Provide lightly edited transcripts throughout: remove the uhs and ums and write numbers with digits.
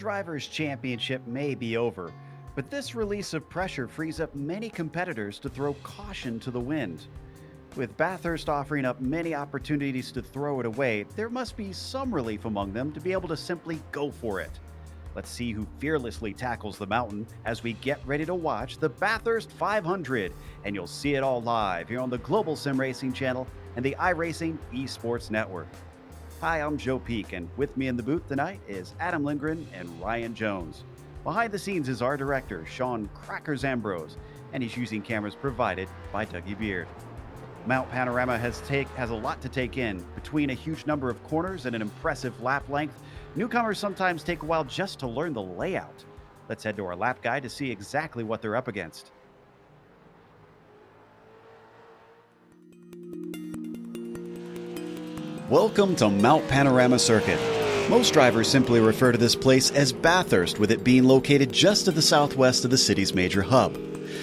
Drivers' Championship may be over, but this release of pressure frees up many competitors to throw caution to the wind. With Bathurst offering up many opportunities to throw it away, there must be some relief among them to be able to simply go for it. Let's see who fearlessly tackles the mountain as we get ready to watch the Bathurst 500, and you'll see it all live here on the Global Sim Racing Channel and the iRacing Esports Network. Hi, I'm Joe Peak, and with me in the booth tonight is Adam Lindgren and Ryan Jones. Behind the scenes is our director, Sean Crackers Ambrose, and he's using cameras provided by Dougie Beard. Mount Panorama has a lot to take in. Between a huge number of corners and an impressive lap length, newcomers sometimes take a while just to learn the layout. Let's head to our lap guide to see exactly what they're up against. Welcome to Mount Panorama Circuit. Most drivers simply refer to this place as Bathurst, with it being located just to the southwest of the city's major hub.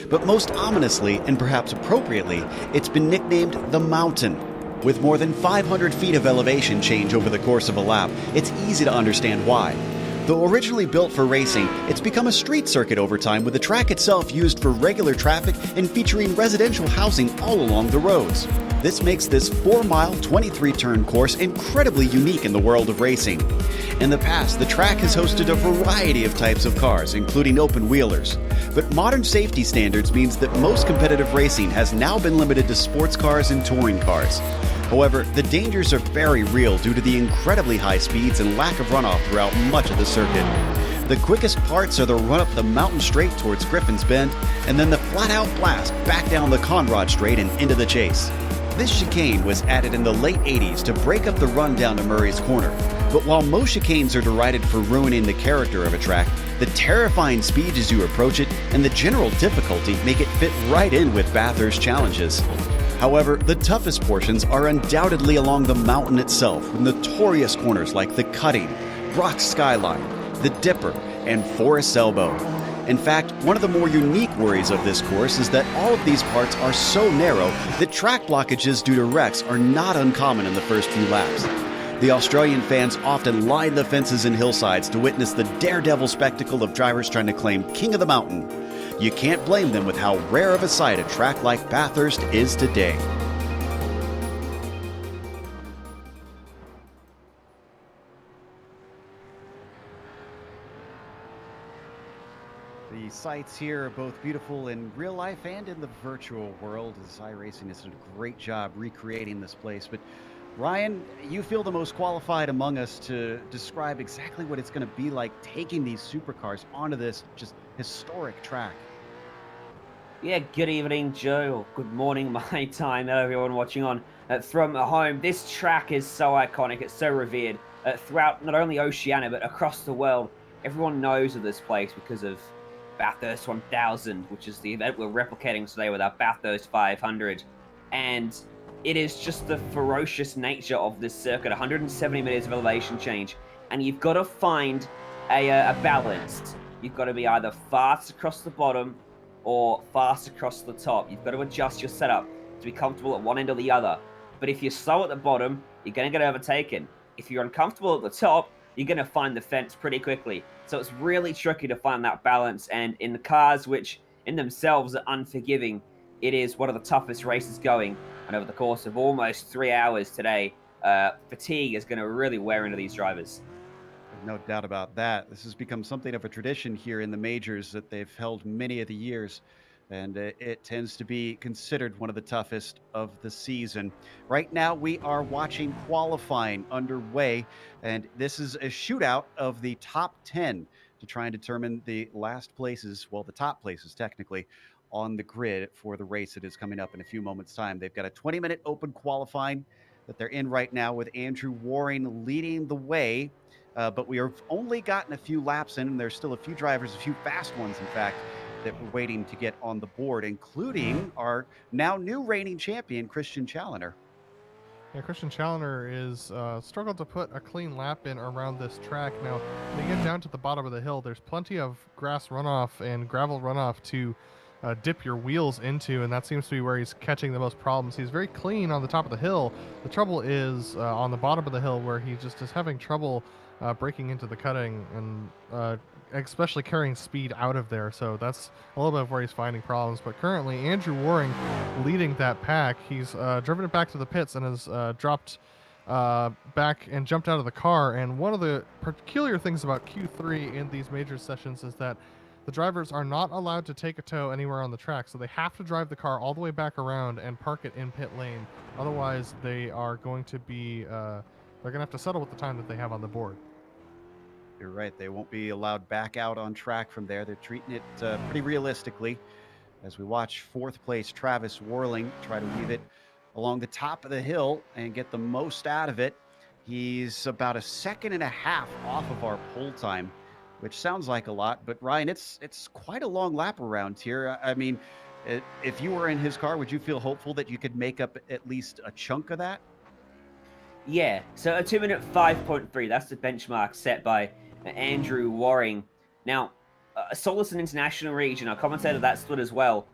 But most ominously, and perhaps appropriately, it's been nicknamed the Mountain. With more than 500 feet of elevation change over the course of a lap, it's easy to understand why. Though originally built for racing, it's become a street circuit over time, with the track itself used for regular traffic and featuring residential housing all along the roads. This makes this 4-mile, 23-turn course incredibly unique in the world of racing. In the past, the track has hosted a variety of types of cars, including open-wheelers. But modern safety standards means that most competitive racing has now been limited to sports cars and touring cars. However, the dangers are very real due to the incredibly high speeds and lack of runoff throughout much of the circuit. The quickest parts are the run up the mountain straight towards Griffin's Bend, and then the flat-out blast back down the Conrad Straight and into the chase. This chicane was added in the late 80s to break up the run down to Murray's Corner. But while most chicanes are derided for ruining the character of a track, the terrifying speed as you approach it and the general difficulty make it fit right in with Bathurst challenges. However, the toughest portions are undoubtedly along the mountain itself, with notorious corners like the Cutting, Brock's Skyline, the Dipper, and Forest's Elbow. In fact, one of the more unique worries of this course is that all of these parts are so narrow that track blockages due to wrecks are not uncommon in the first few laps. The Australian fans often line the fences and hillsides to witness the daredevil spectacle of drivers trying to claim King of the Mountain. You can't blame them with how rare of a sight a track like Bathurst is today. The sights here are both beautiful in real life and in the virtual world, as iRacing has done a great job recreating this place. But Ryan, you feel the most qualified among us to describe exactly what it's going to be like taking these supercars onto this just historic track. Yeah, good evening, Joe, or good morning, my time, everyone watching on from home. This track is so iconic, it's so revered throughout not only Oceania, but across the world. Everyone knows of this place because of Bathurst 1000, which is the event we're replicating today with our Bathurst 500. And it is just the ferocious nature of this circuit, 170 meters of elevation change. And you've got to find a balance. You've got to be either fast across the bottom or fast across the top. You've got to adjust your setup to be comfortable at one end or the other. But if you're slow at the bottom, you're going to get overtaken. If you're uncomfortable at the top, you're going to find the fence pretty quickly. So it's really tricky to find that balance. And in the cars, which in themselves are unforgiving, it is one of the toughest races going. And over the course of almost 3 hours today, fatigue is going to really wear into these drivers. No doubt about that. This has become something of a tradition here in the majors that they've held many of the years, and it tends to be considered one of the toughest of the season. Right now, we are watching qualifying underway, and this is a shootout of the top 10 to try and determine the last places, well, the top places technically, on the grid for the race that is coming up in a few moments' time. They've got a 20-minute open qualifying that they're in right now, with Andrew Waring leading the way. But we have only gotten a few laps in, and there's still a few drivers, a few fast ones, in fact, that we're waiting to get on the board, including our now new reigning champion, Christian Challoner. Yeah, Christian Challoner is struggled to put a clean lap in around this track. Now, when you get down to the bottom of the hill, there's plenty of grass runoff and gravel runoff to dip your wheels into, and that seems to be where he's catching the most problems. He's very clean on the top of the hill. The trouble is on the bottom of the hill, where he just is having trouble breaking into the cutting and especially carrying speed out of there. So that's a little bit of where he's finding problems. But currently, Andrew Waring leading that pack. He's driven it back to the pits and has dropped back and jumped out of the car. And one of the peculiar things about Q3 in these major sessions is that the drivers are not allowed to take a tow anywhere on the track, so they have to drive the car all the way back around and park it in pit lane. Otherwise, they are going to be they're going to have to settle with the time that they have on the board. You're right. They won't be allowed back out on track from there. They're treating it pretty realistically as we watch fourth place Travis Warling try to weave it along the top of the hill and get the most out of it. He's about a second and a half off of our pole time, which sounds like a lot, but Ryan, it's quite a long lap around here. I mean, if you were in his car, would you feel hopeful that you could make up at least a chunk of that? Yeah, so a 2-minute 5.3, that's the benchmark set by Andrew Waring. Now, Soliton International Region, I commentated that split as well.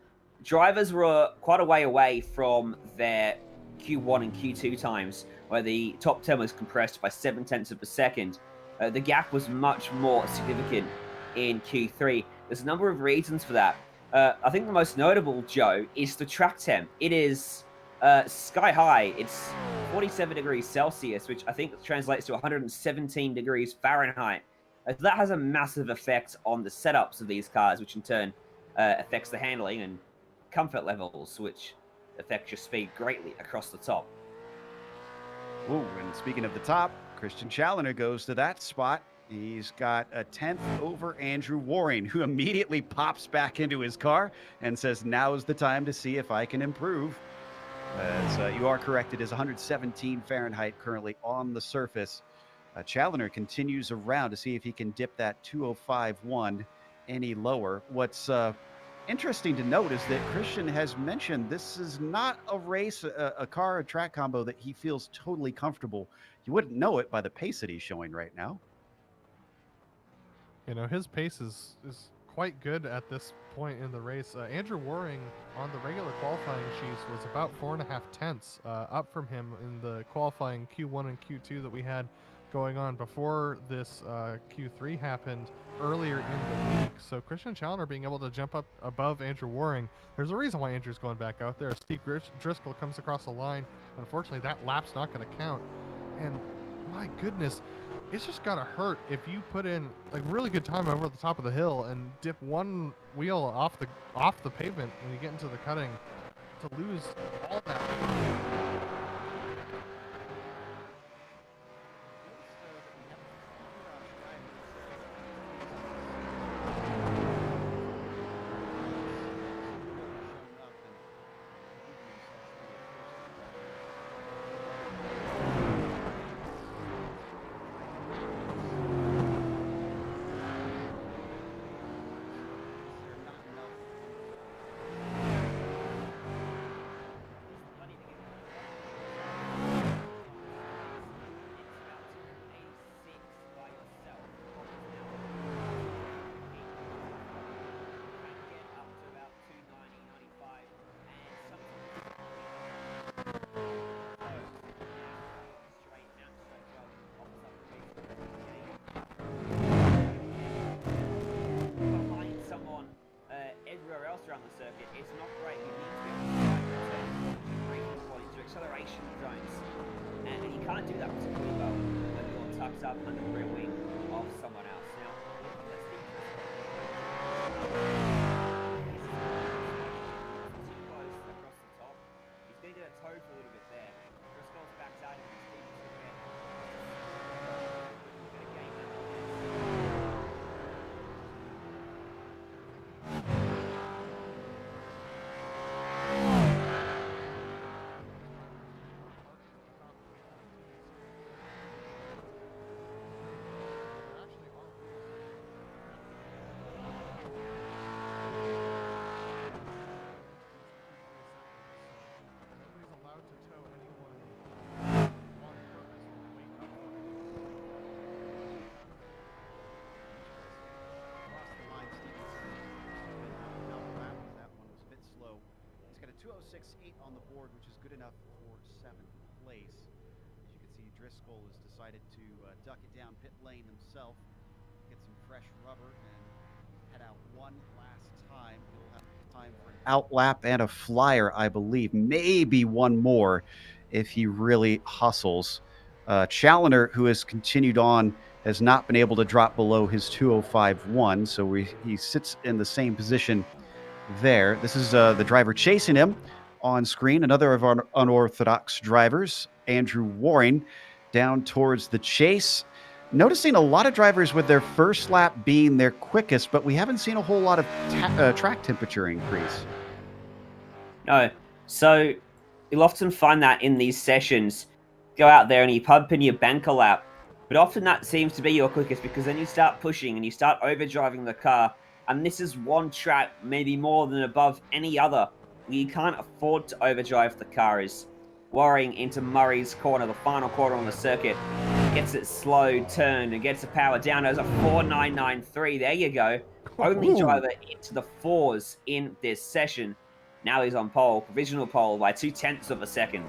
Drivers were quite a way away from their Q1 and Q2 times, where the top 10 was compressed by 7/10 of a second. The gap was much more significant in Q3. There's a number of reasons for that. I think the most notable, Joe, is the track temp. It is sky high. It's 47 degrees Celsius, which I think translates to 117 degrees Fahrenheit. So that has a massive effect on the setups of these cars, which in turn affects the handling and comfort levels, which affects your speed greatly across the top. Ooh, and speaking of the top, Christian Challoner goes to that spot. He's got a 10th over Andrew Waring, who immediately pops back into his car and says, now's the time to see if I can improve. As you are correct, it is 117 Fahrenheit currently on the surface. Challoner continues around to see if he can dip that 205.1 any lower. What's interesting to note is that Christian has mentioned this is not a race, a car, a track combo that he feels totally comfortable. You wouldn't know it by the pace that he's showing right now. You know, his pace is quite good at this point in the race. Andrew Waring on the regular qualifying sheets was about 4.5 tenths up from him in the qualifying Q1 and Q2 that we had going on before this Q3 happened earlier in the week. So Christian Challoner being able to jump up above Andrew Waring, there's a reason why Andrew's going back out there. Steve Driscoll comes across the line. Unfortunately, that lap's not going to count. And my goodness, it's just gotta hurt if you put in like really good time over the top of the hill and dip one wheel off the pavement when you get into the cutting to lose all that. Everywhere else around the circuit, it's not great. You need to be able to braking points, to acceleration zones, and you can't do that particularly well when you're tucked up under the rear wing of someone else. Now, let's see. Too close across the top. He's going to get a toe for a little bit there. Driscoll's backed out of his team a little bit. Going to gain that. Slow. He's got a 206.8 on the board, which is good enough for 7th place. As you can see, Driscoll has decided to duck it down pit lane himself, get some fresh rubber, and head out one last time. He'll have time for an outlap and a flyer, I believe. Maybe one more if he really hustles. Challoner, who has continued on, has not been able to drop below his 205.1, so he sits in the same position there. This is the driver chasing him on screen. Another of our unorthodox drivers, Andrew Waring, down towards the chase. Noticing a lot of drivers with their first lap being their quickest, but we haven't seen a whole lot of track temperature increase. No. So you'll often find that in these sessions. Go out there and you pump in your banker lap. But often that seems to be your quickest because then you start pushing and you start overdriving the car. And this is one track, maybe more than above any other, where you can't afford to overdrive the car. Is Waring into Murray's corner, the final corner on the circuit. Gets it slow, turned, and gets the power down. There's a 4.993. There you go. Only driver into the fours in this session. Now he's on pole, provisional pole by 0.2 of a second.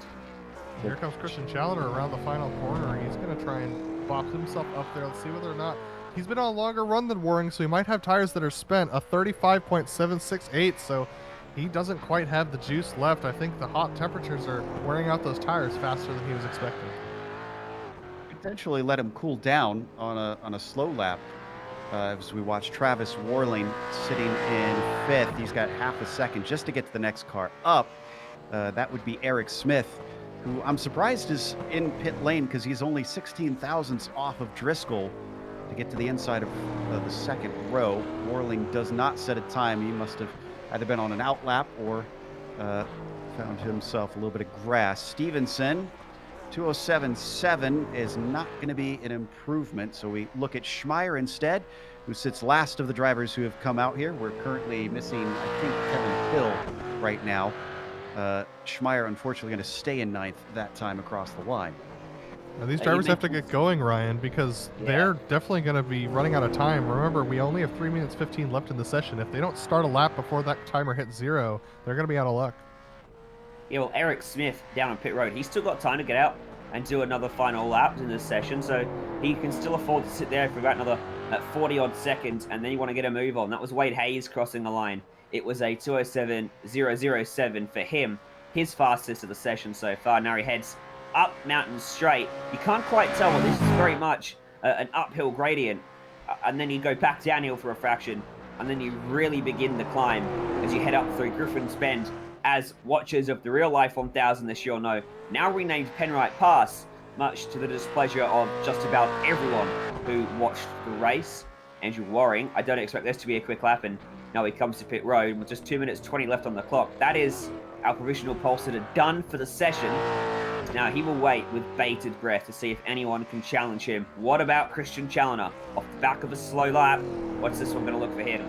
Here comes Christian Challoner around the final corner. He's going to try and bop himself up there. Let's see whether or not he's been on a longer run than Waring, so he might have tires that are spent. A 35.768, so he doesn't quite have the juice left. I think the hot temperatures are wearing out those tires faster than he was expecting. Potentially let him cool down on a slow lap. As we watch Travis Warling sitting in fifth. He's got half a second just to get to the next car up. That would be Eric Smith, who I'm surprised is in pit lane because he's only 16 thousandths off of Driscoll to get to the inside of the second row. Warling does not set a time. He must have either been on an outlap or found himself a little bit of grass. Stevenson, 207.7 is not going to be an improvement, so we look at Schmeier instead, who sits last of the drivers who have come out here. We're currently missing, I think, Kevin Hill right now. Schmeier, unfortunately, going to stay in ninth that time across the line. Now these drivers have to get going, Ryan, because they're definitely going to be running out of time. Remember, we only have 3 minutes 15 left in the session. If they don't start a lap before that timer hits 0, they're going to be out of luck. Yeah, well, Eric Smith down on pit road, he's still got time to get out and do another final lap in this session, so he can still afford to sit there for about another 40-odd seconds, and then you want to get a move on. That was Wade Hayes crossing the line. It was a 207.007 for him, his fastest of the session so far. Now he heads up mountain straight. You can't quite tell, but this is very much an uphill gradient, and then you go back downhill for a fraction, and then you really begin the climb as you head up through Griffin's Bend, as watchers of the Real Life 1000 this year know, now renamed Penrite Pass, much to the displeasure of just about everyone who watched the race. Andrew Waring, I don't expect this to be a quick lap, and now he comes to pit road with just 2 minutes 20 left on the clock. That is our provisional pole sitter done for the session. Now he will wait with bated breath to see if anyone can challenge him. What about Christian Challoner? Off the back of a slow lap, what's this one going to look for him?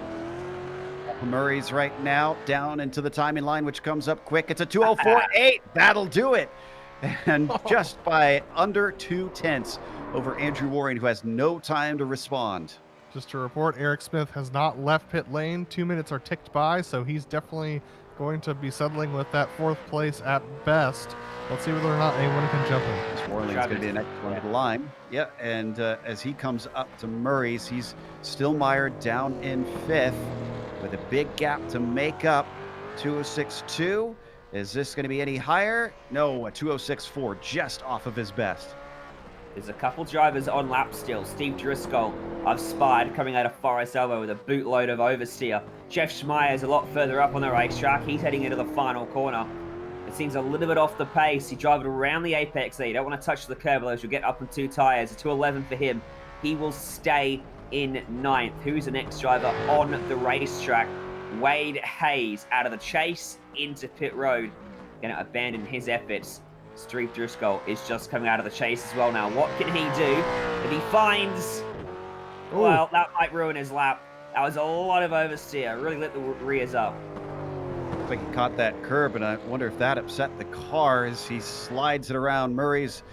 Murray's right now down into the timing line, which comes up quick. It's a 204.8. That'll do it. And just by under 0.2 over Andrew Waring, who has no time to respond. Just to report, Eric Smith has not left pit lane. 2 minutes are ticked by, so he's definitely going to be settling with that fourth place at best. Let's see whether or not anyone can jump in. Warling's going to be the next one to the line. Yeah, and as he comes up to Murray's, he's still mired down in fifth with a big gap to make up. 206.2. Is this going to be any higher? No, a 206.4, just off of his best. There's a couple drivers on lap still. Steve Driscoll, I've spied, coming out of Forest Elbow with a bootload of oversteer. Jeff Schmeier's a lot further up on the racetrack. He's heading into the final corner. It seems a little bit off the pace. He drives it around the apex there. You don't want to touch the curb, otherwise you'll get up on two tires. A 211 for him. He will stay in ninth. Who's the next driver on the racetrack? Wade Hayes out of the chase into pit road. Going to abandon his efforts. Steve Driscoll is just coming out of the chase as well now. What can he do if he finds... Ooh. Well, that might ruin his lap. That was a lot of oversteer. Really lit the rears up. Looks like he caught that curb, and I wonder if that upset the car as he slides it around Murray's.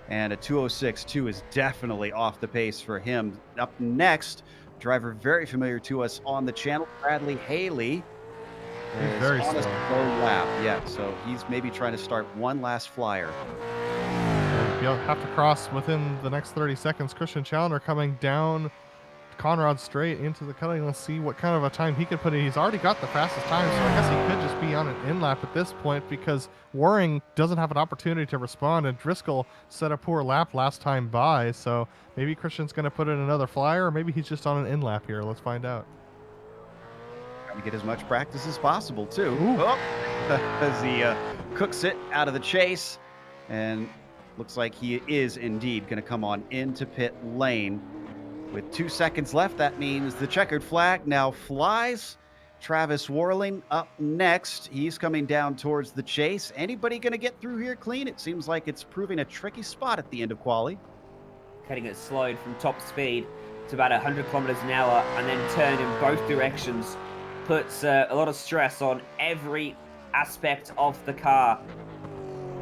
And a 206.2 is definitely off the pace for him. Up next, driver very familiar to us on the channel, Bradley Haley. He's very slow. Lap. Yeah, so he's maybe trying to start one last flyer. You'll have to cross within the next 30 seconds. Christian Challenger coming down Conrad straight into the cutting. Let's see what kind of a time he could put in. He's already got the fastest time, so I guess he could just be on an in-lap at this point because Waring doesn't have an opportunity to respond, and Driscoll set a poor lap last time by, so maybe Christian's going to put in another flyer, or maybe he's just on an in-lap here. Let's find out. Trying to get as much practice as possible, too. Ooh. Oh, as he cooks it out of the chase, and looks like he is indeed going to come on into pit lane. With 2 seconds left, that means the checkered flag now flies. Travis Warling up next. He's coming down towards the chase. Anybody going to get through here clean? It seems like it's proving a tricky spot at the end of quali. Getting it slowed from top speed to about 100 kilometers an hour and then turned in both directions puts a lot of stress on every aspect of the car.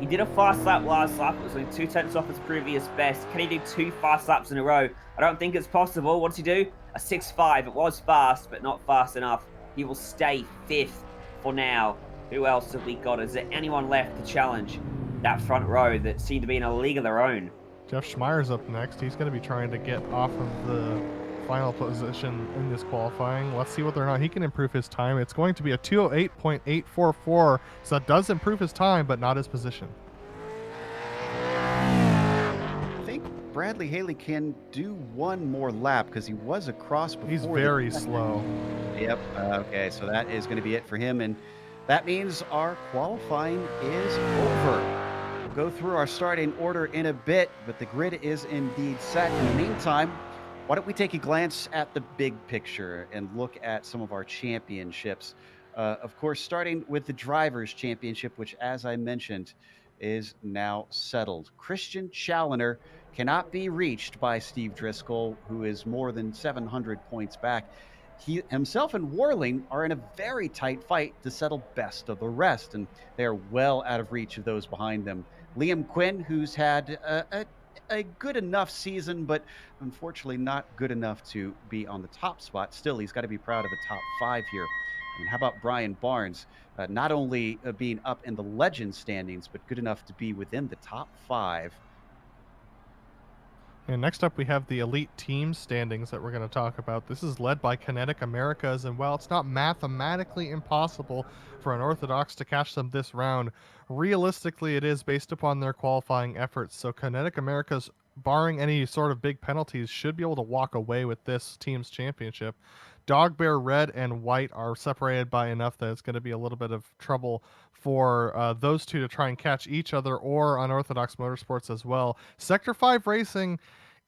He did a fast lap last lap. It was only 2 tenths off his previous best. Can he do 2 fast laps in a row? I don't think it's possible. What does he do? A 6.5. It was fast, but not fast enough. He will stay 5th for now. Who else have we got? Is there anyone left to challenge that front row that seem to be in a league of their own? Jeff Schmeier's up next. He's going to be trying to get off of the final position in this qualifying. Let's see whether or not he can improve his time. It's going to be a 2:08.844, so that does improve his time, but not his position. I think Bradley Haley can do one more lap because he was across before. He's very slow. Yep. Okay, so that is going to be it for him, and that means our qualifying is over. We'll go through our starting order in a bit, but the grid is indeed set. In the meantime, why don't we take a glance at the big picture and look at some of our championships? Of course, starting with the Drivers' Championship, which, as I mentioned, is now settled. Christian Challenger cannot be reached by Steve Driscoll, who is more than 700 points back. He himself and Warling are in a very tight fight to settle best of the rest, and they are well out of reach of those behind them. Liam Quinn, who's had a good enough season, but unfortunately not good enough to be on the top spot. Still, he's got to be proud of a top 5 here. And how about Brian Barnes? Not only being up in the legend standings, but good enough to be within the top 5. And next up, we have the elite team standings that we're going to talk about. This is led by Kinetic Americas, and while it's not mathematically impossible for Unorthodox to catch them this round, realistically it is based upon their qualifying efforts. So Kinetic Americas, barring any sort of big penalties, should be able to walk away with this team's championship. Dog Bear Red and White are separated by enough that it's going to be a little bit of trouble for those two to try and catch each other, or Unorthodox Motorsports as well. Sector 5 Racing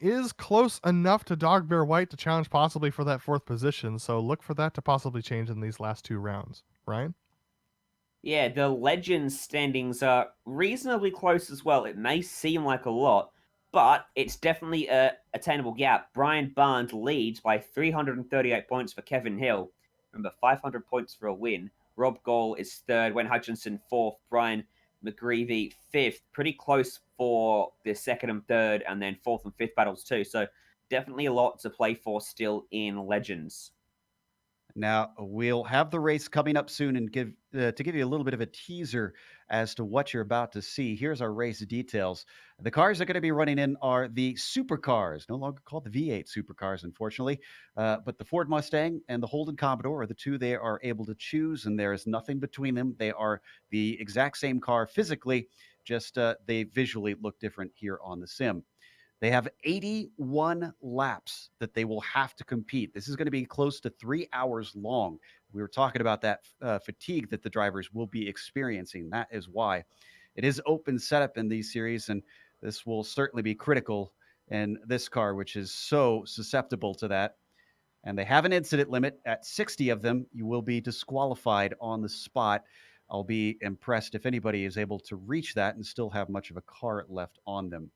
is close enough to Dog Bear White to challenge possibly for that 4th position, so look for that to possibly change in these last 2 rounds. Ryan? Yeah, the Legends standings are reasonably close as well. It may seem like a lot, but it's definitely a attainable gap. Brian Barnes leads by 338 points for Kevin Hill. Remember, 500 points for a win. Rob Gall is 3rd, Wayne Hutchinson 4th, Brian McGreevy 5th. Pretty close for the 2nd and 3rd, and then 4th and 5th battles too. So definitely a lot to play for still in Legends. Now, we'll have the race coming up soon, and to give you a little bit of a teaser as to what you're about to see, here's our race details. The cars that are going to be running in are the supercars, no longer called the V8 supercars, unfortunately, but the Ford Mustang and the Holden Commodore are the two they are able to choose, and there is nothing between them. They are the exact same car physically, just they visually look different here on the sim. They have 81 laps that they will have to compete. This is going to be close to 3 hours long. We were talking about that fatigue that the drivers will be experiencing. That is why it is open setup in these series, and this will certainly be critical in this car, which is so susceptible to that. And they have an incident limit. At 60 of them, you will be disqualified on the spot. I'll be impressed if anybody is able to reach that and still have much of a car left on them.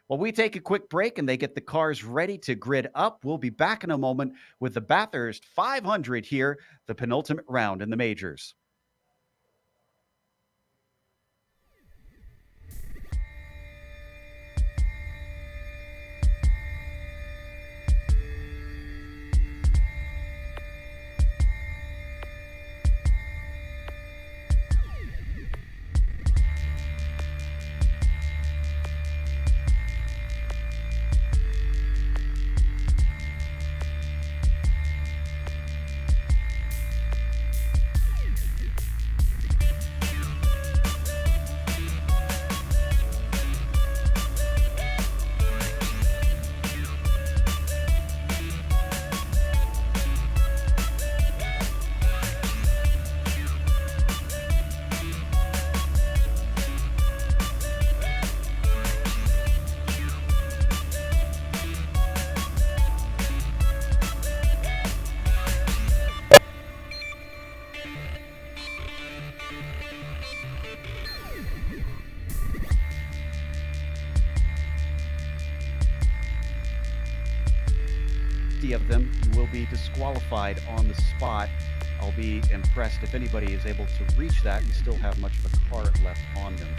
While we take a quick break and they get the cars ready to grid up, we'll be back in a moment with the Bathurst 500 here, the penultimate round in the majors. any of them, you will be disqualified on the spot. I'll be impressed if anybody is able to reach that and still have much of a car left on them.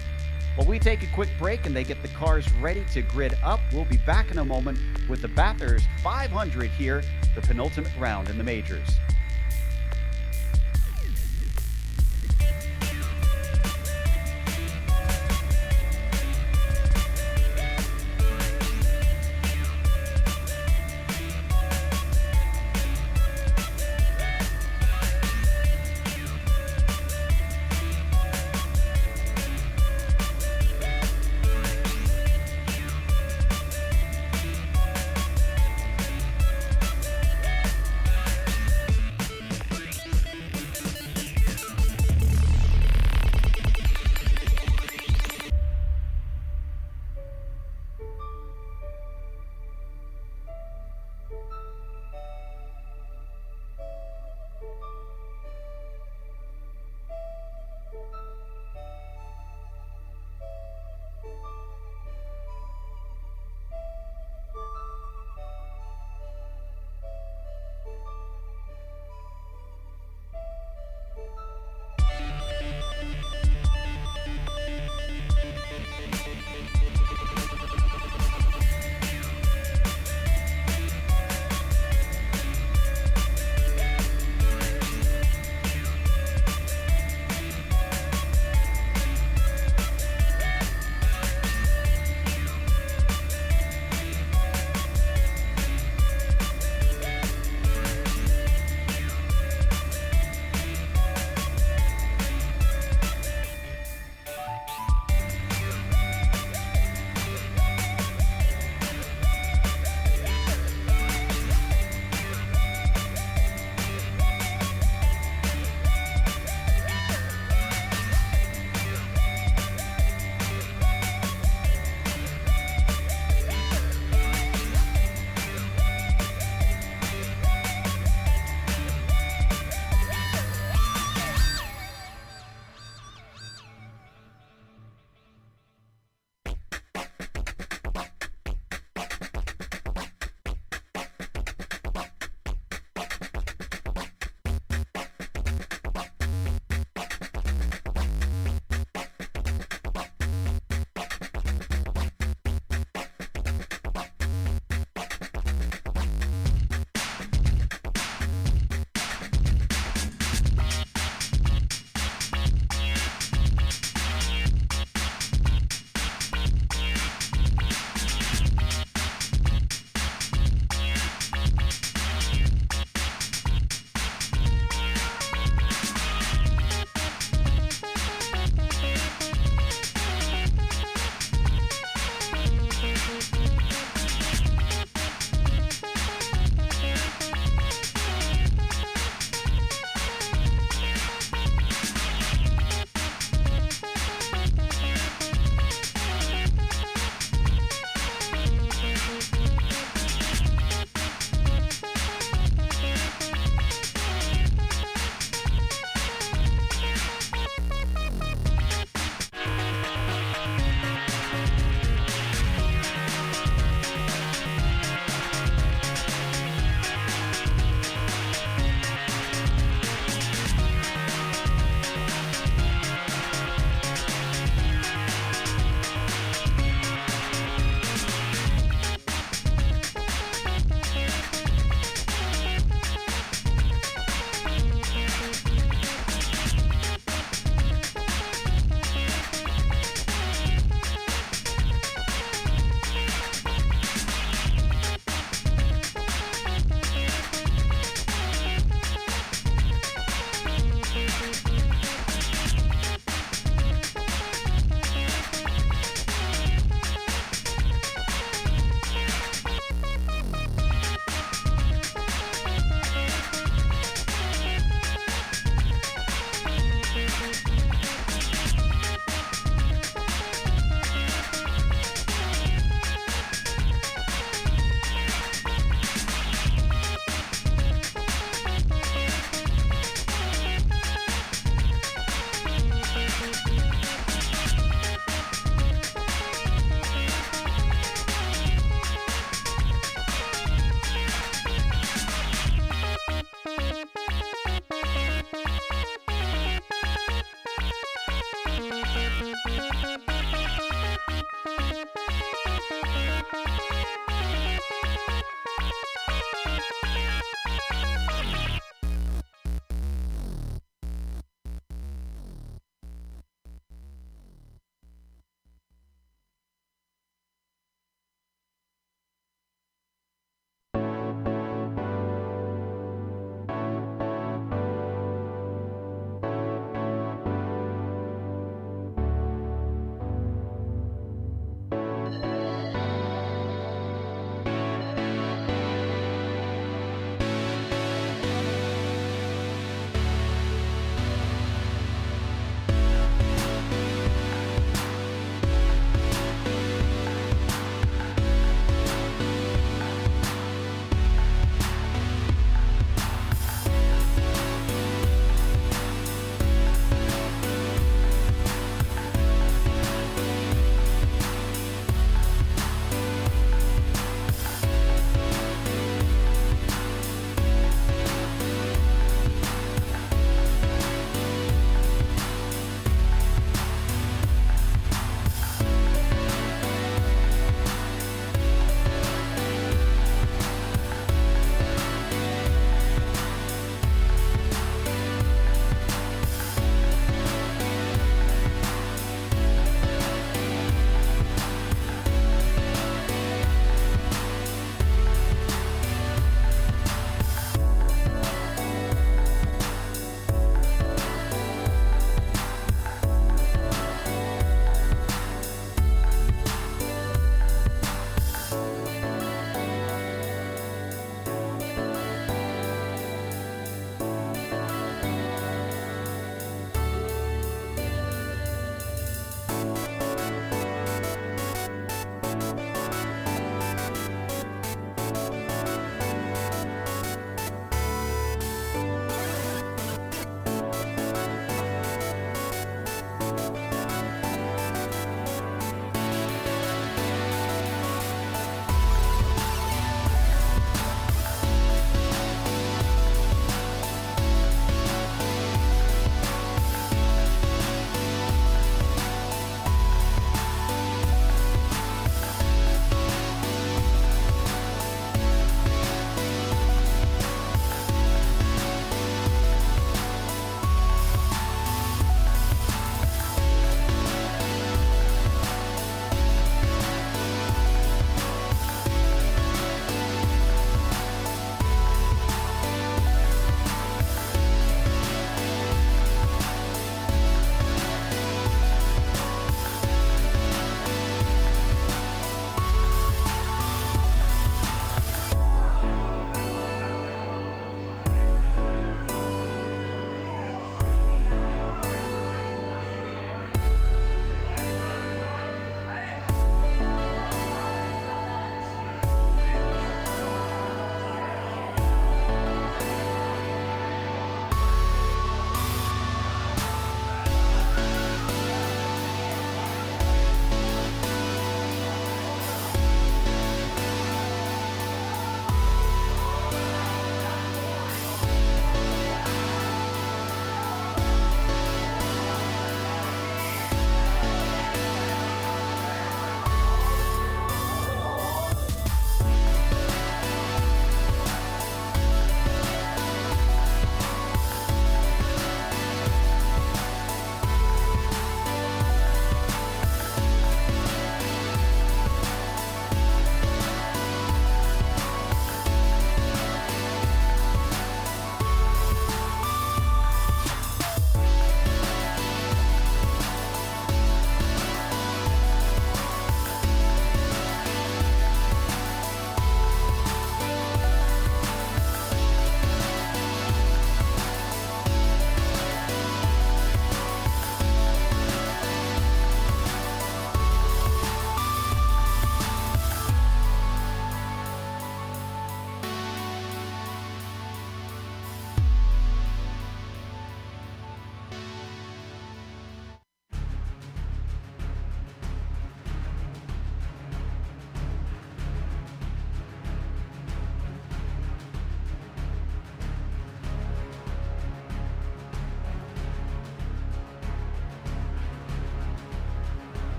While we take a quick break and they get the cars ready to grid up, we'll be back in a moment with the Bathurst 500 here, the penultimate round in the majors.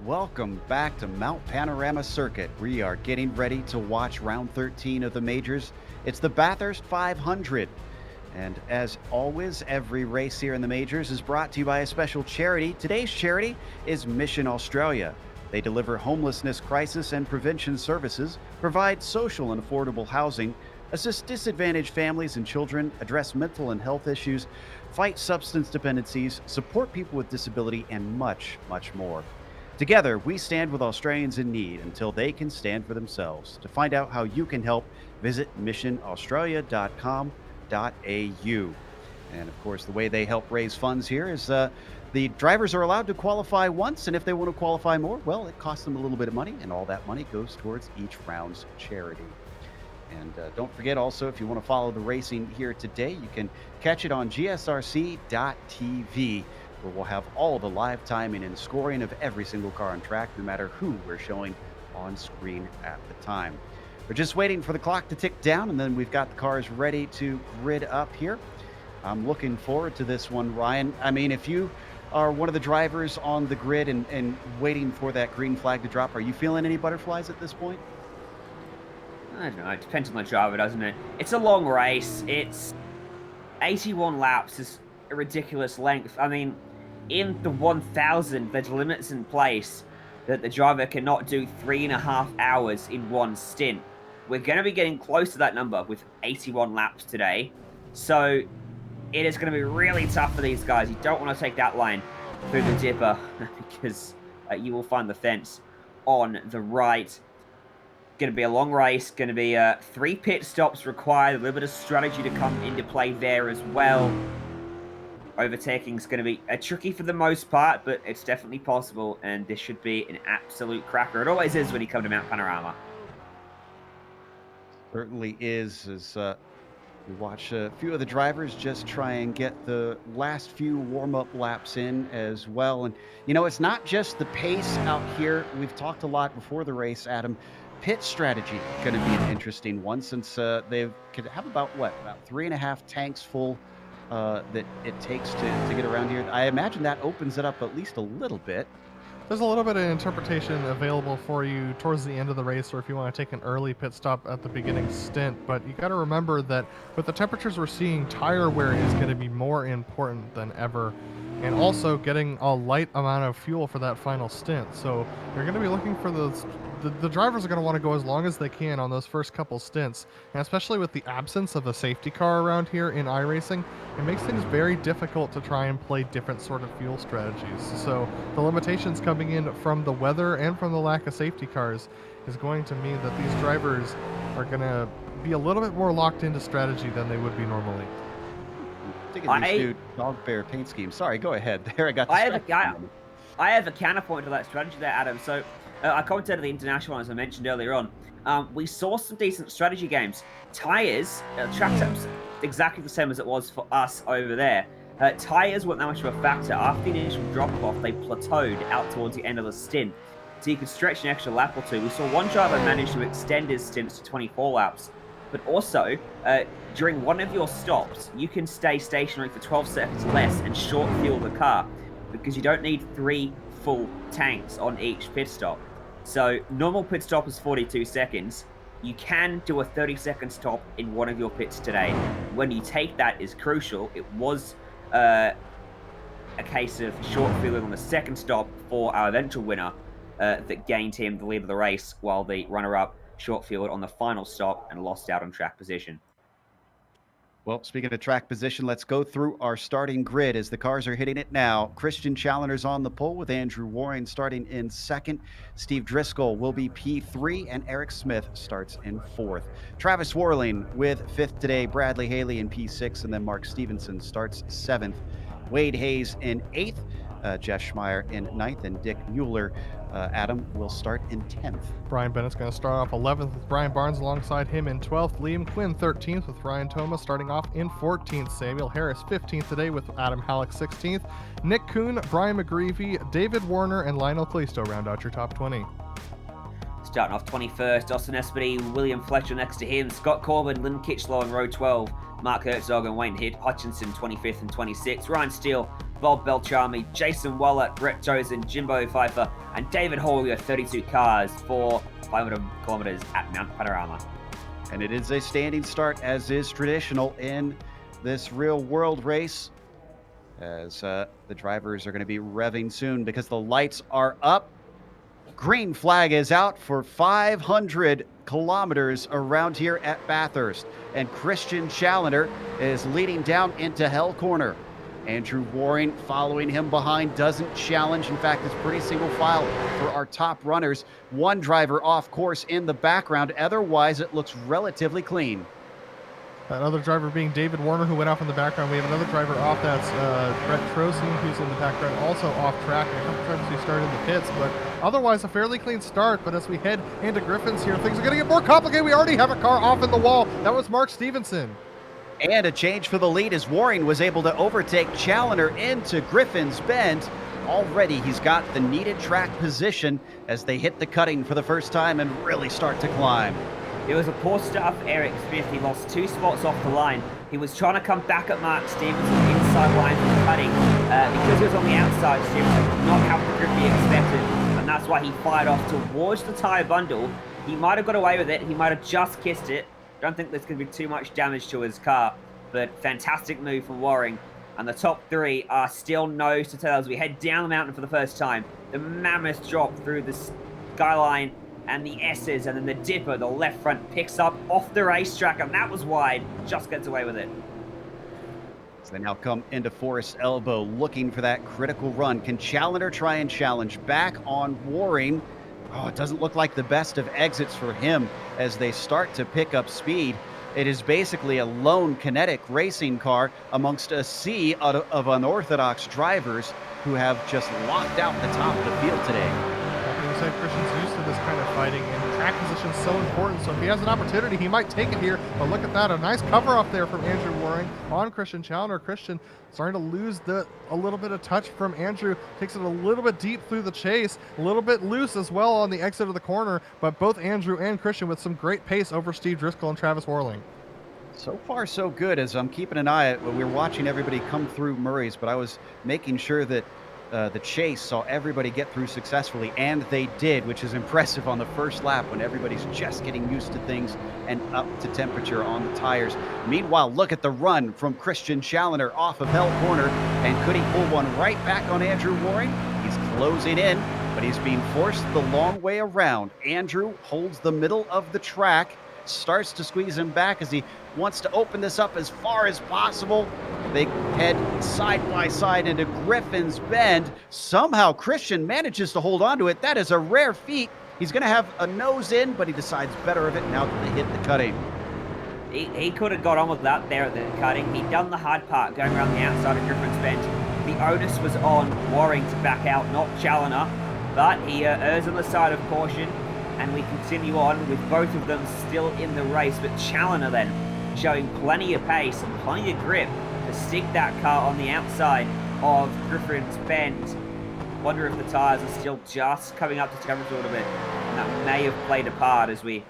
Welcome back to Mount Panorama Circuit. We are getting ready to watch round 13 of the majors. It's the Bathurst 500. And as always, every race here in the majors is brought to you by a special charity. Today's charity is Mission Australia. They deliver homelessness crisis and prevention services, provide social and affordable housing, assist disadvantaged families and children, address mental and health issues, fight substance dependencies, support people with disability, and much, much more. Together, we stand with Australians in need until they can stand for themselves. To find out how you can help, visit missionaustralia.com.au. And of course, the way they help raise funds here is the drivers are allowed to qualify once, and if they want to qualify more, well, it costs them a little bit of money, and all that money goes towards each round's charity. And don't forget also, if you want to follow the racing here today, you can catch it on gsrc.tv, where we'll have all the live timing and scoring of every single car on track, no matter who we're showing on screen at the time. We're just waiting for the clock to tick down, and then we've got the cars ready to grid up here. I'm looking forward to this one, Ryan. I mean, if you are one of the drivers on the grid and waiting for that green flag to drop, are you feeling any butterflies at this point? I don't know, it depends on the driver, doesn't it? It's a long race. It's 81 laps is a ridiculous length. I mean, in the 1,000, there's limits in place that the driver cannot do 3.5 hours in one stint. We're going to be getting close to that number with 81 laps today. So it is going to be really tough for these guys. You don't want to take that line through the dipper because you will find the fence on the right. Going to be a long race. Going to be 3 pit stops required. A little bit of strategy to come into play there as well. Overtaking is going to be tricky for the most part, but it's definitely possible, and this should be an absolute cracker. It always is when you come to Mount Panorama. Certainly is, as we watch a few of the drivers just try and get the last few warm-up laps in as well. And, you know, it's not just the pace out here. We've talked a lot before the race, Adam. Pit strategy going to be an interesting one, since they could have about 3.5 tanks full that it takes to get around here. I imagine that opens it up at least a little bit. There's a little bit of interpretation available for you towards the end of the race, or if you want to take an early pit stop at the beginning stint. But you got to remember that with the temperatures we're seeing, tire wear is going to be more important than ever. And also getting a light amount of fuel for that final stint. So you're going to be looking for those. The drivers are going to want to go as long as they can on those first couple stints, and especially with the absence of a safety car around here in iRacing, it makes things very difficult to try and play different sort of fuel strategies. So the limitations coming in from the weather and from the lack of safety cars is going to mean that these drivers are going to be a little bit more locked into strategy than they would be normally. New dog bear paint scheme. Sorry, go ahead. There, I got. I have a counterpoint to that strategy there, Adam. So I commented on the international one, as I mentioned earlier on. We saw some decent strategy games. Tires, track setups, exactly the same as it was for us over there. Tires weren't that much of a factor. After the initial drop-off, they plateaued out towards the end of the stint. So you could stretch an extra lap or two. We saw one driver manage to extend his stints to 24 laps. But also, during one of your stops, you can stay stationary for 12 seconds less and short fuel the car, because you don't need 3 full tanks on each pit stop. So normal pit stop is 42 seconds. You can do a 30-second stop in one of your pits today. When you take that is crucial. It was a case of short fueling on the second stop for our eventual winner that gained him the lead of the race, while the runner-up short fueled on the final stop and lost out on track position. Well, speaking of track position, let's go through our starting grid as the cars are hitting it now. Christian Challoner's on the pole with Andrew Warren starting in second. Steve Driscoll will be P3, and Eric Smith starts in fourth. Travis Warling with fifth today, Bradley Haley in P6, and then Mark Stevenson starts seventh. Wade Hayes in eighth, Jeff Schmeier in ninth, and Dick Mueller, Adam, will start in 10th. Brian Bennett's going to start off 11th with Brian Barnes alongside him in 12th. Liam Quinn 13th with Ryan Thomas starting off in 14th. Samuel Harris 15th today with Adam Halleck 16th. Nick Kuhn, Brian McGreevy, David Warner, and Lionel Calisto round out your top 20. Starting off 21st, Austin Espedy, William Fletcher next to him, Scott Corbin, Lynn Kitchlow in row 12, Mark Herzog and Wayne Hutchinson 25th and 26th. Ryan Steele, Bob Beltrami, Jason Wallett, Brett Tozen, Jimbo Pfeiffer, and David Holger, 32 cars for 500 kilometers at Mount Panorama. And it is a standing start, as is traditional in this real world race, as the drivers are going to be revving soon because the lights are up. Green flag is out for 500 kilometers around here at Bathurst, and Christian Challenger is leading down into Hell Corner. Andrew Waring following him behind, doesn't challenge. In fact, it's pretty single file for our top runners. One driver off course in the background. Otherwise, it looks relatively clean. Another driver being David Warner, who went off in the background. We have another driver off, that's Brett Trosen, who's in the background, also off track, and a couple drivers who started in the pits, but otherwise a fairly clean start. But as we head into Griffin's here, things are going to get more complicated. We already have a car off in the wall. That was Mark Stevenson. And a change for the lead as Waring was able to overtake Challenger into Griffin's Bend. Already he's got the needed track position as they hit the cutting for the first time and really start to climb. It was a poor start for Eric Smith. He lost 2 spots off the line. He was trying to come back at Mark Stevenson inside line for the cutting. Because he was on the outside, Stevenson did not have the grip he expected, and that's why he fired off towards the tyre bundle. He might have got away with it. He might have just kissed it. Don't think there's going to be too much damage to his car, but fantastic move from Waring. And the top 3 are still nose to tail as we head down the mountain for the first time. The mammoth drop through the skyline and the S's, and then the dipper, the left front, picks up off the racetrack, and that was wide, just gets away with it. So they now come into Forest Elbow looking for that critical run. Can Challenger try and challenge back on Waring? Oh, it doesn't look like the best of exits for him as they start to pick up speed. It is basically a lone kinetic racing car amongst a sea of unorthodox drivers who have just locked out the top of the field today. Like Christian's used to this kind of fighting, and track position is so important, so if he has an opportunity, he might take it here. But look at that, a nice cover up there from Andrew Waring on Christian Challenger. Christian starting to lose a little bit of touch from Andrew, takes it a little bit deep through the chase, a little bit loose as well on the exit of the corner, but both Andrew and Christian with some great pace over Steve Driscoll and Travis Worling. So far, so good, as I'm keeping an eye at, we were watching everybody come through Murray's, but I was making sure that the chase saw everybody get through successfully, and they did, which is impressive on the first lap when everybody's just getting used to things and up to temperature on the tires. Meanwhile, look at the run from Christian Challenger off of Hell Corner, and could he pull one right back on Andrew Waring? He's closing in, but he's being forced the long way around. Andrew holds the middle of the track, starts to squeeze him back as he wants to open this up as far as possible. They head side by side into Griffin's Bend. Somehow Christian manages to hold on to it. That is a rare feat. He's going to have a nose in, but he decides better of it now that they hit the cutting. He could have got on with that there at the cutting. He'd done the hard part going around the outside of Griffin's Bend. The onus was on Waring to back out, not Challenger, but he errs on the side of caution, and we continue on with both of them still in the race, but Challenger then showing plenty of pace and plenty of grip to stick that car on the outside of Griffin's Bend. Wonder if the tyres are still just coming up to temperature a little bit, and that may have played a part as we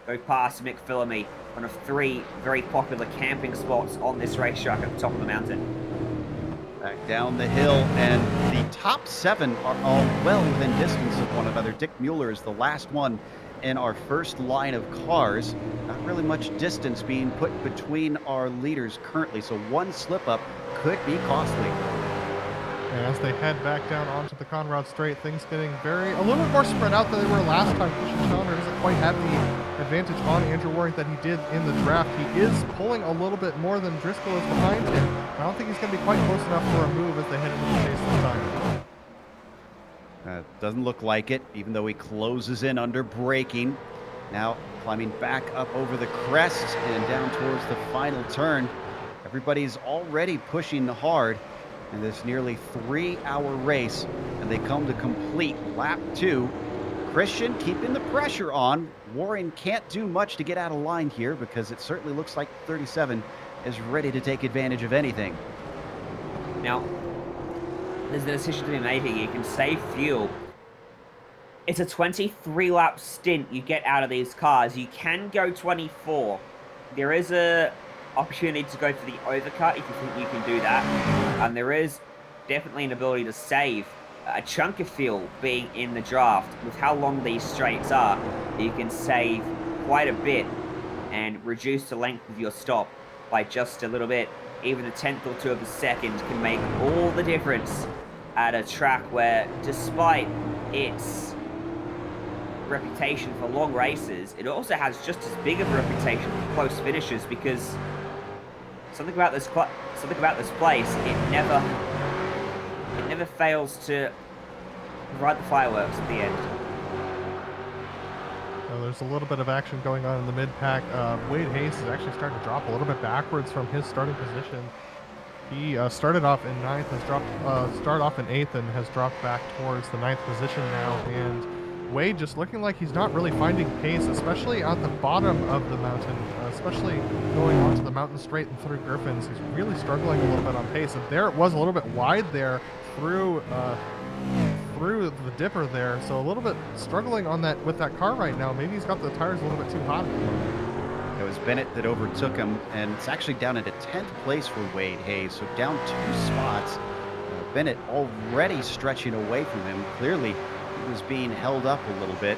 go past McPhillamy, one of 3 very popular camping spots on this racetrack at the top of the mountain. Back down the hill, and the top 7 are all well within distance of one another. Dick Mueller is the last one in our first line of cars. Not really much distance being put between our leaders currently, so one slip up could be costly. And as they head back down onto the Conrad Straight, things getting a little bit more spread out than they were last time. Christian Challenger doesn't quite have the advantage on Andrew Waring that he did in the draft. He is pulling a little bit more than Driscoll is behind him. I don't think he's going to be quite close enough for a move as they head into the chase this time. Doesn't look like it, even though he closes in under braking. Now climbing back up over the crest and down towards the final turn. Everybody's already pushing hard in this nearly 3-hour race, and they come to complete lap 2. Christian keeping the pressure on. Waring can't do much to get out of line here because it certainly looks like 37 is ready to take advantage of anything. Now, there's a decision to be made here. You can save fuel. It's a 23-lap stint you get out of these cars. You can go 24. There is a opportunity to go for the overcut if you think you can do that. And there is definitely an ability to save a chunk of fuel being in the draft. With how long these straights are, you can save quite a bit and reduce the length of your stop by just a little bit. Even a tenth or two of a second can make all the difference at a track where, despite its reputation for long races, it also has just as big of a reputation for close finishes, because something about this place, it never fails to provide the fireworks at the end. There's a little bit of action going on in the mid-pack. Wade Hayes is actually starting to drop a little bit backwards from his starting position. He started off in ninth, started off in eighth, and has dropped back towards the ninth position now. And Wade just looking like he's not really finding pace, especially at the bottom of the mountain, especially going onto the mountain straight and through Griffins. He's really struggling a little bit on pace. And there it was a little bit wide there through the dipper there, so a little bit struggling on that with that car right now. Maybe he's got the tires a little bit too hot. It was Bennett that overtook him, and it's actually down at a 10th place for Wade Hayes, so down 2 spots. Bennett already stretching away from him. Clearly, he was being held up a little bit.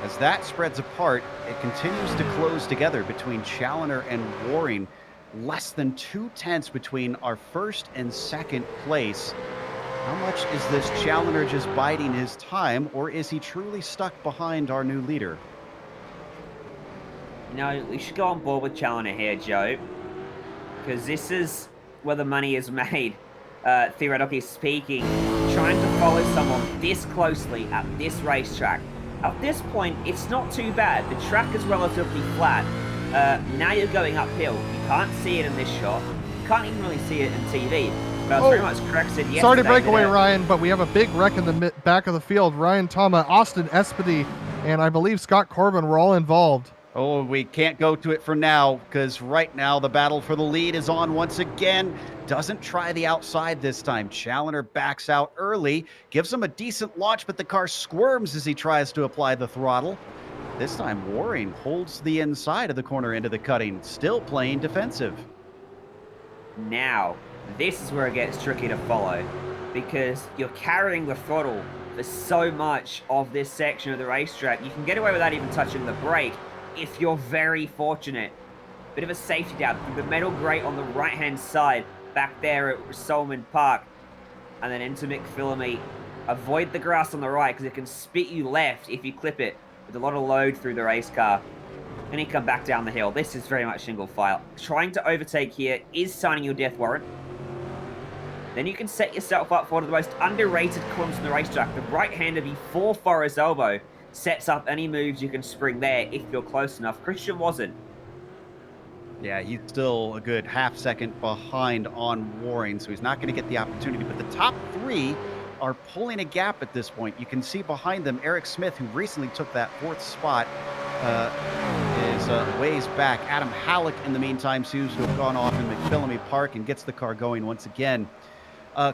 As that spreads apart, it continues to close together between Challoner and Waring. Less than 2/10 between our first and second place. How much is this Challoner just biding his time, or is he truly stuck behind our new leader? No, we should go on board with Challoner here, Joe, because this is where the money is made, theoretically speaking. Trying to follow someone this closely at this racetrack. At this point, it's not too bad. The track is relatively flat. Now you're going uphill. You can't see it in this shot. You can't even really see it in TV. But I was very much corrected yesterday. Sorry to break away, Ryan, but we have a big wreck in the back of the field. Ryan Tama, Austin Espedy, and I believe Scott Corbin were all involved. Oh, we can't go to it for now, because right now the battle for the lead is on once again. Doesn't try the outside this time. Challoner backs out early, gives him a decent launch, but the car squirms as he tries to apply the throttle. This time, Waring holds the inside of the corner into the cutting, still playing defensive. Now, this is where it gets tricky to follow, because you're carrying the throttle for so much of this section of the racetrack. You can get away without even touching the brake if you're very fortunate. Bit of a safety dab through the metal grate on the right-hand side, back there at Solomon Park, and then into McPhillamy. Avoid the grass on the right, because it can spit you left if you clip it, with a lot of load through the race car. And you come back down the hill. This is very much single file. Trying to overtake here is signing your death warrant. Then you can set yourself up for one of the most underrated corners in the racetrack. The right-hander before Forrest's elbow sets up any moves you can spring there if you're close enough. Christian wasn't. Yeah, he's still a good half second behind on Waring, so he's not going to get the opportunity. But the top 3 are pulling a gap at this point. You can see behind them Eric Smith, who recently took that 4th spot, is ways back. Adam Halleck, in the meantime, seems to have gone off in McPhillamy Park and gets the car going once again.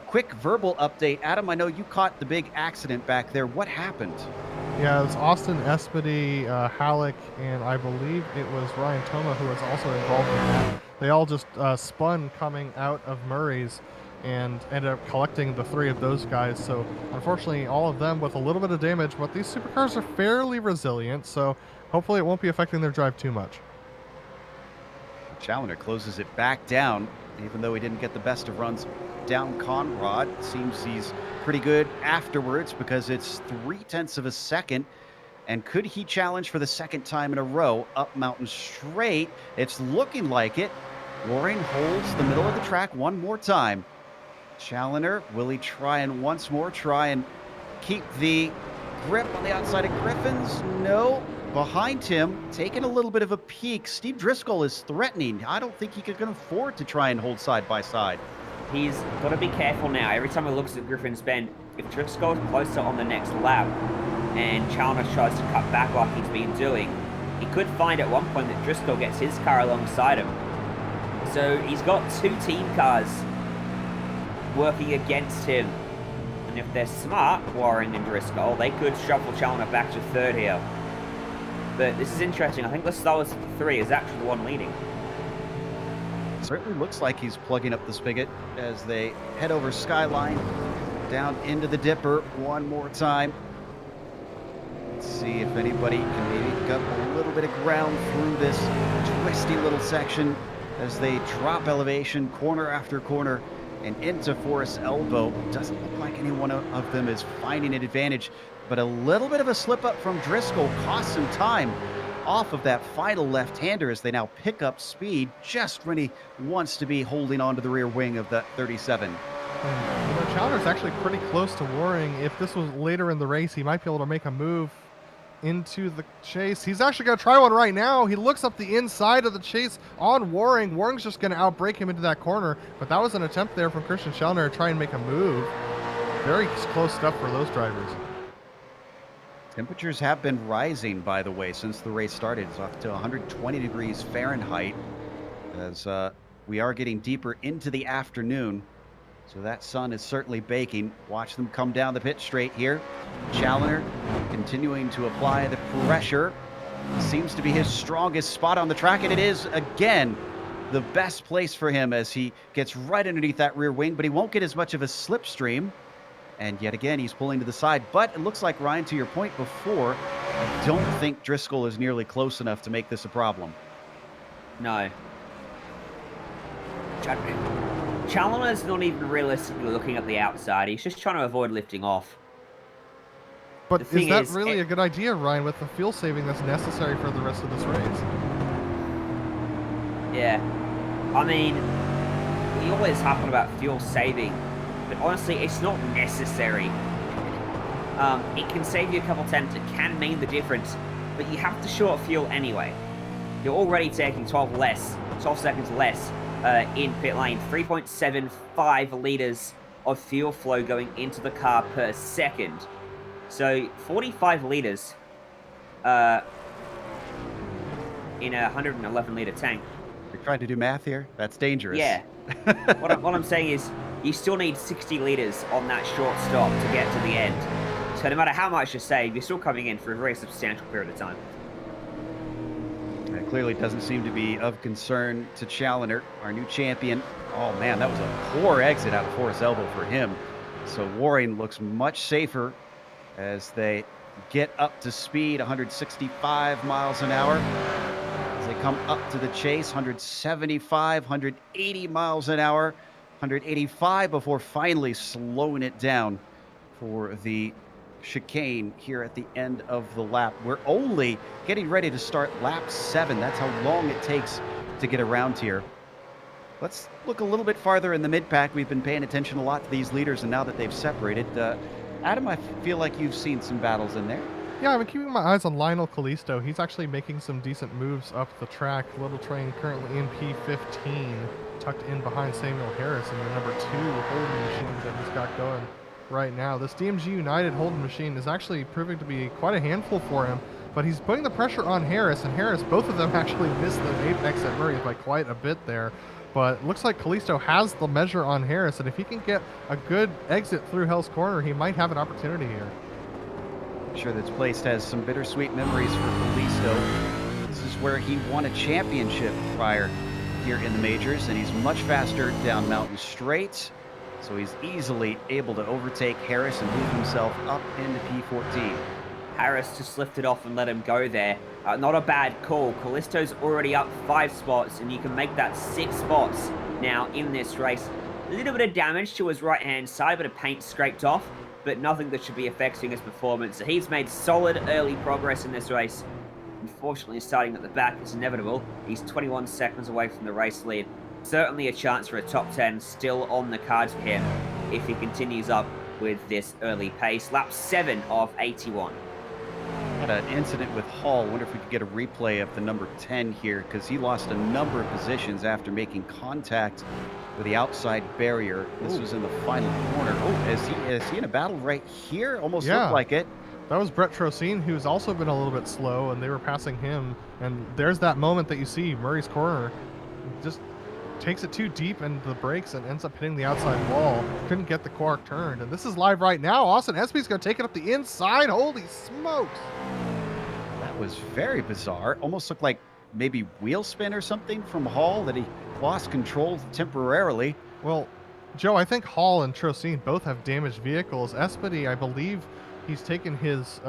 Quick verbal update. Adam, I know you caught the big accident back there. What happened? Yeah, it was Austin Espedy, Halleck, and I believe it was Ryan Toma who was also involved in that. They all just spun coming out of Murray's and ended up collecting the 3 of those guys. So unfortunately, all of them with a little bit of damage, but these supercars are fairly resilient, so hopefully it won't be affecting their drive too much. Challoner closes it back down, even though he didn't get the best of runs down Conrad. Seems he's pretty good afterwards, because it's 0.3 of a second. And could he challenge for the second time in a row up Mountain Straight? It's looking like it. Waring holds the middle of the track one more time. Challoner, will he try and once more try and keep the grip on the outside of Griffins? No. Behind him, taking a little bit of a peek, Steve Driscoll is threatening. I don't think he can afford to try and hold side by side. He's got to be careful now. Every time he looks at Griffin's Bend, if Driscoll's closer on the next lap and Challoner tries to cut back like he's been doing, he could find at one point that Driscoll gets his car alongside him. So he's got 2 team cars working against him. And if they're smart, Waring and Driscoll, they could shuffle Challoner back to 3rd here. But this is interesting. I think the slowest of the 3 is actually the one leading. Certainly looks like he's plugging up the spigot as they head over Skyline, down into the Dipper one more time. Let's see if anybody can maybe pick up a little bit of ground through this twisty little section as they drop elevation corner after corner and into Forest Elbow. Doesn't look like any one of them is finding an advantage, but a little bit of a slip up from Driscoll costs him time off of that final left-hander as they now pick up speed just when he wants to be holding on to the rear wing of that 37. And, Challoner's actually pretty close to Waring. If this was later in the race, he might be able to make a move into the chase. He's actually going to try one right now. He looks up the inside of the chase on Waring. Waring's just going to outbrake him into that corner, but that was an attempt there from Christian Challoner to try and make a move. Very close stuff for those drivers. Temperatures have been rising, by the way, since the race started. It's up to 120 degrees Fahrenheit as we are getting deeper into the afternoon. So that sun is certainly baking. Watch them come down the pit straight here. Challoner continuing to apply the pressure. Seems to be his strongest spot on the track, and it is, again, the best place for him as he gets right underneath that rear wing, but he won't get as much of a slipstream. And yet again, he's pulling to the side. But it looks like, Ryan, to your point before, I don't think Driscoll is nearly close enough to make this a problem. No. Challoner's not even realistically looking at the outside. He's just trying to avoid lifting off. But is that really a good idea, Ryan, with the fuel saving that's necessary for the rest of this race? Yeah. I mean, we always harp on about fuel saving, but honestly, it's not necessary. It can save you a couple tenths. It can mean the difference, but you have to short fuel anyway. You're already taking 12 seconds less in pit lane. 3.75 liters of fuel flow going into the car per second. So 45 liters in a 111 liter tank. You're trying to do math here? That's dangerous. Yeah. what I'm saying is you still need 60 liters on that short stop to get to the end. So no matter how much you save, you're still coming in for a very substantial period of time. It clearly doesn't seem to be of concern to Challoner, our new champion. Oh man, that was a poor exit out of Forest Elbow for him. So Waring looks much safer as they get up to speed, 165 miles an hour. As they come up to the chase, 175, 180 miles an hour, 185 before finally slowing it down for the chicane here at the end of the lap. We're only getting ready to start lap 7. That's how long it takes to get around here. Let's look a little bit farther in the mid-pack. We've been paying attention a lot to these leaders, and now that they've separated, Adam, I feel like you've seen some battles in there. Yeah, I've been keeping my eyes on Lionel Callisto. He's actually making some decent moves up the track. Little Train currently in P15, tucked in behind Samuel Harris in the number 2 holding machine that he's got going right now. This DMG United holding machine is actually proving to be quite a handful for him, but he's putting the pressure on Harris, and Harris, both of them actually missed the apex at Murray by quite a bit there. But looks like Callisto has the measure on Harris, and if he can get a good exit through Hell's Corner, he might have an opportunity here. I'm sure this place has some bittersweet memories for Callisto. This is where he won a championship prior here in the majors, and he's much faster down mountain straight. So he's easily able to overtake Harris and move himself up into P14. Harris just lifted off and let him go there. Not a bad call. Callisto's already up 5 spots, and you can make that 6 spots now in this race. A little bit of damage to his right-hand side, bit of paint scraped off, but nothing that should be affecting his performance. So he's made solid early progress in this race. Unfortunately, starting at the back is inevitable. He's 21 seconds away from the race lead. Certainly a chance for a top 10 still on the cards for him if he continues up with this early pace. Lap 7 of 81. Had an incident with Hall. Wonder if we could get a replay of the number 10 here, because he lost a number of positions after making contact with the outside barrier. This was in the final corner. Oh, is he in a battle right here? Almost looked like it. That was Brett Trocine, who's also been a little bit slow, and they were passing him. And there's that moment that you see Murray's corner just takes it too deep into the brakes and ends up hitting the outside wall. Couldn't get the cork turned. And this is live right now. Austin Espy's going to take it up the inside. Holy smokes. That was very bizarre. Almost looked like maybe wheel spin or something from Hall that he lost control temporarily. Well, Joe, I think Hall and Trocine both have damaged vehicles. Espedy, I believe he's taken his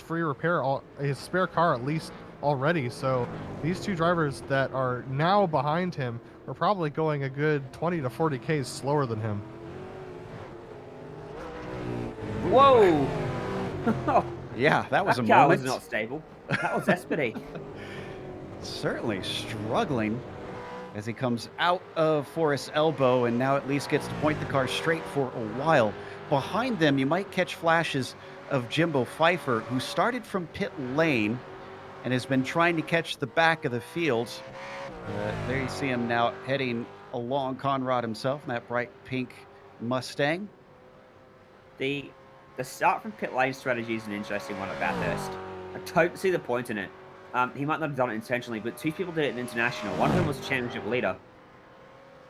free repair, his spare car at least already. So these two drivers that are now behind him are probably going a good 20 to 40 Ks slower than him. Whoa! Yeah, that was a car moment. was not stable. That was Espedy. Certainly struggling as he comes out of Forest Elbow and now at least gets to point the car straight for a while. Behind them, you might catch flashes of Jimbo Pfeiffer, who started from pit lane and has been trying to catch the back of the field. There you see him now heading along Conrad himself in that bright pink Mustang. The start from pit lane strategy is an interesting one at Bathurst. I totally see the point in it. He might not have done it intentionally, but two people did it in International. One of them was championship leader.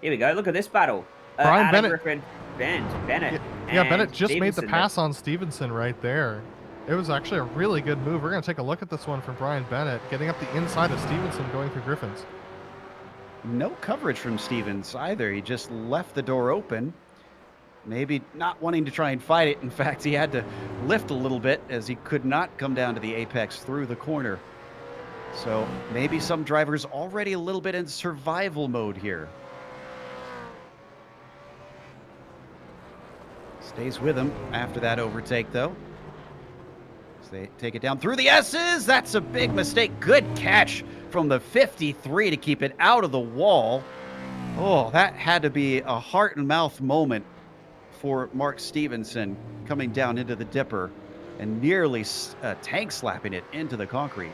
Here we go. Look at this battle. Brian Adam Bennett. Griffin, Bennett. Yeah, and Bennett just made the Stevenson. pass on Stevenson right there. It was actually a really good move. We're going to take a look at this one from Brian Bennett, getting up the inside of Stevenson, going through Griffins. No coverage from Stevens either. He just left the door open. Maybe not wanting to try and fight it. In fact, he had to lift a little bit as he could not come down to the apex through the corner. So maybe some drivers already a little bit in survival mode here. Stays with him after that overtake, though. As they take it down through the S's. That's a big mistake. Good catch from the 53 to keep it out of the wall. Oh, that had to be a heart and mouth moment for Mark Stevenson coming down into the dipper and nearly tank slapping it into the concrete.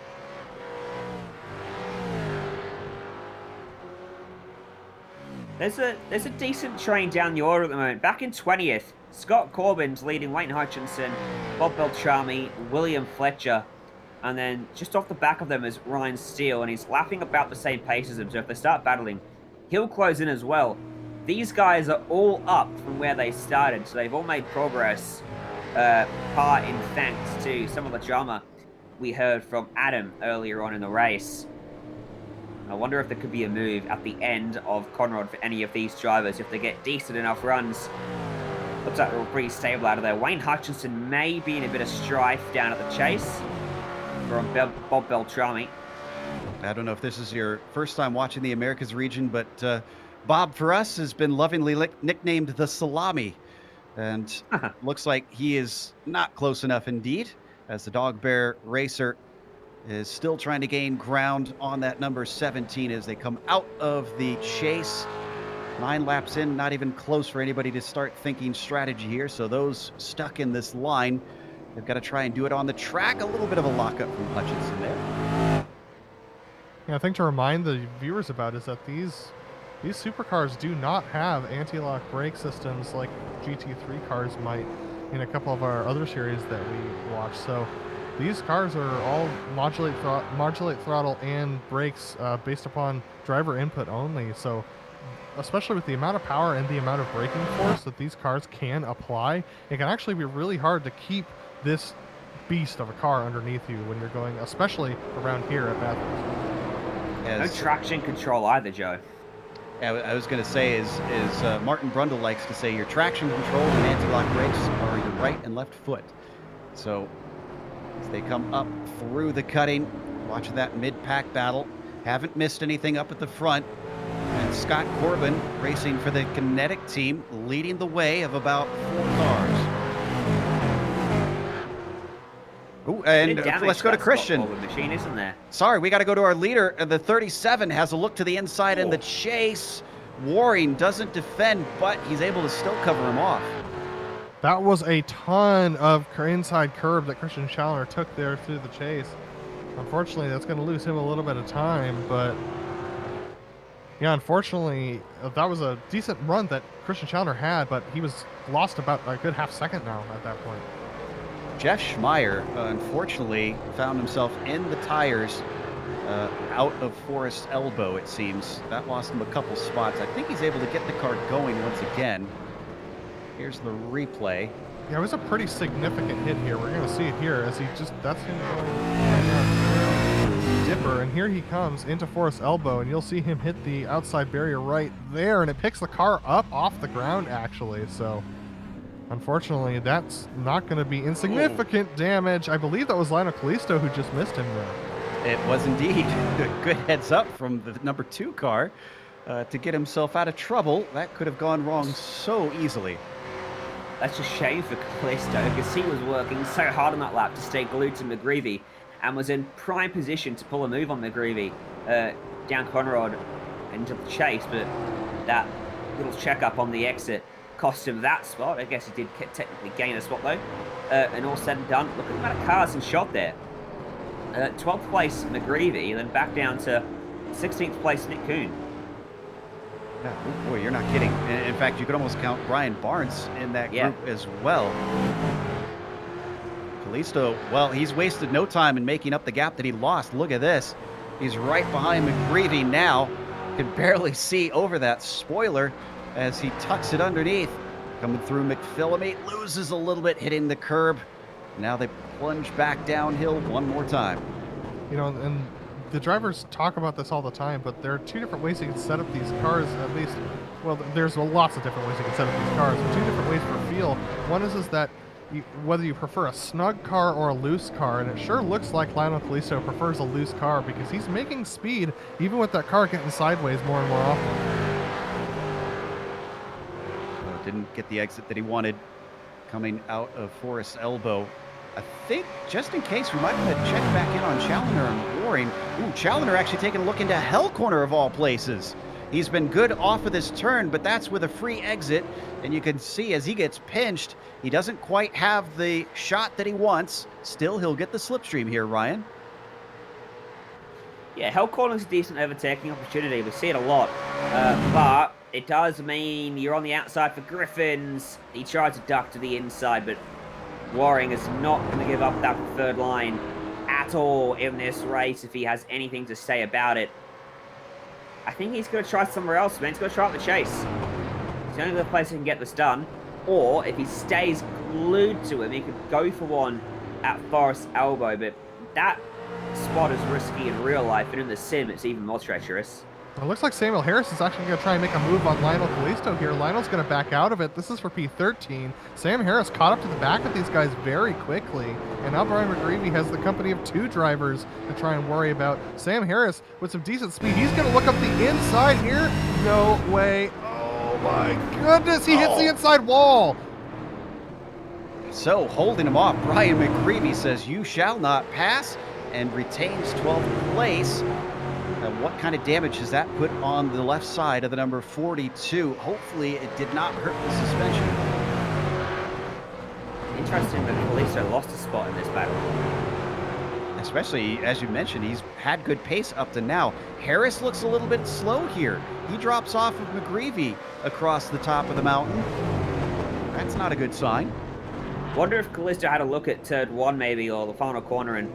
There's a decent train down the order at the moment. Back in 20th, Scott Corbin's leading Wayne Hutchinson, Bob Beltrami, William Fletcher, and then just off the back of them is Ryan Steele, and he's lapping about the same pace as him, so if they start battling, he'll close in as well. These guys are all up from where they started, so they've all made progress, part in thanks to some of the drama we heard from Adam earlier on in the race. I wonder if there could be a move at the end of Conrad for any of these drivers if they get decent enough runs. Looks like they're all pretty stable out of there. Wayne Hutchinson may be in a bit of strife down at the chase from Bob Beltrami. I don't know if this is your first time watching the Americas region, but Bob, for us, has been lovingly nicknamed the Salami. And looks like he is not close enough indeed, as the Dog Bear Racer is still trying to gain ground on that number 17 as they come out of the chase. 9 laps in, not even close for anybody to start thinking strategy here. So those stuck in this line, they've got to try and do it on the track. A little bit of a lockup from Hutchinson there. Yeah, I think to remind the viewers about is that these supercars do not have anti-lock brake systems like GT3 cars might in a couple of our other series that we watch. So these cars are all modulate throttle and brakes based upon driver input only. So especially with the amount of power and the amount of braking force that these cars can apply, it can actually be really hard to keep this beast of a car underneath you when you're going, especially around here at Bathurst. No traction control either, Joe. I was going to say is Martin Brundle likes to say your traction control and anti-lock brakes are your right and left foot. So as they come up through the cutting, watching that mid-pack battle, haven't missed anything up at the front. And Scott Corbin racing for the Kinetic team, leading the way of about 4 cars. Ooh, and let's go to Christian. Machine, isn't there? Sorry, we got to go to our leader. The 37 has a look to the inside in the chase. Waring doesn't defend, but he's able to still cover him off. That was a ton of inside curb that Christian Challoner took there through the chase. Unfortunately, that's going to lose him a little bit of time, but yeah, unfortunately, that was a decent run that Christian Challoner had, but he was lost about a good half second now at that point. Jeff Schmeier, unfortunately, found himself in the tires out of Forest Elbow, it seems. That lost him a couple spots. I think he's able to get the car going once again. Here's the replay. Yeah, it was a pretty significant hit here. We're going to see it here as he just, that's him going. Dipper, and here he comes into Forest Elbow, and you'll see him hit the outside barrier right there, and it picks the car up off the ground, actually. So, unfortunately, that's not going to be insignificant damage. I believe that was Lionel Kalisto who just missed him there. It was indeed. Good heads up from the number 2 car to get himself out of trouble. That could have gone wrong so easily. That's a shame for Kalisto, because he was working so hard on that lap to stay glued to McGreevy and was in prime position to pull a move on McGreevy down Conrad into the chase, but that little checkup on the exit cost him that spot. I guess he did technically gain a spot though. And all said and done, look at the amount of cars in shot there. 12th place McGreevy, and then back down to 16th place Nick Kuhn. Yeah, oh boy, you're not kidding. In fact, you could almost count Brian Barnes in that group as well. Kalisto, well, he's wasted no time in making up the gap that he lost. Look at this. He's right behind McGreevy now. Can barely see over that spoiler as he tucks it underneath. Coming through McPhillamy, loses a little bit, hitting the curb. Now they plunge back downhill one more time. You know, and the drivers talk about this all the time, but there are 2 different ways you can set up these cars, at least. Well, there's lots of different ways you can set up these cars, but 2 different ways for feel. One is that whether you prefer a snug car or a loose car, and it sure looks like Lionel Kalisto prefers a loose car because he's making speed even with that car getting sideways more and more often. Well, didn't get the exit that he wanted coming out of Forest Elbow. I think, just in case, we might want to check back in on Challoner and Waring. Ooh, Challoner actually taking a look into Hell Corner of all places. He's been good off of this turn, but that's with a free exit. And you can see as he gets pinched, he doesn't quite have the shot that he wants. Still, he'll get the slipstream here, Ryan. Yeah, Hell Corner's a decent overtaking opportunity. We see it a lot. But it does mean you're on the outside for Griffins. He tried to duck to the inside, but Waring is not going to give up that preferred line at all in this race if he has anything to say about it. I think he's going to try somewhere else, man. He's going to try out the chase. It's the only other place he can get this done. Or if he stays glued to him, he could go for one at Forest Elbow. But that spot is risky in real life, and in the sim, it's even more treacherous. It looks like Samuel Harris is actually going to try and make a move on Lionel Kalisto here. Lionel's going to back out of it. This is for P13. Sam Harris caught up to the back of these guys very quickly. And now Brian McGreevy has the company of 2 drivers to try and worry about. Sam Harris with some decent speed. He's going to look up the inside here. No way. Oh my goodness. He hits the inside wall. So holding him off, Brian McGreevy says, "You shall not pass," and retains 12th place. What kind of damage has that put on the left side of the number 42? Hopefully it did not hurt the suspension. Interesting that Kalisto lost a spot in this battle. Especially, as you mentioned, he's had good pace up to now. Harris looks a little bit slow here. He drops off of McGreevy across the top of the mountain. That's not a good sign. Wonder if Kalisto had a look at turn 1 maybe, or the final corner, and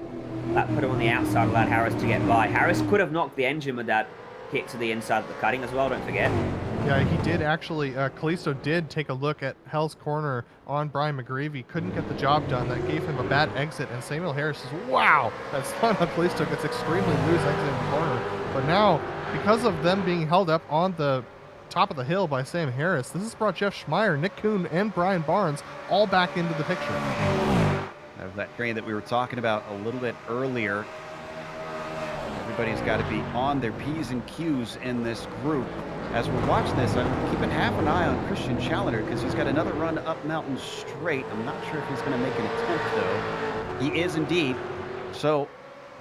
that put him on the outside, allowed Harris to get by. Harris could have knocked the engine with that hit to the inside of the cutting as well, don't forget. Yeah, he did actually. Kalisto did take a look at Hell's Corner on Brian McGreevy. Couldn't get the job done. That gave him a bad exit. And Samuel Harris says, wow, that's not how Kalisto gets extremely loose exit in the corner. But now, because of them being held up on the top of the hill by Sam Harris, this has brought Jeff Schmeier, Nick Kuhn, and Brian Barnes all back into the picture. That was that train that we were talking about a little bit earlier. Everybody's got to be on their P's and Q's in this group. As we're watching this, I'm keeping half an eye on Christian Challoner because he's got another run up Mountain Straight. I'm not sure if he's going to make an attempt, though. He is indeed. So,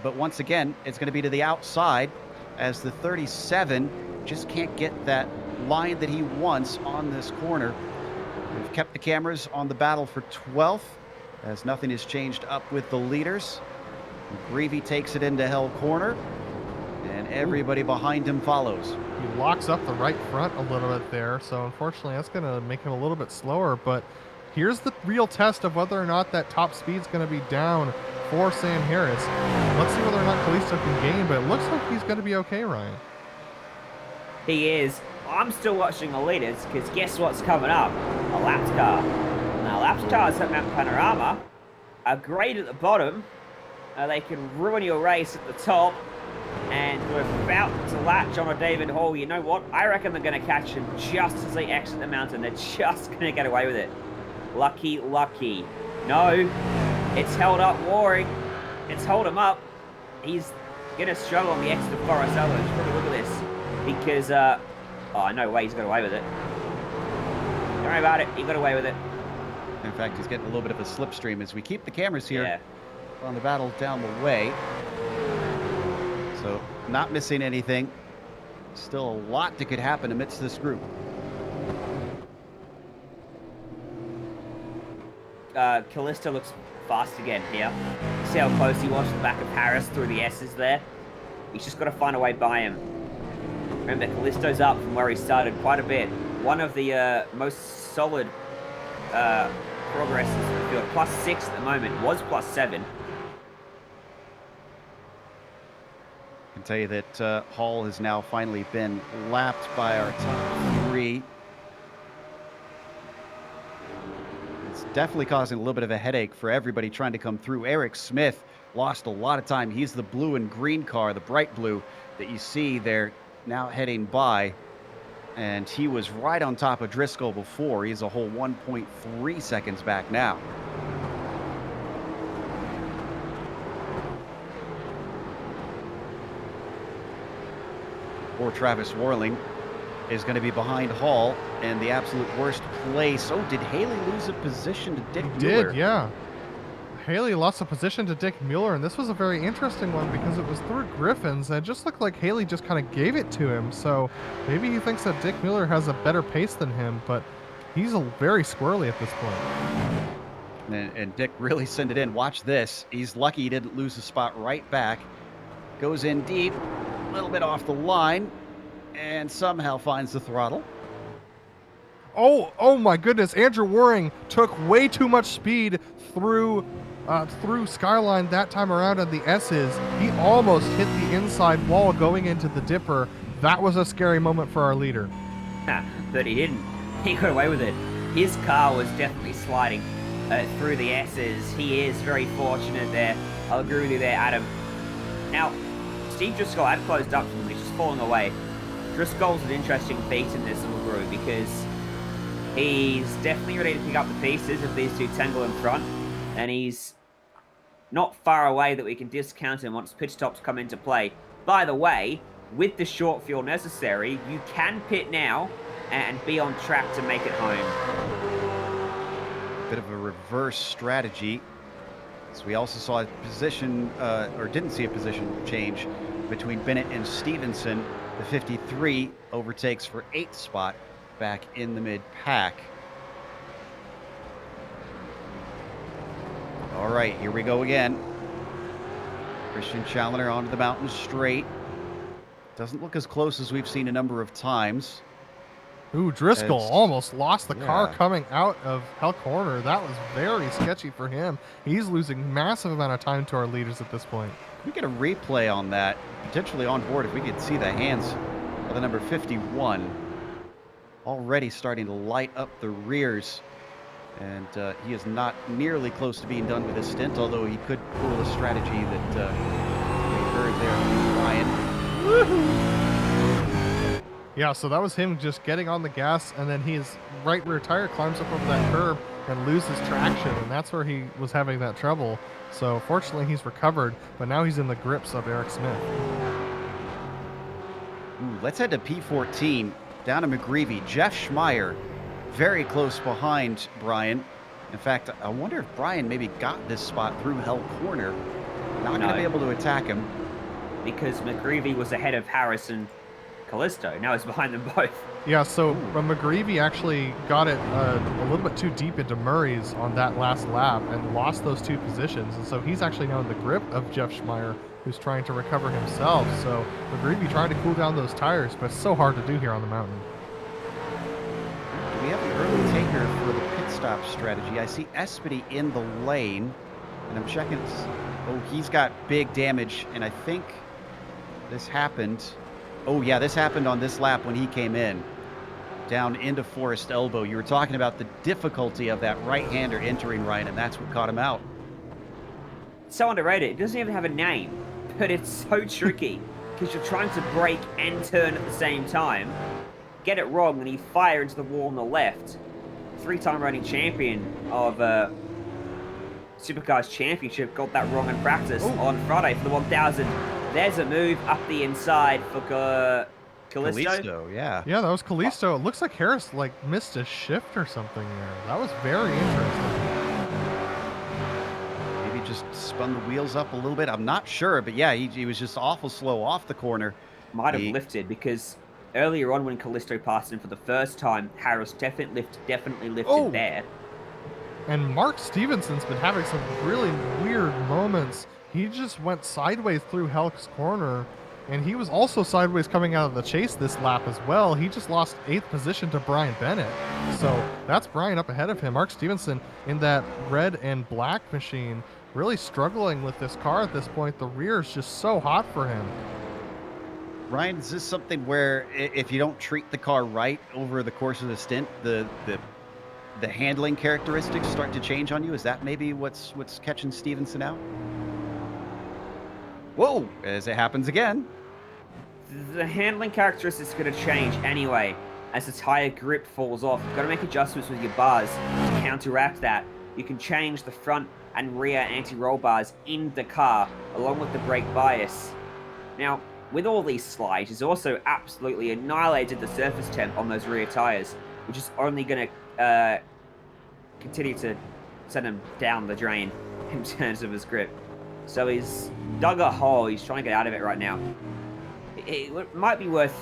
but once again, it's going to be to the outside as the 37 just can't get that line that he wants on this corner. We've kept the cameras on the battle for 12th as nothing has changed up with the leaders. McGreevy takes it into Hell Corner, and everybody behind him follows. He locks up the right front a little bit there, so unfortunately that's going to make him a little bit slower, but here's the real test of whether or not that top speed's going to be down for Sam Harris. Let's see whether or not Kalisto can gain, but it looks like he's going to be okay, Ryan. He is. I'm still watching the leaders, because guess what's coming up? A lapped car. Now, lapped cars at Mount Panorama are great at the bottom. They can ruin your race at the top. And we're about to latch on a David Hall. You know what? I reckon they're going to catch him just as they exit the mountain. They're just going to get away with it. Lucky, lucky. No, it's held up Warring. It's held him up. He's going to struggle on the exit of Forest Elbow. Just probably look at this. Because, oh, no way he's got away with it. Don't worry about it. He got away with it. In fact, he's getting a little bit of a slipstream as we keep the cameras here Yeah. on the battle down the way. So, not missing anything. Still a lot that could happen amidst this group. Callisto looks fast again here. See how close he was to the back of Harris through the S's there? He's just got to find a way by him. Remember, Callisto's up from where he started quite a bit. One of the most solid progresses in the field. +6 at the moment. Was +7. I can tell you that Hall has now finally been lapped by our top 3. It's definitely causing a little bit of a headache for everybody trying to come through. Eric Smith lost a lot of time. He's the blue and green car, the bright blue that you see there now heading by. And he was right on top of Driscoll before. He's a whole 1.3 seconds back now. Poor Travis Warling is going to be behind Hall in the absolute worst place. Oh, did Haley lose a position to Dick Mueller? Did, yeah. Haley lost a position to Dick Mueller, and this was a very interesting one because it was through Griffins, and it just looked like Haley just kind of gave it to him. So maybe he thinks that Dick Mueller has a better pace than him, but he's very squirrely at this point. And Dick really sent it in. Watch this. He's lucky he didn't lose the spot right back. Goes in deep, a little bit off the line, and somehow finds the throttle. Oh my goodness! Andrew Waring took way too much speed through Skyline that time around on the S's. He almost hit the inside wall going into the Dipper. That was a scary moment for our leader. But he didn't. He got away with it. His car was definitely sliding through the S's. He is very fortunate there. I'll agree with you there, Adam. Now, Steve Driscoll had closed up to him. He's just falling away. Driscoll's an interesting beat in this little group because he's definitely ready to pick up the pieces if these two tangle in front, and he's not far away that we can discount him once pit stops come into play. By the way, with the short fuel necessary, you can pit now and be on track to make it home. Bit of a reverse strategy. So we also saw a position, or didn't see a position change between Bennett and Stevenson. The 53 overtakes for 8th spot back in the mid-pack. All right, here we go again. Christian Challoner onto the mountain straight. Doesn't look as close as we've seen a number of times. Ooh, Driscoll almost lost the car Yeah. coming out of Hell Corner. That was very sketchy for him. He's losing massive amount of time to our leaders at this point. Can we get a replay on that? Potentially on board if we could see the hands of the number 51. Already starting to light up the rears. And he is not nearly close to being done with his stint, although he could pull a strategy that we heard there from Ryan. Woohoo! Yeah, so that was him just getting on the gas, and then his right rear tire climbs up over that curb and loses traction, and that's where he was having that trouble. So fortunately he's recovered, but now he's in the grips of Eric Smith. Ooh, let's head to P14, down to McGreevy. Jeff Schmeier, very close behind Brian. In fact, I wonder if Brian maybe got this spot through Hell Corner. Not going to be able to attack him. Because McGreevy was ahead of Harris and Callisto. Now he's behind them both. Yeah, so McGreevy actually got it a little bit too deep into Murray's on that last lap and lost those 2 positions. And so he's actually now in the grip of Jeff Schmeier, who's trying to recover himself. So McGreevy trying to cool down those tires, but it's so hard to do here on the mountain. Do we have an early taker for the pit stop strategy? I see Espedy in the lane, and I'm checking. Oh, he's got big damage, and I think this happened. Oh, yeah, this happened on this lap when he came in, down into Forest Elbow. You were talking about the difficulty of that right-hander entering Ryan, and that's what caught him out. It's so underrated. It doesn't even have a name, but it's so tricky. because you're trying to brake and turn at the same time. Get it wrong, and you fire into the wall on the left. 3-time reigning champion of Supercars Championship got that wrong in practice on Friday for the 1000. There's a move up the inside for Callisto. Yeah. Yeah, that was Callisto. It looks like Harris like missed a shift or something there. That was very interesting. Maybe just spun the wheels up a little bit. I'm not sure, but yeah, he was just awful slow off the corner. Might have lifted, because earlier on when Callisto passed him for the first time, Harris definitely lifted there. And Mark Stevenson's been having some really weird moments. He just went sideways through Helk's corner, and he was also sideways coming out of the chase this lap as well. He just lost 8th position to Brian Bennett. So that's Brian up ahead of him. Mark Stevenson in that red and black machine really struggling with this car at this point. The rear is just so hot for him. Ryan, is this something where if you don't treat the car right over the course of the stint, the handling characteristics start to change on you? Is that maybe what's catching Stevenson out? Whoa, as it happens again. The handling characteristics are going to change anyway as the tire grip falls off. You've got to make adjustments with your bars to counteract that. You can change the front and rear anti-roll bars in the car along with the brake bias. Now, with all these slides, he's also absolutely annihilated the surface temp on those rear tires, which is only going to continue to send him down the drain in terms of his grip. So he's dug a hole. He's trying to get out of it right now. It might be worth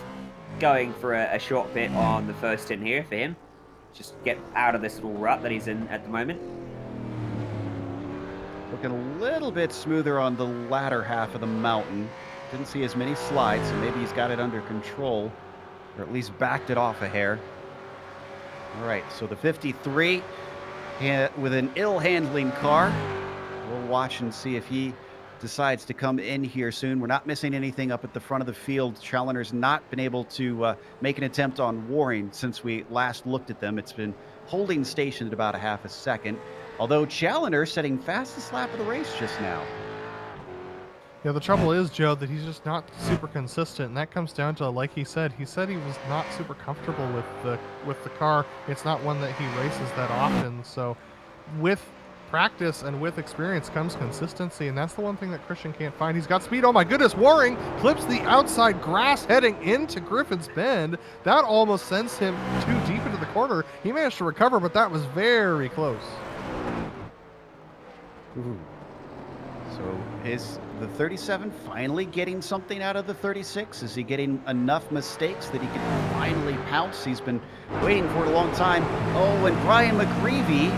going for a short bit on the first stint here for him. Just get out of this little rut that he's in at the moment. Looking a little bit smoother on the latter half of the mountain. Didn't see as many slides, so maybe he's got it under control, or at least backed it off a hair. All right, so the 53 with an ill-handling car. We'll watch and see if he decides to come in here soon. We're not missing anything up at the front of the field. Challoner's not been able to make an attempt on Waring since we last looked at them. It's been holding station at about a half a second, although Challoner setting fastest lap of the race just now. Yeah, the trouble is, Joe, that he's just not super consistent, and that comes down to, like he said he was not super comfortable with the car. It's not one that he races that often, so with practice and with experience comes consistency, and that's the one thing that Christian can't find. He's got speed. Oh my goodness, Waring clips the outside grass heading into Griffin's Bend. That almost sends him too deep into the corner. He managed to recover, but that was very close. Ooh. So is the 37 finally getting something out of the 36? Is he getting enough mistakes that he can finally pounce? He's been waiting for it a long time. Oh, and Brian McGreevy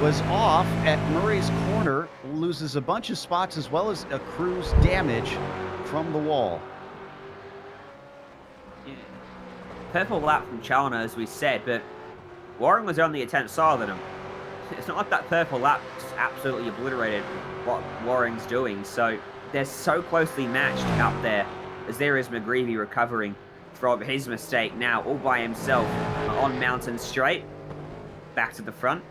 was off at Murray's corner, loses a bunch of spots as well as accrues damage from the wall. Yeah. Purple lap from Challoner, as we said, but Waring was only a tenth slower than him. It's not like that purple lap just absolutely obliterated what Waring's doing, so they're so closely matched up there, as there is McGreevy recovering from his mistake now all by himself on Mountain Straight. Back to the front.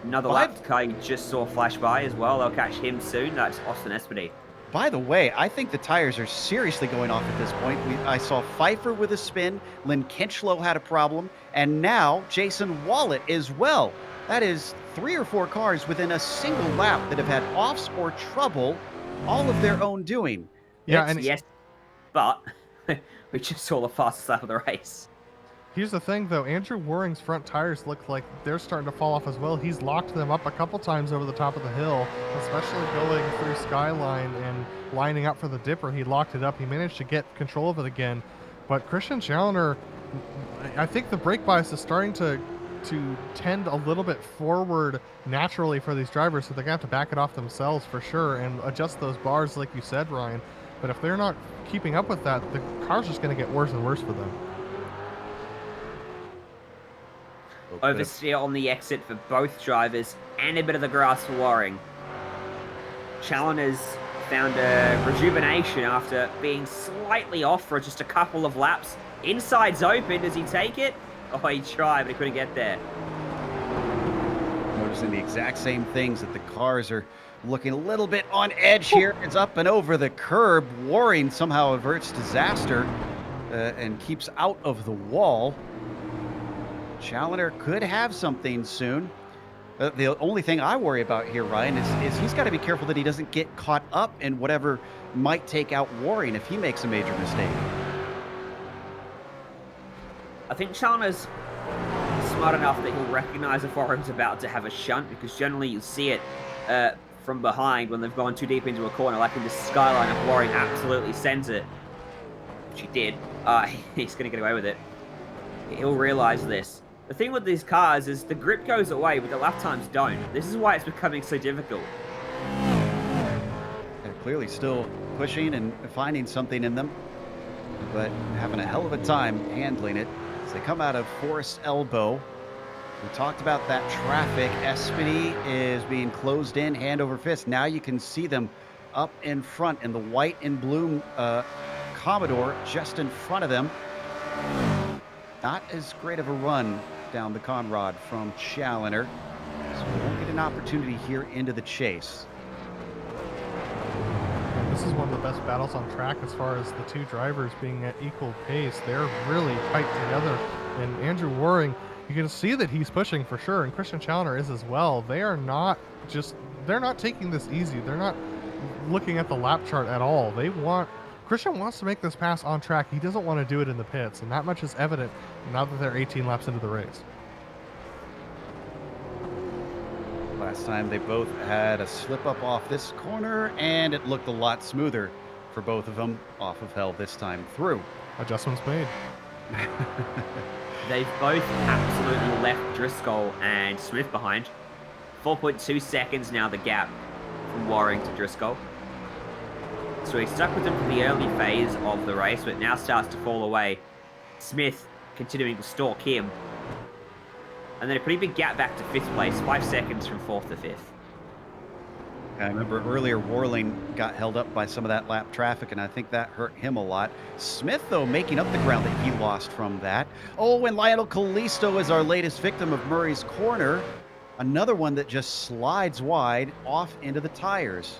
Another lap car you just saw flash by as well. They'll catch him soon. That's Austin Espedy. By the way, I think the tires are seriously going off at this point. I saw Pfeiffer with a spin, Lynn Kinchlow had a problem, and now Jason Wallet as well. That is 3 or 4 cars within a single lap that have had offs or trouble, all of their own doing. Yeah, Yes, but we just saw the fastest lap of the race. Here's the thing, though. Andrew Waring's front tires look like they're starting to fall off as well. He's locked them up a couple times over the top of the hill, especially going through Skyline and lining up for the dipper. He locked it up. He managed to get control of it again. But Christian Challoner, I think the brake bias is starting to tend a little bit forward naturally for these drivers, so they're going to have to back it off themselves for sure and adjust those bars like you said, Ryan. But if they're not keeping up with that, the car's just going to get worse and worse for them. Oversteer on the exit for both drivers and a bit of the grass for Waring. Challoner's found a rejuvenation after being slightly off for just a couple of laps. Inside's open. Does he take it? Oh, he tried, but he couldn't get there. noticing the exact same things, that the cars are looking a little bit on edge here. It's up and over the curb. Waring somehow averts disaster and keeps out of the wall. Challenger could have something soon. The only thing I worry about here, Ryan, is he's got to be careful that he doesn't get caught up in whatever might take out Waring if he makes a major mistake. I think Challenger's smart enough that he'll recognize if Warren's about to have a shunt, because generally you see it from behind when they've gone too deep into a corner, like in the skyline if Waring absolutely sends it, which he did. He's going to get away with it. He'll realize this. The thing with these cars is the grip goes away, but the lap times don't. This is why it's becoming so difficult. They're clearly still pushing and finding something in them, but having a hell of a time handling it as they come out of Forest Elbow. We talked about that traffic. Espany is being closed in hand over fist. Now you can see them up in front in the white and blue Commodore just in front of them. Not as great of a run down the Conrad from Challenger, so we won't get an opportunity here into the chase. And this is one of the best battles on track as far as the two drivers being at equal pace. They're really tight together, and Andrew Waring, you can see that he's pushing for sure, and Christian Challenger is as well. They're not taking this easy. They're not looking at the lap chart at all. Christian wants to make this pass on track. He doesn't want to do it in the pits, and that much is evident now that they're 18 laps into the race. Last time they both had a slip up off this corner, and it looked a lot smoother for both of them off of hell this time through. Adjustments made. They've both absolutely left Driscoll and Smith behind. 4.2 seconds now the gap from Waring to Driscoll. So he's stuck with him for the early phase of the race, but now starts to fall away. Smith continuing to stalk him. And then a pretty big gap back to 5th place, 5 seconds from 4th to 5th. I remember earlier Warling got held up by some of that lap traffic, and I think that hurt him a lot. Smith, though, making up the ground that he lost from that. Oh, and Lionel Callisto is our latest victim of Murray's Corner. Another one that just slides wide off into the tires.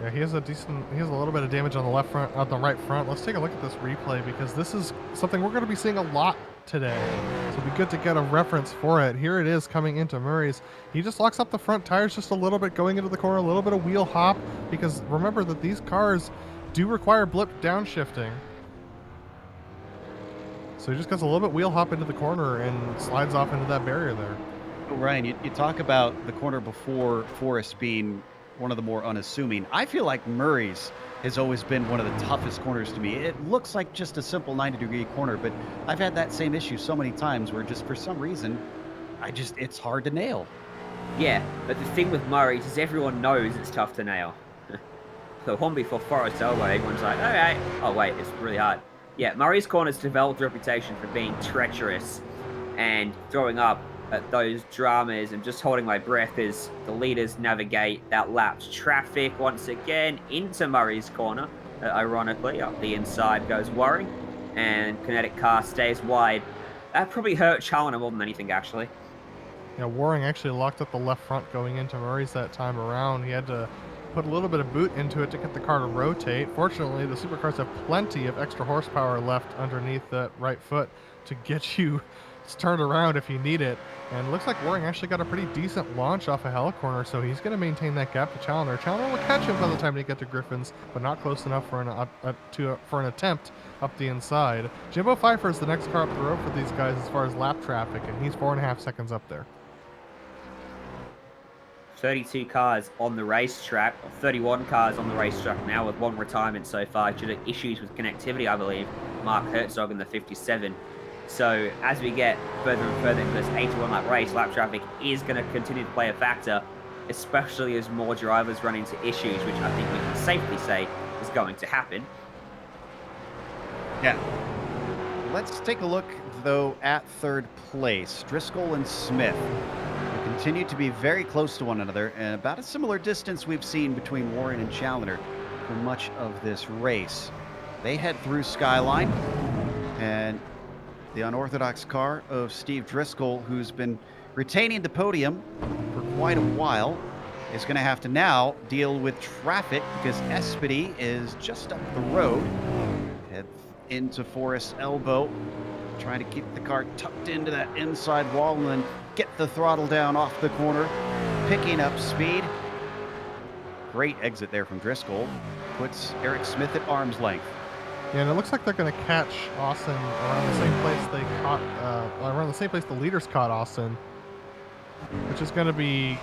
Yeah, he has a little bit of damage on the left front, on the right front. Let's take a look at this replay, because this is something we're going to be seeing a lot today. So it'll be good to get a reference for it. Here it is coming into Murray's. He just locks up the front tires just a little bit going into the corner, a little bit of wheel hop, because remember that these cars do require blip downshifting. So he just gets a little bit wheel hop into the corner and slides off into that barrier there. Ryan, you talk about the corner before Forest being one of the more unassuming. I feel like Murray's has always been one of the toughest corners to me. It looks like just a simple 90-degree corner, but I've had that same issue so many times where just for some reason, it's hard to nail. Yeah, but the thing with Murray's is everyone knows it's tough to nail. The one before Forest Elbow, everyone's like, alright. Oh wait, it's really hard. Yeah, Murray's Corner's developed a reputation for being treacherous and throwing up at those dramas, and just holding my breath as the leaders navigate that lapped traffic once again into Murray's Corner. Ironically, up the inside goes Waring, and Kinetic car stays wide. That probably hurt Challenger more than anything, actually. Yeah, Waring actually locked up the left front going into Murray's that time around. He had to put a little bit of boot into it to get the car to rotate. Fortunately, the supercars have plenty of extra horsepower left underneath that right foot to get you turned around if you need it. And it looks like Waring actually got a pretty decent launch off of Hella Corner, so he's going to maintain that gap to Challenger. Challenger will catch him by the time they get to Griffin's, but not close enough for an attempt up the inside. Jimbo Pfeiffer is the next car up the road for these guys as far as lap traffic, and he's 4.5 seconds up there. 32 cars on the racetrack, or 31 cars on the racetrack now, with one retirement so far due to issues with connectivity, I believe. Mark Herzog in the 57. So as we get further and further into this 81-lap race, lap traffic is going to continue to play a factor, especially as more drivers run into issues, which I think we can safely say is going to happen. Yeah. Let's take a look, though, at third place. Driscoll and Smith continue to be very close to one another, and about a similar distance we've seen between Warren and Challenger for much of this race. They head through Skyline, and The unorthodox car of Steve Driscoll, who's been retaining the podium for quite a while, is going to have to now deal with traffic because Espedy is just up the road. Head into Forest Elbow, trying to keep the car tucked into that inside wall and then get the throttle down off the corner, picking up speed. Great exit there from Driscoll. Puts Eric Smith at arm's length. Yeah, and it looks like they're going to catch Austin around the same place they caught, around the same place the leaders caught Austin, which is going to be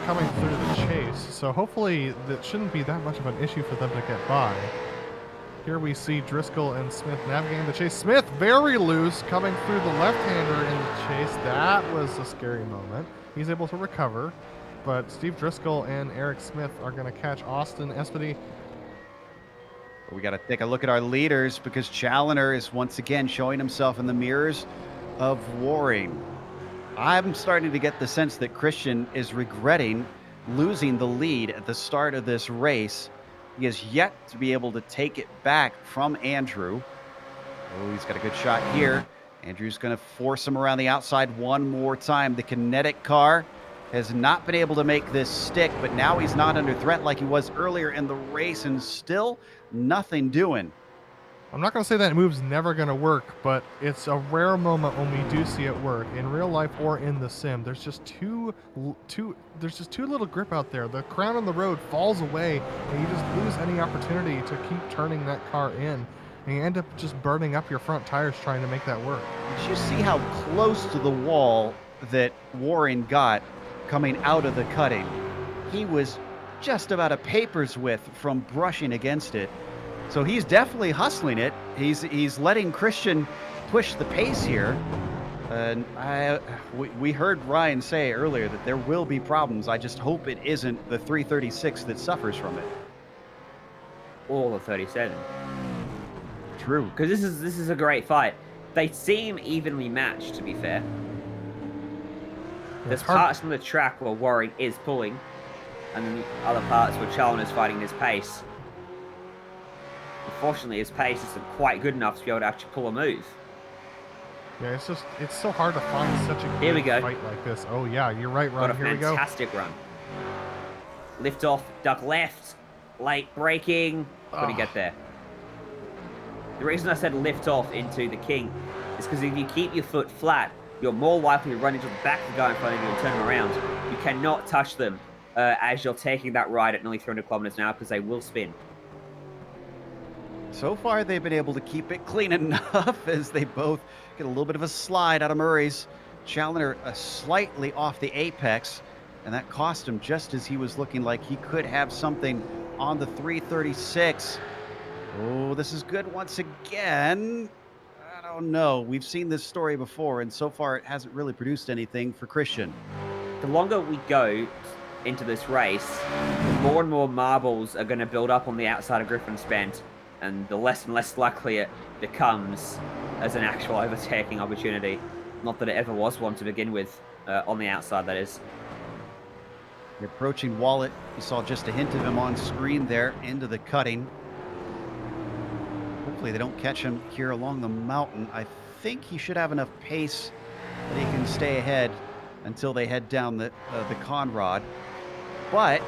coming through the chase. So hopefully that shouldn't be that much of an issue for them to get by. Here we see Driscoll and Smith navigating the chase. Smith very loose, coming through the left-hander in the chase. That was a scary moment. He's able to recover, but Steve Driscoll and Eric Smith are going to catch Austin Espedy. We got to take a look at our leaders because Challoner is once again showing himself in the mirrors of Waring. I'm starting to get the sense that Christian is regretting losing the lead at the start of this race. He has yet to be able to take it back from Andrew. Oh, he's got a good shot here. Andrew's going to force him around the outside one more time. The kinetic car has not been able to make this stick, but now he's not under threat like he was earlier in the race, and still nothing doing. I'm not going to say that move's never going to work, but it's a rare moment when we do see it work in real life or in the sim. There's just too little grip out there. The crown on the road falls away, and you just lose any opportunity to keep turning that car in, and you end up just burning up your front tires trying to make that work. Did you see how close to the wall that Waring got coming out of the cutting? He was just about a paper's width from brushing against it. So he's definitely hustling it. He's letting Christian push the pace here. And we heard Ryan say earlier that there will be problems. I just hope it isn't the 336 that suffers from it. Or the 37. True. Because this is a great fight. They seem evenly matched, to be fair. There's parts from the track where Waring is pulling, and then the other parts where Challoner's fighting his pace. Unfortunately, his pace isn't quite good enough to be able to actually pull a move. Yeah, it's so hard to find such a good fight like this. Oh yeah, you're right, Ron. Here we go. Got a fantastic run. Lift off, duck left, late braking. Got to get there. The reason I said lift off into the king is because if you keep your foot flat, you're more likely to run into the back of the guy in front of you and turn them around. You cannot touch them as you're taking that ride at nearly 300 kilometers an hour because they will spin. So far, they've been able to keep it clean enough as they both get a little bit of a slide out of Murray's. Challoner slightly off the apex, and that cost him just as he was looking like he could have something on the 336. Oh, this is good once again. I don't know. We've seen this story before, and so far it hasn't really produced anything for Christian. The longer we go into this race, the more and more marbles are going to build up on the outside of Griffin's Bend, and the less and less likely it becomes as an actual overtaking opportunity. Not that it ever was one to begin with, on the outside, that is. The approaching Wallet, you saw just a hint of him on screen there into the cutting. Hopefully they don't catch him here along the mountain. I think he should have enough pace that he can stay ahead until they head down the Conrod. But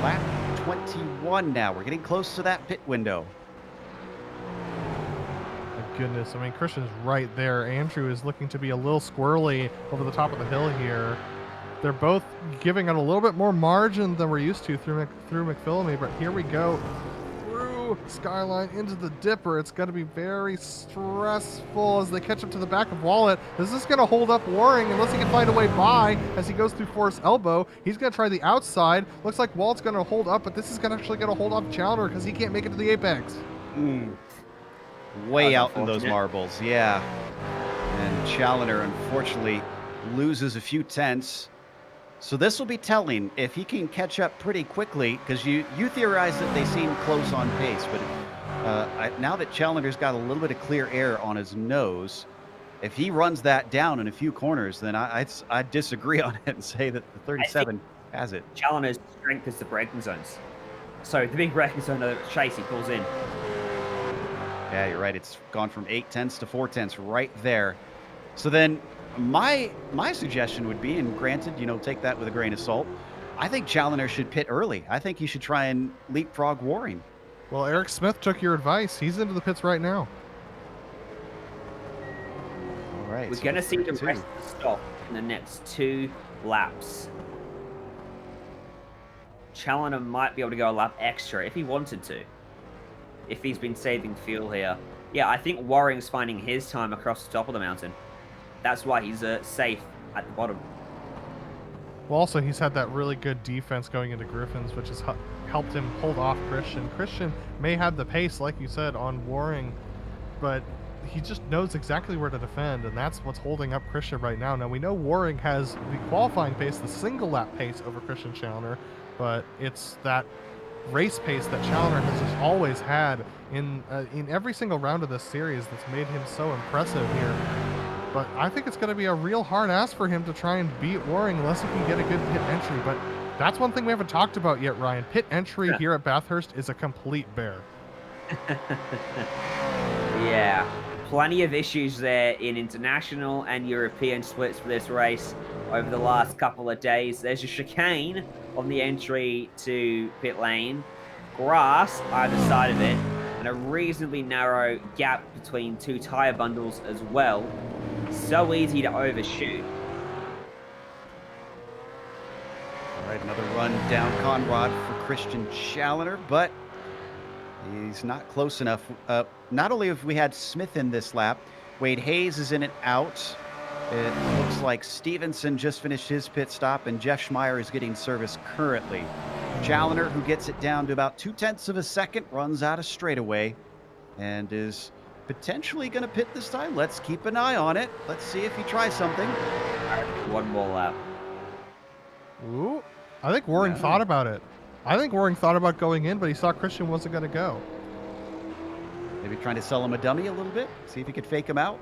lap 21 now. We're getting close to that pit window. Goodness, I mean, Christian's right there. Andrew is looking to be a little squirrely over the top of the hill here. They're both giving it a little bit more margin than we're used to through McPhillamy, but here we go. Through Skyline into the Dipper. It's going to be very stressful as they catch up to the back of Wallet. Is this going to hold up Waring unless he can find a way by as he goes through Forest Elbow? He's going to try the outside. Looks like Wallet's going to hold up, but this is actually going to hold up Challoner because he can't make it to the apex. Way out in those marbles, yeah. And Challoner, unfortunately, loses a few tenths. So this will be telling if he can catch up pretty quickly, because you theorize that they seem close on pace, but now that Challoner's got a little bit of clear air on his nose, if he runs that down in a few corners, then I'd disagree on it and say that the 37 has it. Challoner's strength is the braking zones. So the big braking zone of the chase he pulls in. Yeah, you're right. It's gone from 8 tenths to 4 tenths right there. So then my suggestion would be, and granted, take that with a grain of salt. I think Challoner should pit early. I think he should try and leapfrog Waring. Well, Eric Smith took your advice. He's into the pits right now. All right. We're so going to it's see the 32. rest of the stock in the next 2 laps. Challoner might be able to go a lap extra if he wanted to. If he's been saving fuel here. Yeah, I think Waring's finding his time across the top of the mountain. That's why he's safe at the bottom. Well, also, he's had that really good defense going into Griffins, which has helped him hold off Christian. Christian may have the pace, like you said, on Waring, but he just knows exactly where to defend, and that's what's holding up Christian right now. Now, we know Waring has the qualifying pace, the single-lap pace over Christian Challoner, but it's that race pace that Challoner has just always had in every single round of this series that's made him so impressive here. But I think it's going to be a real hard ask for him to try and beat Waring unless he can get a good pit entry. But that's one thing we haven't talked about yet, Ryan. Pit entry here at Bathurst is a complete bear. Yeah, plenty of issues there in international and European splits for this race over the last couple of days. There's a chicane on the entry to pit lane, grass either side of it, and a reasonably narrow gap between 2 tyre bundles as well. So easy to overshoot. All right, another run down Conrad for Christian Challoner, but he's not close enough. Not only have we had Smith in this lap, Wade Hayes is in and out. It looks like Stevenson just finished his pit stop, and Jeff Schmeier is getting service currently. Challoner, who gets it down to about 0.2 of a second, runs out of straightaway and is potentially going to pit this time. Let's keep an eye on it. Let's see if he tries something. One more lap. Ooh, I think Waring thought about it. I think Waring thought about going in, but he saw Christian wasn't going to go. Maybe trying to sell him a dummy a little bit, see if he could fake him out.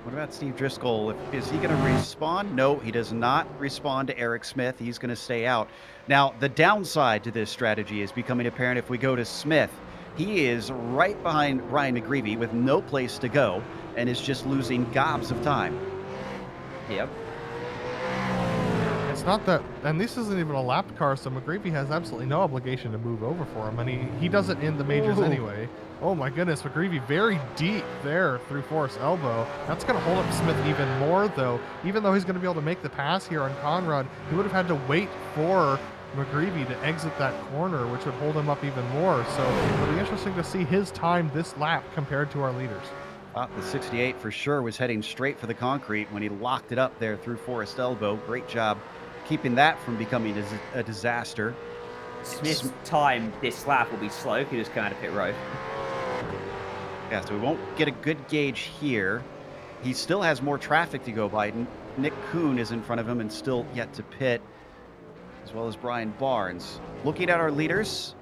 What about Steve Driscoll? Is he going to respond? No, he does not respond to Eric Smith. He's going to stay out. Now, the downside to this strategy is becoming apparent if we go to Smith. He is right behind Ryan McGreevy with no place to go and is just losing gobs of time. Yep. It's not that, and this isn't even a lapped car, so McGreevy has absolutely no obligation to move over for him, and he does it in the majors anyway. Oh my goodness, McGreevy very deep there through Forrest's elbow. That's going to hold up Smith even more, though. Even though he's going to be able to make the pass here on Conrad, he would have had to wait for McGreevy to exit that corner, which would hold him up even more. So it'll be interesting to see his time this lap compared to our leaders. The 68 for sure was heading straight for the concrete when he locked it up there through Forrest elbow. Great job keeping that from becoming a disaster. Smith's time this lap will be slow because he just came out of pit road. Yeah, so we won't get a good gauge here. He still has more traffic to go by. Nick Kuhn is in front of him and still yet to pit, as well as Brian Barnes. Looking at our leaders,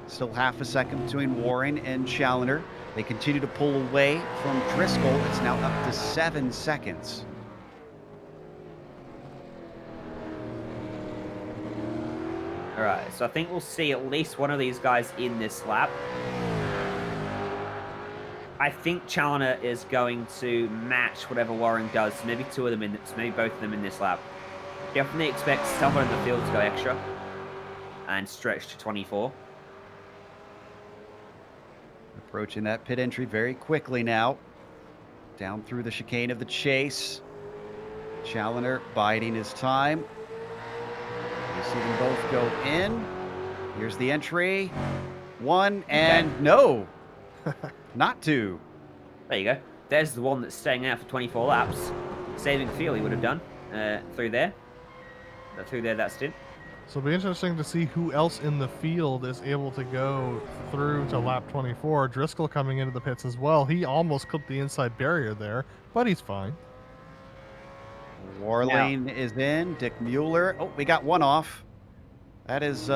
still half a second between Waring and Challoner. They continue to pull away from Driscoll. It's now up to 7 seconds. All right, so I think we'll see at least one of these guys in this lap. I think Challoner is going to match whatever Waring does. So maybe two of them maybe both of them in this lap. Definitely expect someone in the field to go extra and stretch to 24. Approaching that pit entry very quickly now. Down through the chicane of the chase. Challoner biding his time. You see them both go in. Here's the entry. 1 and no. Not 2. There you go. There's the one that's staying out for 24 laps. Saving fuel he would have done through there. That stint. So it'll be interesting to see who else in the field is able to go through to lap 24. Driscoll coming into the pits as well. He almost clipped the inside barrier there, but he's fine. Warlane is in. Dick Mueller. Oh, we got one off. That is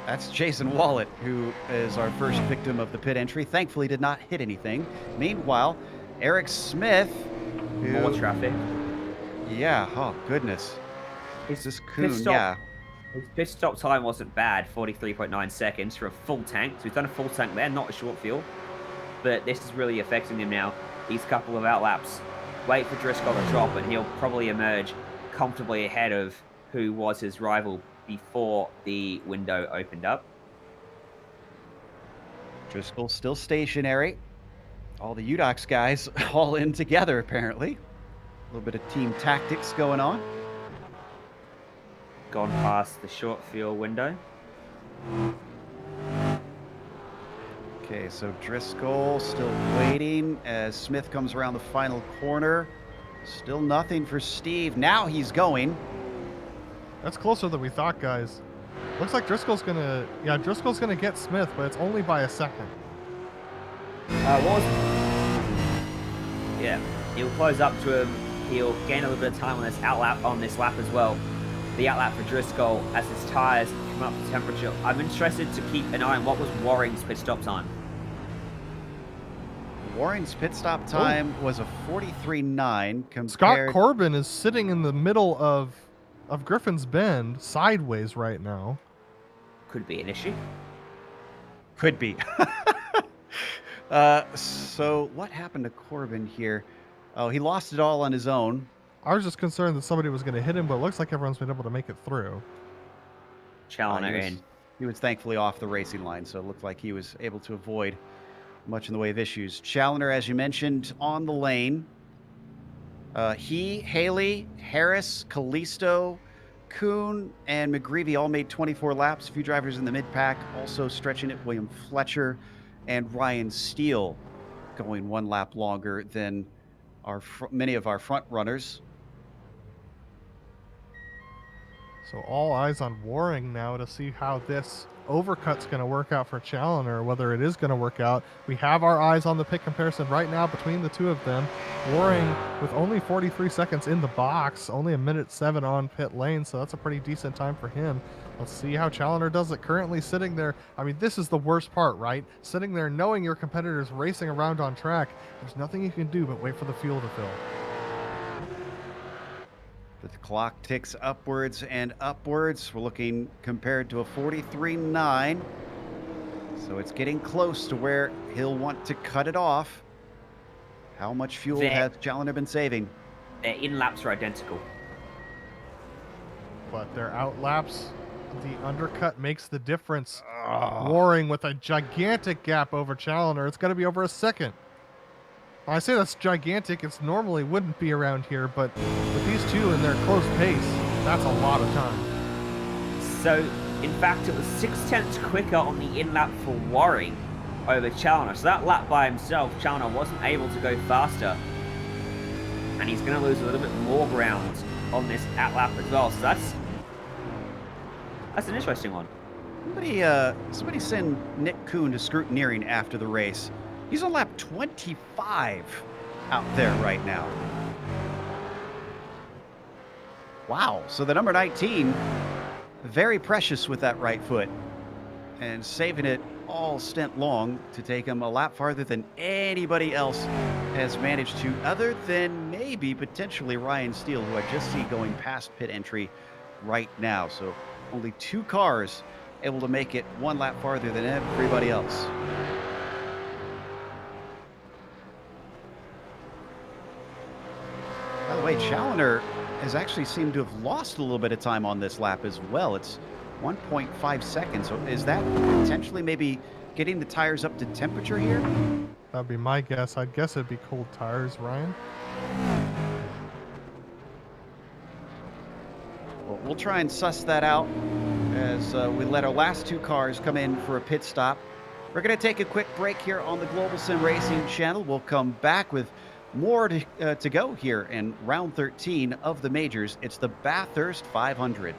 that's Jason Wallet, who is our first victim of the pit entry. Thankfully did not hit anything. Meanwhile, Eric Smith, More traffic. Yeah, oh goodness. His This Kuhn, yeah. His pit stop time wasn't bad, 43.9 seconds for a full tank. So he's done a full tank there, not a short fuel. but this is really affecting him now. These couple of outlaps. Wait for Driscoll to drop, and he'll probably emerge comfortably ahead of who was his rival before the window opened up. Driscoll still stationary. All the UDOX guys all in together, apparently. A little bit of team tactics going on. Gone past the short field window. Okay, so Driscoll still waiting as Smith comes around the final corner. Still nothing for Steve. Now he's going. That's closer than we thought, guys. Looks like Driscoll's gonna get Smith, but it's only by a second. Yeah, he'll close up to him. He'll gain a little bit of time on this lap as well. The outlap for Driscoll as his tyres come up to temperature. I'm interested to keep an eye on what was Waring's pit stop time. Warren's pit stop time was a 43.9 compared... Scott Corbin is sitting in the middle of Griffin's Bend, sideways right now. Could be an issue. Could be. So what happened to Corbin here? Oh, he lost it all on his own. I was just concerned that somebody was going to hit him, but it looks like everyone's been able to make it through. Challenger in. He was thankfully off the racing line, so it looked like he was able to avoid much in the way of issues. Challenger, as you mentioned, on the lane. Haley, Harris, Callisto, Kuhn, and McGreevy all made 24 laps. A few drivers in the mid-pack also stretching it. William Fletcher and Ryan Steele going one lap longer than many of our front runners. So all eyes on Waring now to see how this overcut's going to work out for Challenger, whether it is going to work out. We have our eyes on the pit comparison right now between the two of them. Waring with only 43 seconds in the box, only 1:07 on pit lane, so that's a pretty decent time for him. Let's see how Challenger does it currently sitting there. I mean, this is the worst part, right? Sitting there knowing your competitor's racing around on track. There's nothing you can do but wait for the fuel to fill. The clock ticks upwards and upwards. We're looking compared to a 43.9. So it's getting close to where he'll want to cut it off. How much fuel has Challenger been saving? Their in-laps are identical. But their out-laps, the undercut makes the difference. Waring with a gigantic gap over Challenger. It's got to be over a second. I say that's gigantic. It's normally wouldn't be around here, but with these two in their close pace, that's a lot of time. So, in fact, it was 0.6 quicker on the in-lap for Waring over Challenger. So that lap by himself, Challenger wasn't able to go faster. And he's going to lose a little bit more ground on this out-lap as well. So that's an interesting one. Somebody send Nick Kuhn to scrutineering after the race. He's on lap 25 out there right now. Wow. So the number 19, very precious with that right foot and saving it all stint long to take him a lap farther than anybody else has managed to, other than maybe potentially Ryan Steele, who I just see going past pit entry right now. So only two cars able to make it one lap farther than everybody else. By the way, Challenger has actually seemed to have lost a little bit of time on this lap as well. It's 1.5 seconds. So is that potentially maybe getting the tires up to temperature here? That'd be my guess. I'd guess it'd be cold tires, Ryan. Well, we'll try and suss that out as we let our last two cars come in for a pit stop. We're going to take a quick break here on the Global Sim Racing channel. We'll come back with more to go here in round 13 of the majors. It's the Bathurst 500.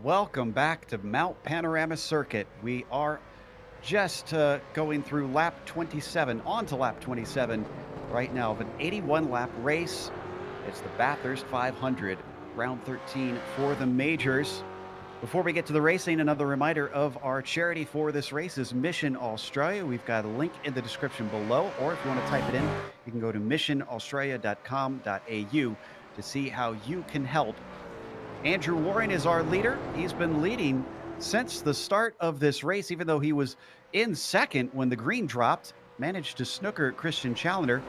welcome back to Mount Panorama Circuit. We are just going through lap 27, on to lap 27 right now of an 81 lap race. It's the Bathurst 500, round 13 for the majors. Before we get to the racing, another reminder of our charity for this race is Mission Australia. We've got a link in the description below, or if you want to type it in, you can go to missionaustralia.com.au to see how you can help. Andrew Warren is our leader. He's been leading since the start of this race, even though he was in second when the green dropped, managed to snooker Christian Challenger.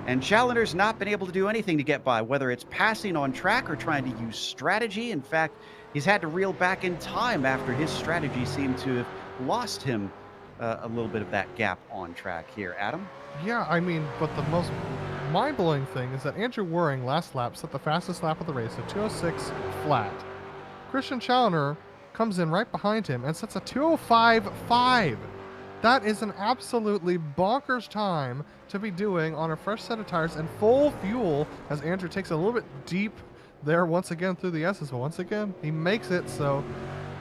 And Challenger's not been able to do anything to get by, whether it's passing on track or trying to use strategy. In fact, he's had to reel back in time after his strategy seemed to have lost him a little bit of that gap on track here. Adam? Yeah, I mean, but the most mind-blowing thing is that Andrew Waring last lap set the fastest lap of the race at 2:06 flat. Christian Challenger comes in right behind him and sets a 2:05.5. That is an absolutely bonkers time to be doing on a fresh set of tires and full fuel as Andrew takes a little bit deep there once again through the S's, but once again, he makes it, so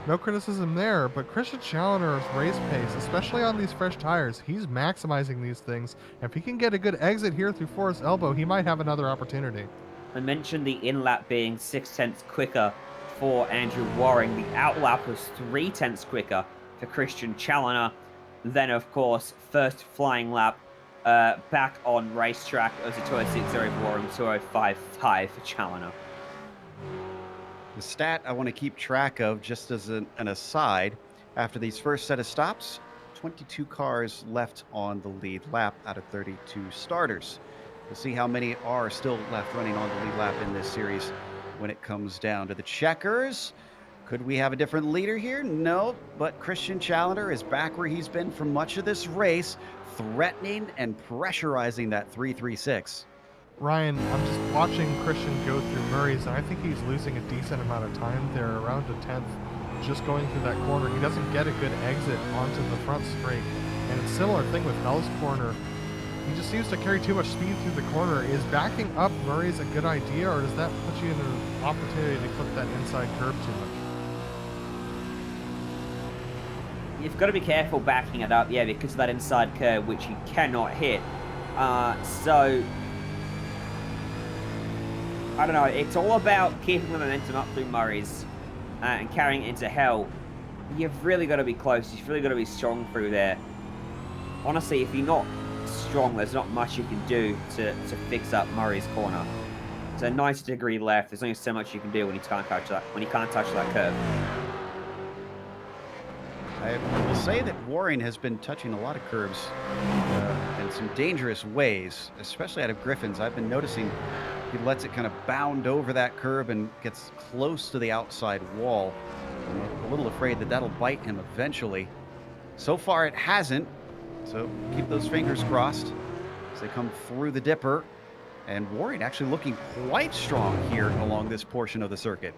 no criticism there. But Christian Challenger's race pace, especially on these fresh tires, he's maximizing these things. If he can get a good exit here through Forest Elbow, he might have another opportunity. I mentioned the in-lap being 6/10 quicker for Andrew Waring. The out-lap was 3/10 quicker for Christian Challenger. Then, of course, first flying lap back on racetrack. It was a 2:06.0 for Waring, 2:05.5 for Challenger. The stat I want to keep track of, just as an aside, after these first set of stops, 22 cars left on the lead lap out of 32 starters. We'll see how many are still left running on the lead lap in this series when it comes down to the checkers. Could we have a different leader here? No, but Christian Challenger is back where he's been for much of this race, threatening and pressurizing that 336. Ryan, I'm just watching Christian go through Murray's, and I think he's losing a decent amount of time there, around a 10th, just going through that corner. He doesn't get a good exit onto the front straight. And it's a similar thing with Bell's corner. He just seems to carry too much speed through the corner. Is backing up Murray's a good idea, or does that put you in an opportunity to clip that inside curve too much? You've got to be careful backing it up, yeah, because of that inside curve, which he cannot hit. So I don't know, it's all about keeping the momentum up through Murray's and carrying it into hell. You've really got to be close. You've really got to be strong through there. Honestly, if you're not strong, there's not much you can do to fix up Murray's corner. It's a 90-degree left. There's only so much you can do when you can't touch that curve. I will say that Waring has been touching a lot of curves in some dangerous ways, especially out of Griffin's. I've been noticing he lets it kind of bound over that curb and gets close to the outside wall. I'm a little afraid that that'll bite him eventually. So far it hasn't, so keep those fingers crossed as they come through the dipper. And Waring actually looking quite strong here along this portion of the circuit.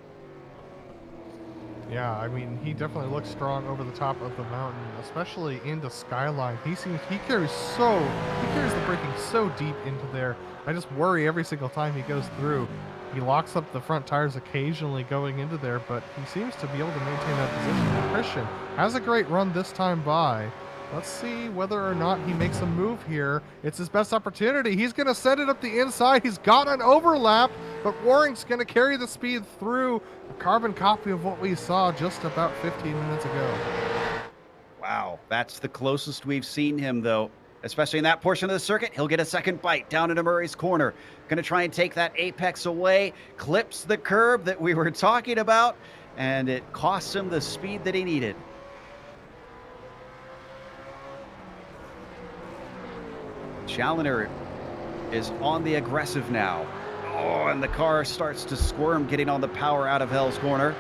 Yeah, I mean, he definitely looks strong over the top of the mountain, especially into Skyline. He carries the braking so deep into there. I just worry every single time he goes through. He locks up the front tires occasionally going into there, but he seems to be able to maintain that position. And Christian has a great run this time by. Let's see whether or not he makes a move here. It's his best opportunity. He's going to set it up the inside. He's got an overlap, but Waring's going to carry the speed through. A carbon copy of what we saw just about 15 minutes ago. Wow, that's the closest we've seen him, though. Especially in that portion of the circuit, he'll get a second bite down into Murray's corner. Going to try and take that apex away. Clips the curb that we were talking about, and it costs him the speed that he needed. Challenger is on the aggressive now. Oh, and the car starts to squirm, getting on the power out of Hell's corner.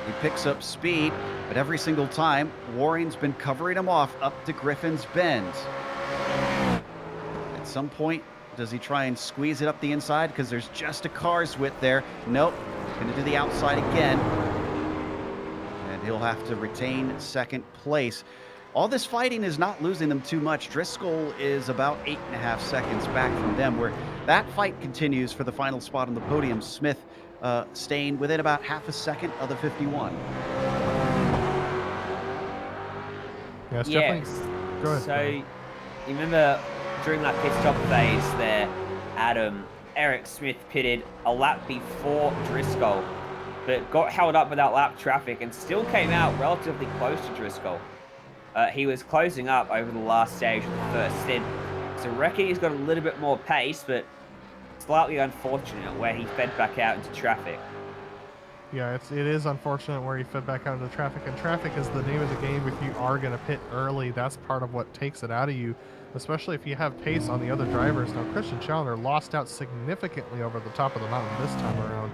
He picks up speed, but every single time, Waring's been covering him off up to Griffin's Bend. At some point, does he try and squeeze it up the inside? Because there's just a car's width there. Nope, going to do the outside again. And he'll have to retain second place. All this fighting is not losing them too much. Driscoll is about 8.5 seconds back from them, where that fight continues for the final spot on the podium. Smith staying within about half a second of the 51. Yeah, it's Yes. definitely. Go ahead. So, you remember during that pit stop phase there, Eric Smith pitted a lap before Driscoll, but got held up without lap traffic and still came out relatively close to Driscoll. He was closing up over the last stage of the first stint, so I reckon he's got a little bit more pace, but slightly unfortunate where he fed back out into traffic. Yeah, it is unfortunate where he fed back out into traffic, and traffic is the name of the game. If you are going to pit early, that's part of what takes it out of you, especially if you have pace on the other drivers. Now, Christian Challoner lost out significantly over the top of the mountain this time around,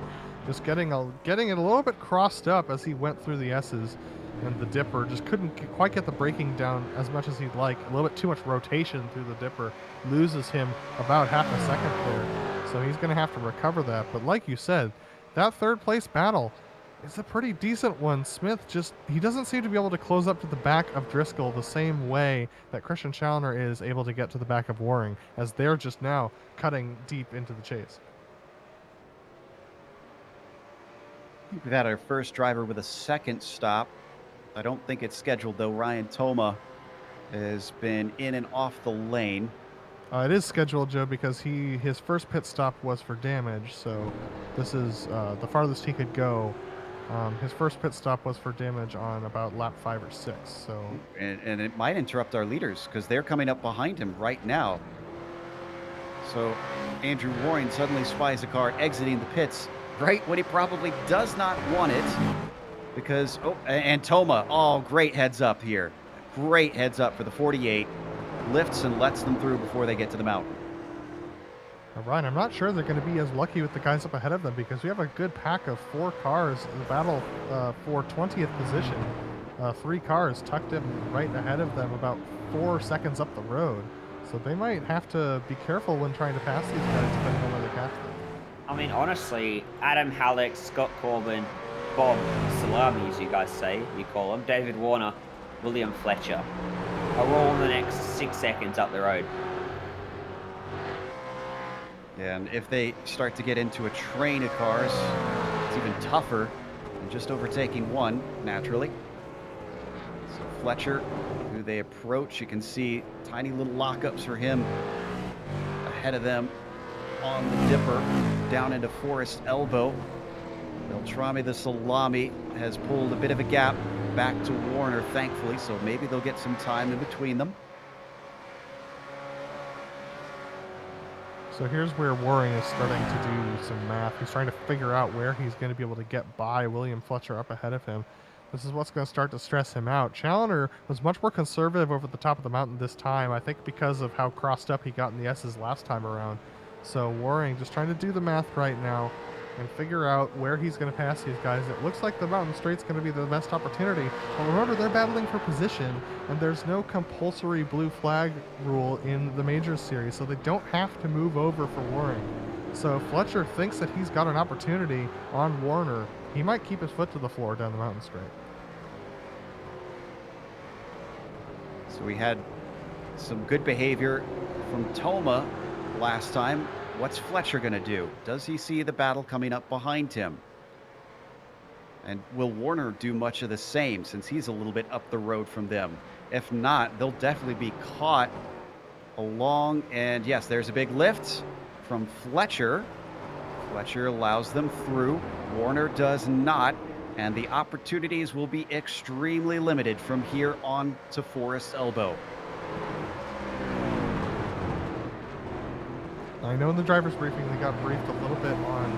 just getting it a little bit crossed up as he went through the S's, and the dipper just couldn't quite get the braking down as much as he'd like. A little bit too much rotation through the dipper loses him about half a second there, so he's going to have to recover that. But like you said, that third place battle is a pretty decent one. Smith he doesn't seem to be able to close up to the back of Driscoll the same way that Christian Challoner is able to get to the back of Waring, as they're just now cutting deep into the chase. We've had our first driver with a second stop. I don't think it's scheduled, though. Ryan Toma has been in and off the lane. It is scheduled, Joe, because his first pit stop was for damage, so this is the farthest he could go. His first pit stop was for damage on about lap 5 or 6. So, and it might interrupt our leaders because they're coming up behind him right now. So Andrew Waring suddenly spies a car exiting the pits right when he probably does not want it, because and Toma, great heads up here. Great heads up for the 48. Lifts and lets them through before they get to the mountain. Ryan, I'm not sure they're going to be as lucky with the guys up ahead of them, because we have a good pack of 4 cars in the battle for 20th position. 3 cars tucked in right ahead of them, about 4 seconds up the road. So they might have to be careful when trying to pass these guys, depending on where they catch them. I mean, honestly, Adam Halleck, Scott Corbin, Bob Salami, as you guys say, you call him, David Warner, William Fletcher, are all in the next 6 seconds up the road. And if they start to get into a train of cars, it's even tougher than just overtaking one, naturally. So Fletcher, who they approach, you can see tiny little lockups for him ahead of them on the dipper down into Forest Elbow. Beltrami the Salami has pulled a bit of a gap back to Warner, thankfully, so maybe they'll get some time in between them. So here's where Waring is starting to do some math. He's trying to figure out where he's going to be able to get by William Fletcher up ahead of him. This is what's going to start to stress him out. Challoner was much more conservative over the top of the mountain this time, I think because of how crossed up he got in the S's last time around. So Waring just trying to do the math right now and figure out where he's going to pass these guys. It looks like the mountain straight's going to be the best opportunity. But remember, they're battling for position, and there's no compulsory blue flag rule in the Majors series, so they don't have to move over for Waring. So if Fletcher thinks that he's got an opportunity on Warner, he might keep his foot to the floor down the mountain straight. So we had some good behavior from Toma last time. What's Fletcher going to do? Does he see the battle coming up behind him? And will Warner do much of the same, since he's a little bit up the road from them? If not, they'll definitely be caught along. And yes, there's a big lift from Fletcher. Fletcher allows them through. Warner does not. And the opportunities will be extremely limited from here on to Forest Elbow. I know in the driver's briefing they got briefed a little bit on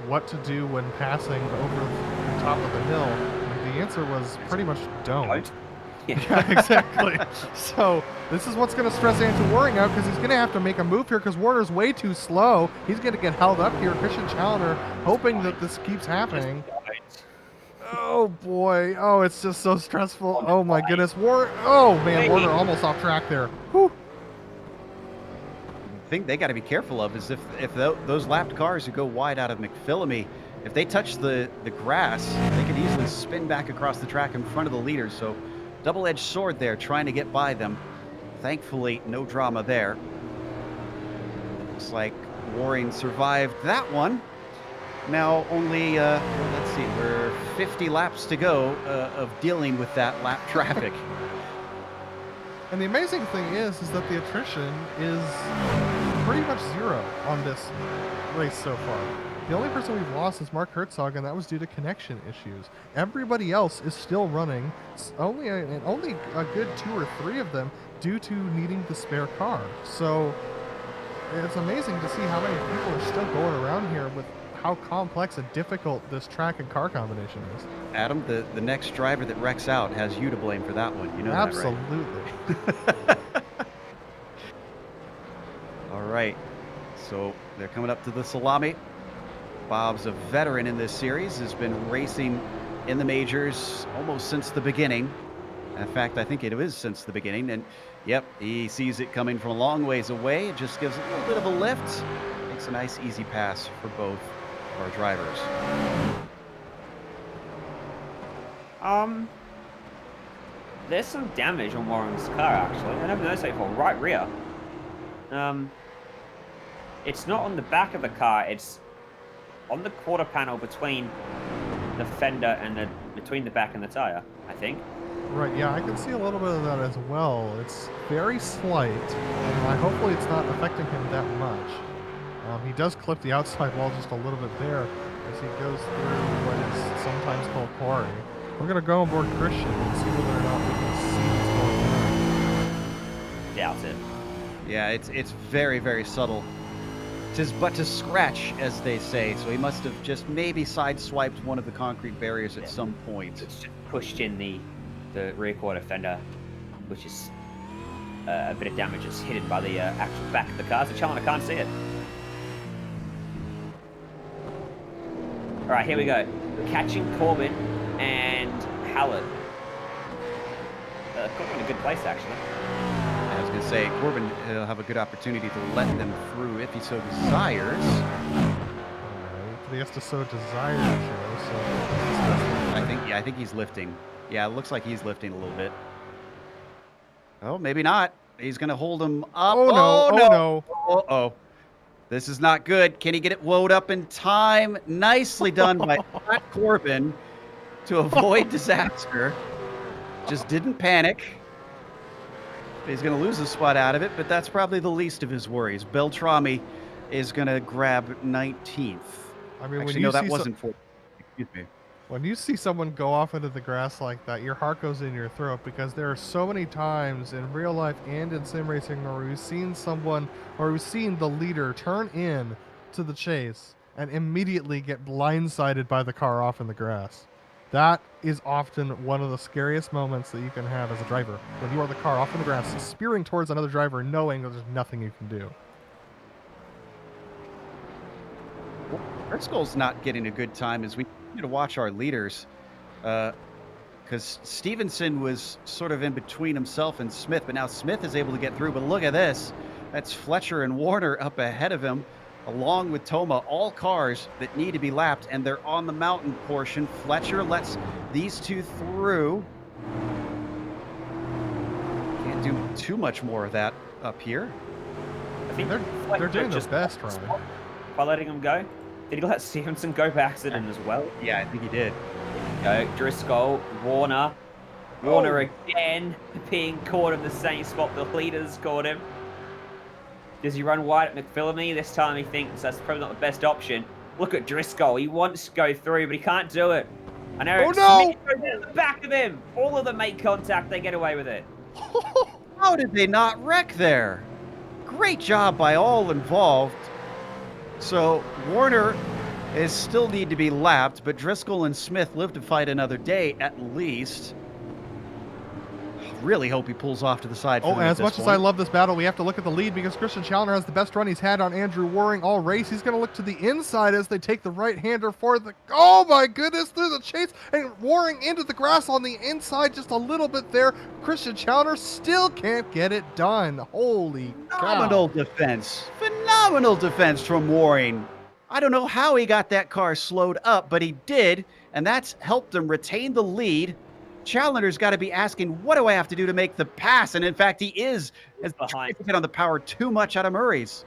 what to do when passing over the top of the hill. And the answer was pretty much don't. Yeah, exactly. So this is what's going to stress Andrew Waring out, because he's going to have to make a move here because Warner's way too slow. He's going to get held up here. Christian Challoner hoping that this keeps happening. Oh boy. Oh, it's just so stressful. Oh my goodness. Oh man, Warner almost off track there. Whew. Thing they got to be careful of is if those lapped cars who go wide out of McPhillamy, if they touch the grass, they could easily spin back across the track in front of the leaders. So double-edged sword there, trying to get by them. Thankfully, no drama there. Looks like Waring survived that one. Now only, let's see, we're 50 laps to go of dealing with that lap traffic. And the amazing thing is that the attrition is pretty much zero on this race so far. The only person we've lost is Mark Herzog, and that was due to connection issues. Everybody else is still running, only a good 2 or 3 of them due to needing the spare car. So it's amazing to see how many people are still going around here with how complex and difficult this track and car combination is. Adam, the next driver that wrecks out has you to blame for that one. You know Absolutely. that, right? All right. So they're coming up to the Salami. Bob's a veteran in this series, has been racing in the majors almost since the beginning. In fact, I think it is since the beginning. And yep, he sees it coming from a long ways away. It just gives a little bit of a lift. Makes a nice, easy pass for both of our drivers. There's some damage on Warren's car, actually. I never noticed that before. Right rear. It's not on the back of the car. It's on the quarter panel between the fender and between the back and the tire, I think. Right, yeah, I can see a little bit of that as well. It's very slight, and hopefully it's not affecting him that much. He does clip the outside wall just a little bit there as he goes through what is sometimes called quarry. We're going to go on board Christian and see whether or not we can see what's going on. Doubt it. Yeah, it's very, very subtle. 'Tis but to scratch, as they say, so he must have just maybe sideswiped one of the concrete barriers at some point. It's just pushed in the rear quarter fender, which is a bit of damage is hidden by the actual back of the car, so Challenger can't see it. Alright, here we go. We're catching Corbin and Hallett. Corbin in a good place, actually. I was going to say, Corbin will have a good opportunity to let them through if he so desires. But he has to so desire to, so... I think he's lifting. Yeah, it looks like he's lifting a little bit. Oh, maybe not. He's going to hold him up. Oh, no. Oh, no. Uh-oh. This is not good. Can he get it woed up in time? Nicely done by Pat Corbin to avoid disaster. Just didn't panic. He's going to lose a spot out of it, but that's probably the least of his worries. Beltrami is going to grab 19th. I mean, Actually, no, that wasn't for... Excuse me. When you see someone go off into the grass like that, your heart goes in your throat, because there are so many times in real life and in sim racing where we've seen someone, or we've seen the leader turn in to the chase and immediately get blindsided by the car off in the grass. That is often one of the scariest moments that you can have as a driver, when you are the car off in the grass, spearing towards another driver, knowing that there's nothing you can do. Well, Driscoll's not getting a good time as we need to watch our leaders, because Stevenson was sort of in between himself and Smith, but now Smith is able to get through. But look at this. That's Fletcher and Warner up ahead of him, along with Toma, all cars that need to be lapped, and they're on the mountain portion. Fletcher lets these two through. Can't do too much more of that up here. I think They're doing their best, Ryan. By letting him go. Did he let Stevenson go by accident as well? Yeah, I think he did. Go Driscoll, Warner. Warner again being caught in the same spot the leaders caught him. Does he run wide at McPhillamy? This time he thinks that's probably not the best option. Look at Driscoll. He wants to go through, but he can't do it. And Eric Smith goes in at the back of him. All of them make contact. They get away with it. How did they not wreck there? Great job by all involved. So Warner is still need to be lapped, but Driscoll and Smith live to fight another day at least. Really hope he pulls off to the side. Oh, and as much as I love this battle, we have to look at the lead, because Christian Challenger has the best run he's had on Andrew Waring all race. He's going to look to the inside as they take the right-hander for the... Oh, my goodness, through the chase, and Waring into the grass on the inside just a little bit there. Christian Challenger still can't get it done. Holy cow. Phenomenal defense. Phenomenal defense from Waring. I don't know how he got that car slowed up, but he did, and that's helped him retain the lead. Challenger's got to be asking, what do I have to do to make the pass? And in fact, he is, as trying to get on the power too much out of Murray's.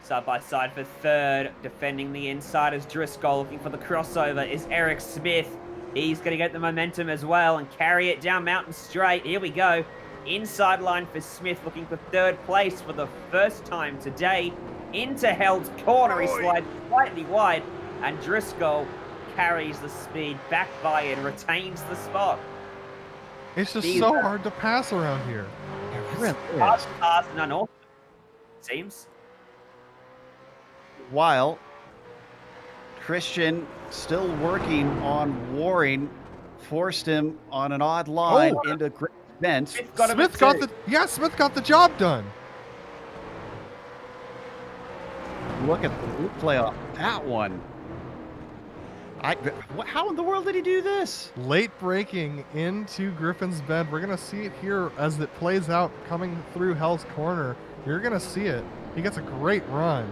Side by side for third, defending the inside is Driscoll. Looking for the crossover is Eric Smith. He's going to get the momentum as well and carry it down Mountain Straight. Here we go. Inside line for Smith, looking for third place for the first time today. Into Held's corner, he slides slightly wide, and Driscoll carries the speed back by and retains the spot. It's just so hard to pass around here. It really Hard is. to pass and unorthodox, it seems. While Christian still working on Waring, forced him on an odd line into Griffin's bend. Smith got the job done. Look at the replay off that one. How in the world did he do this? Late braking into Griffin's bend. We're going to see it here as it plays out coming through Hell's corner. You're going to see it. He gets a great run.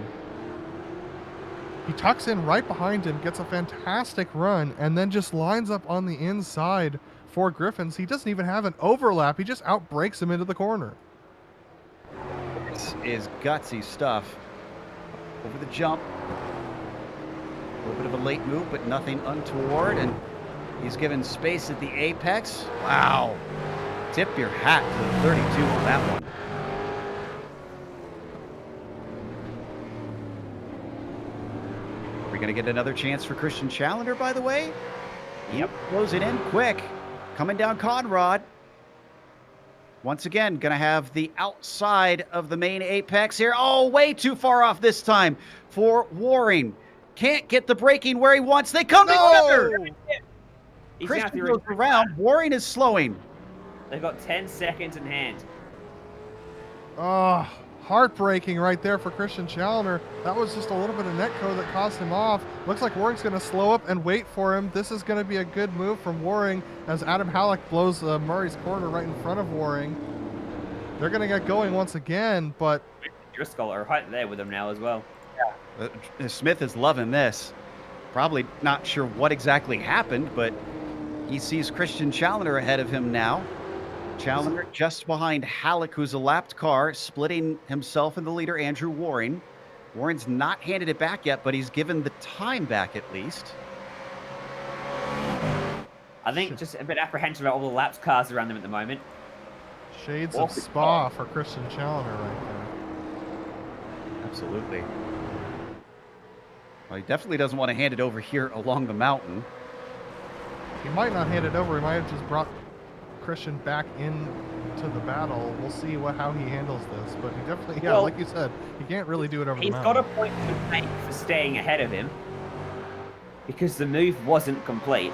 He tucks in right behind him, gets a fantastic run, and then just lines up on the inside for Griffin's. He doesn't even have an overlap. He just outbrakes him into the corner. This is gutsy stuff. Over the jump. A little bit of a late move, but nothing untoward, and he's given space at the apex. Wow. Tip your hat to the 32 on that one. Are we going to get another chance for Christian Challenger, by the way? Yep. Close it in quick. Coming down Conrad. Once again, going to have the outside of the main apex here. Oh, way too far off this time for Waring. Can't get the braking where he wants. They come together. Christian goes around. Waring is slowing. They've got 10 seconds in hand. Oh, heartbreaking right there for Christian Challenger. That was just a little bit of netco that cost him off. Looks like Waring's going to slow up and wait for him. This is going to be a good move from Waring as Adam Halleck blows Murray's corner right in front of Waring. They're going to get going once again, but Driscoll are right there with him now as well. Smith is loving this. Probably not sure what exactly happened, but he sees Christian Challenger ahead of him now. Challenger just behind Halleck, who's a lapped car, splitting himself and the leader, Andrew Waring. Waring's not handed it back yet, but he's given the time back at least. I think just a bit apprehensive about all the lapped cars around them at the moment. Shades of Spa for Christian Challenger right there. Absolutely. Well, he definitely doesn't want to hand it over here along the mountain. He might not hand it over. He might have just brought Christian back into the battle. We'll see how he handles this. But he definitely, like you said, he can't really do it over the mountain. He's got a point to make for staying ahead of him because the move wasn't complete.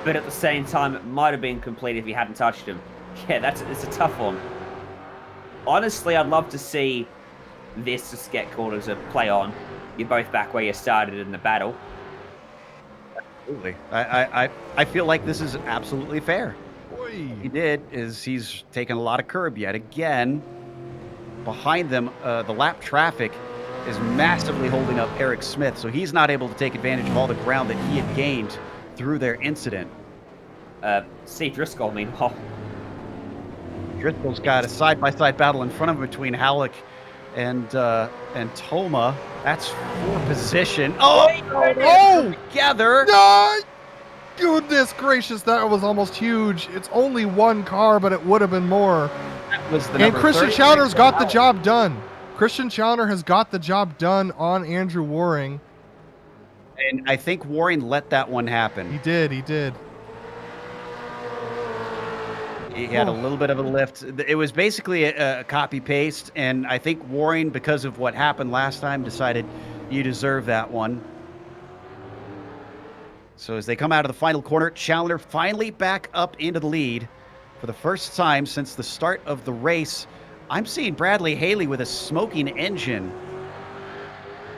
But at the same time, it might have been complete if he hadn't touched him. Yeah, it's a tough one. Honestly, I'd love to see this just get called as a play on. You're both back where you started in the battle. Absolutely. I feel like this is absolutely fair. What he did is he's taken a lot of curb yet again. Behind them, the lap traffic is massively holding up Eric Smith, so he's not able to take advantage of all the ground that he had gained through their incident. Steve Driscoll, meanwhile. Driscoll's got a side-by-side battle in front of him between Halleck and Toma. That's for position. Together. Goodness gracious, that was almost huge. It's only one car, but it would have been more. That was the and Christian Challenger's got the job done. Christian Challenger has got the job done on Andrew Waring. And I think Waring let that one happen. He did. He had a little bit of a lift. It was basically a copy-paste, and I think Waring, because of what happened last time, decided you deserve that one. So as they come out of the final corner, Challenger finally back up into the lead for the first time since the start of the race. I'm seeing Bradley Haley with a smoking engine.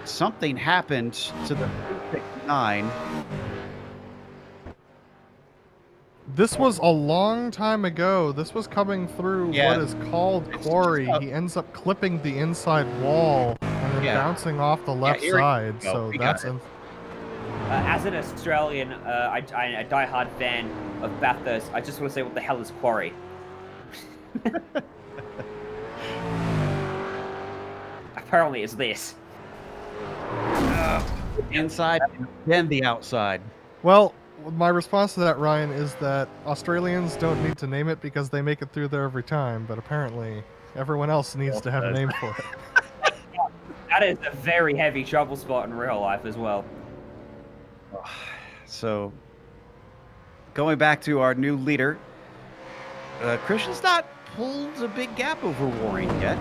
Something happened to the 9. This was a long time ago. This was coming through what is called quarry. He ends up clipping the inside wall and then bouncing off the left side. So that's as an Australian, a diehard fan of Bathurst, I just want to say, what the hell is quarry? apparently it's this. Inside, then the outside. Well, my response to that, Ryan, is that Australians don't need to name it because they make it through there every time, but apparently everyone else needs to have a name for it. That is a very heavy trouble spot in real life as well. So, going back to our new leader, Christian's not pulled a big gap over Warren yet.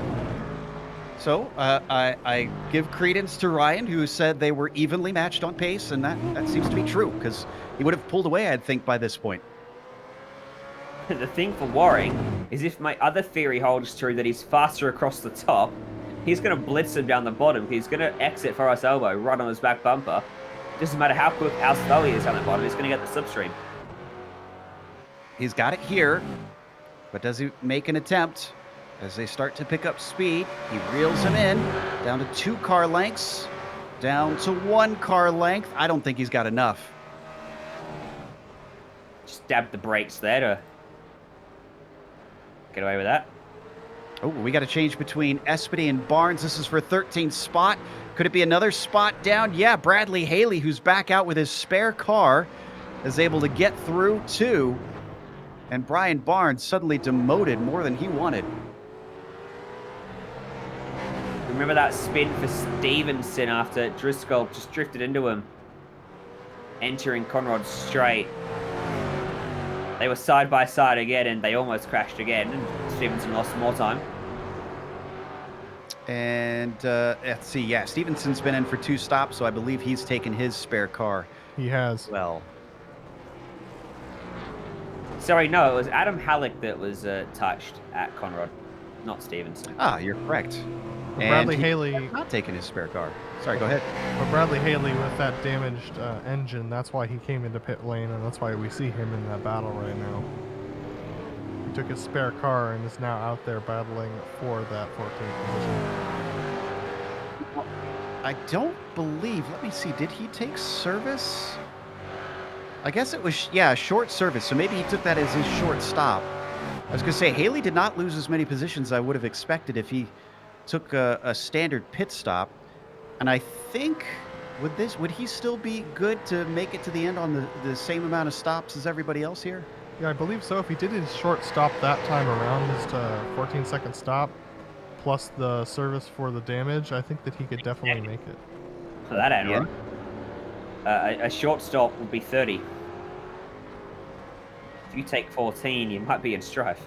So, I give credence to Ryan, who said they were evenly matched on pace, and that seems to be true, because he would have pulled away, I'd think, by this point. The thing for Warring is if my other theory holds true that he's faster across the top, he's going to blitz him down the bottom. He's going to exit for us elbow, right on his back bumper. Doesn't matter how quick, how slow he is on the bottom, he's going to get the slipstream. He's got it here, but does he make an attempt? As they start to pick up speed, he reels him in, down to 2 car lengths, down to 1 car length. I don't think he's got enough. Just dabbed the brakes there to get away with that. Oh, we got to change between Espedy and Barnes. This is for 13th spot. Could it be another spot down? Yeah, Bradley Haley, who's back out with his spare car, is able to get through too. And Brian Barnes suddenly demoted more than he wanted. Remember that spin for Stevenson after Driscoll just drifted into him, entering Conrad straight. They were side by side again, and they almost crashed again, and Stevenson lost more time. And let's see, yeah, Stevenson's been in for 2 stops, so I believe he's taken his spare car. He has. Well, sorry, no, it was Adam Halleck that was touched at Conrad, not Stevenson. Ah, you're correct. But And Bradley he Haley, has not taken his spare car. Sorry, go ahead. but Bradley Haley with that damaged engine, that's why he came into pit lane, and that's why we see him in that battle right now. He took his spare car and is now out there battling for that 14th position. I don't believe, let me see, did he take service? I guess it was, yeah, short service, so maybe he took that as his short stop. I was going to say, Haley did not lose as many positions as I would have expected if he took a standard pit stop. And I think, would he still be good to make it to the end on the same amount of stops as everybody else here? Yeah, I believe so. If he did his short stop that time around, his 14-second stop, plus the service for the damage, I think that he could definitely make it. So that ain't right. A short stop would be 30. If you take 14, you might be in strife.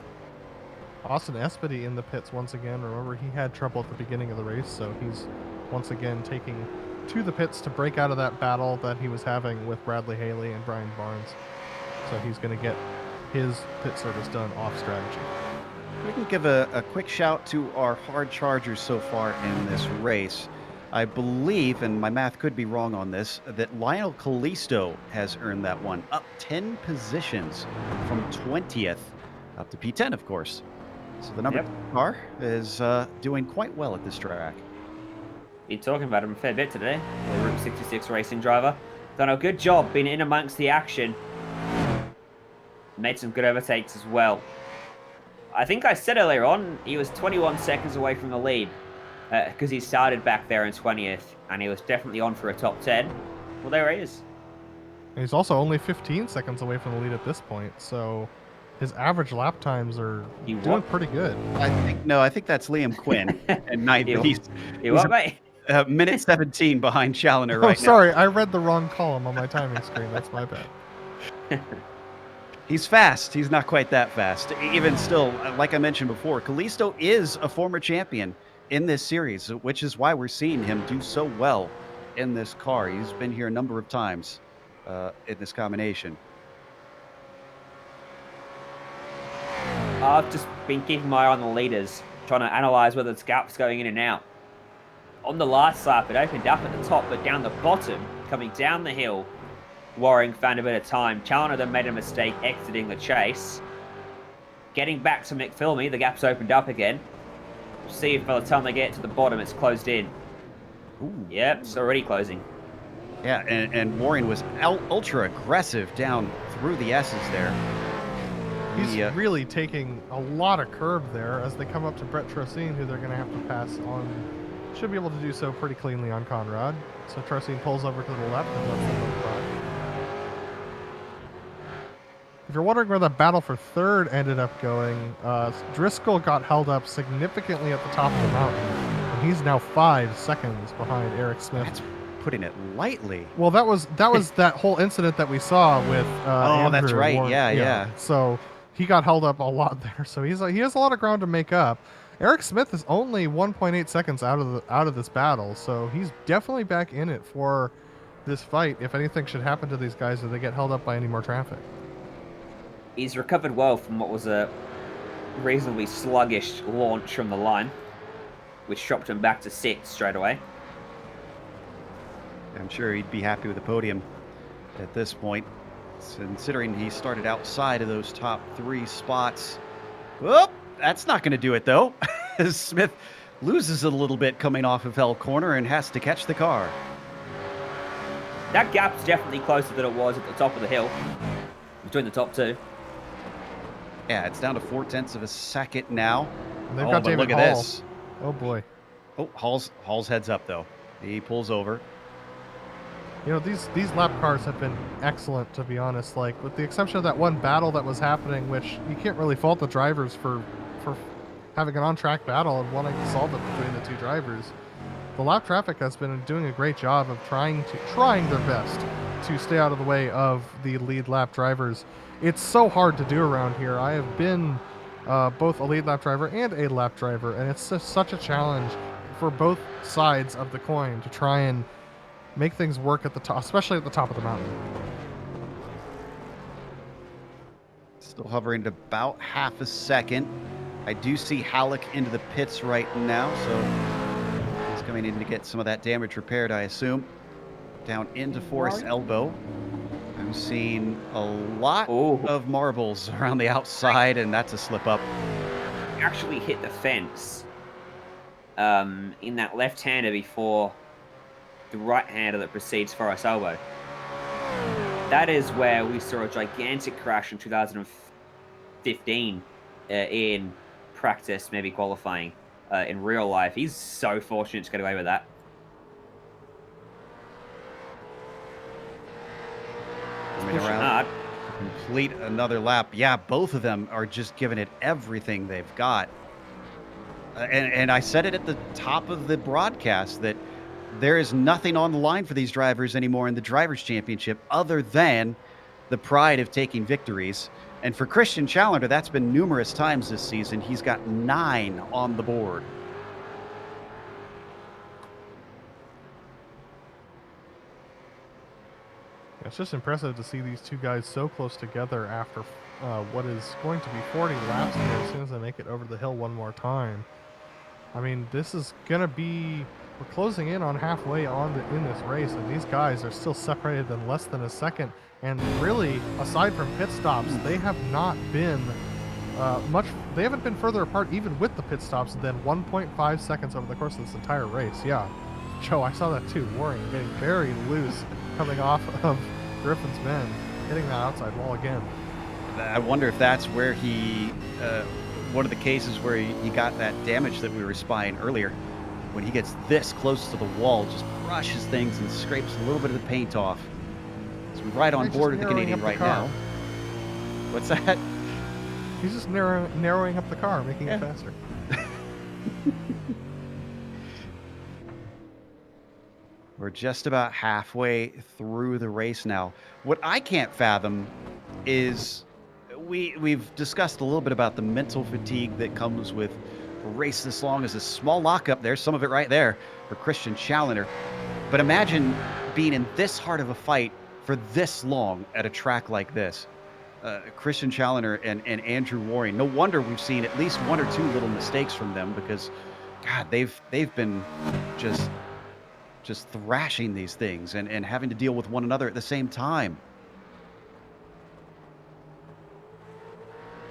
Austin Espedy in the pits once again. Remember, he had trouble at the beginning of the race, so he's once again taking to the pits to break out of that battle that he was having with Bradley Haley and Brian Barnes. So he's going to get his pit service done off strategy. We can give a quick shout to our hard chargers so far in this race. I believe, and my math could be wrong on this, that Lionel Callisto has earned that one, up 10 positions from 20th up to P10, of course. So the number 2 car is doing quite well at this track. Been talking about him a fair bit today. The Route 66 racing driver. Done a good job being in amongst the action. Made some good overtakes as well. I think I said earlier on, he was 21 seconds away from the lead. Because he started back there in 20th, and he was definitely on for a top 10. Well, there he is. And he's also only 15 seconds away from the lead at this point, so his average lap times are doing pretty good. I think that's Liam Quinn at ninth. He's what, mate? Minute 17 behind Challoner right now. Oh, sorry, I read the wrong column on my timing screen. That's my bad. He's fast. He's not quite that fast. Even still, like I mentioned before, Callisto is a former champion in this series, which is why we're seeing him do so well in this car. He's been here a number of times in this combination. I've just been keeping my eye on the leaders, trying to analyse whether the gap's going in and out. On the last lap, it opened up at the top, but down the bottom, coming down the hill, Warring found a bit of time. Challoner then made a mistake exiting the chase. Getting back to McPhilmy, the gap's opened up again. See if by the time they get to the bottom, it's closed in. Ooh. Yep, it's already closing. Yeah, and Warren was ultra aggressive down through the S's there. He's really taking a lot of curb there as they come up to Brett Trocine, who they're going to have to pass on Should be able to do so pretty cleanly on Conrad. So Trostine pulls over to the left and lets them both by. If you're wondering where the battle for third ended up going, Driscoll got held up significantly at the top of the mountain, and he's now 5 seconds behind Eric Smith. That's putting it lightly. Well, that was that whole incident that we saw with Andrew that's right. Warren. Yeah. So he got held up a lot there. So he has a lot of ground to make up. Eric Smith is only 1.8 seconds out of this battle, so he's definitely back in it for this fight. If anything should happen to these guys, or they get held up by any more traffic. He's recovered well from what was a reasonably sluggish launch from the line, which dropped him back to 6th straight away. I'm sure he'd be happy with the podium at this point, considering he started outside of those top 3 spots. Whoop! That's not going to do it, though. Smith loses a little bit coming off of Hell Corner and has to catch the car. That gap's definitely closer than it was at the top of the hill, between the top 2. Yeah, it's down to 0.4 of a second now. And they've got David look at Hall. this. Oh boy. Oh, Hall's heads up though. He pulls over. You know, these lap cars have been excellent, to be honest. Like, with the exception of that one battle that was happening, which you can't really fault the drivers for having an on-track battle and wanting to solve it between the 2 drivers. The lap traffic has been doing a great job of trying their best to stay out of the way of the lead lap drivers. It's so hard to do around here. I have been both a lead lap driver and a lap driver, and it's just such a challenge for both sides of the coin to try and make things work at the top, especially at the top of the mountain. Still hovering at about half a second. I do see Halleck into the pits right now, so he's coming in to get some of that damage repaired, I assume. Down into Forest Elbow. I'm seeing a lot of marbles around the outside, and that's a slip up. Actually hit the fence in that left-hander before the right-hander that precedes Forest Elbow. That is where we saw a gigantic crash in 2015 in practice, maybe qualifying. In real life, he's so fortunate to get away with that. Coming around to complete another lap. Yeah, both of them are just giving it everything they've got. And I said it at the top of the broadcast that there is nothing on the line for these drivers anymore in the Drivers' Championship other than the pride of taking victories. And for Christian Challenger, that's been numerous times this season. He's got 9 on the board. It's just impressive to see these 2 guys so close together after what is going to be 40 laps here as soon as they make it over the hill one more time. I mean, this is going to be... We're closing in on halfway in this race, and these guys are still separated in less than a second. And really, aside from pit stops, they have not been they haven't been further apart, even with the pit stops, than 1.5 seconds over the course of this entire race. Yeah, Joe, I saw that too. Warren getting very loose coming off of Griffin's men, hitting that outside wall again. I wonder if that's where he, one of the cases where he got that damage that we were spying earlier. When he gets this close to the wall, just brushes things and scrapes a little bit of the paint off. So we're right on board with the Canadian right now. What's that? He's just narrowing up the car, making it faster. We're just about halfway through the race now. What I can't fathom is we've discussed a little bit about the mental fatigue that comes with a race this long. As a small lockup. There's some of it right there for Christian Challenger. But imagine being in this hard of a fight for this long at a track like this. Christian Challenger and Andrew Warren. No wonder we've seen at least 1 or 2 little mistakes from them, because, God, they've been just thrashing these things and having to deal with one another at the same time.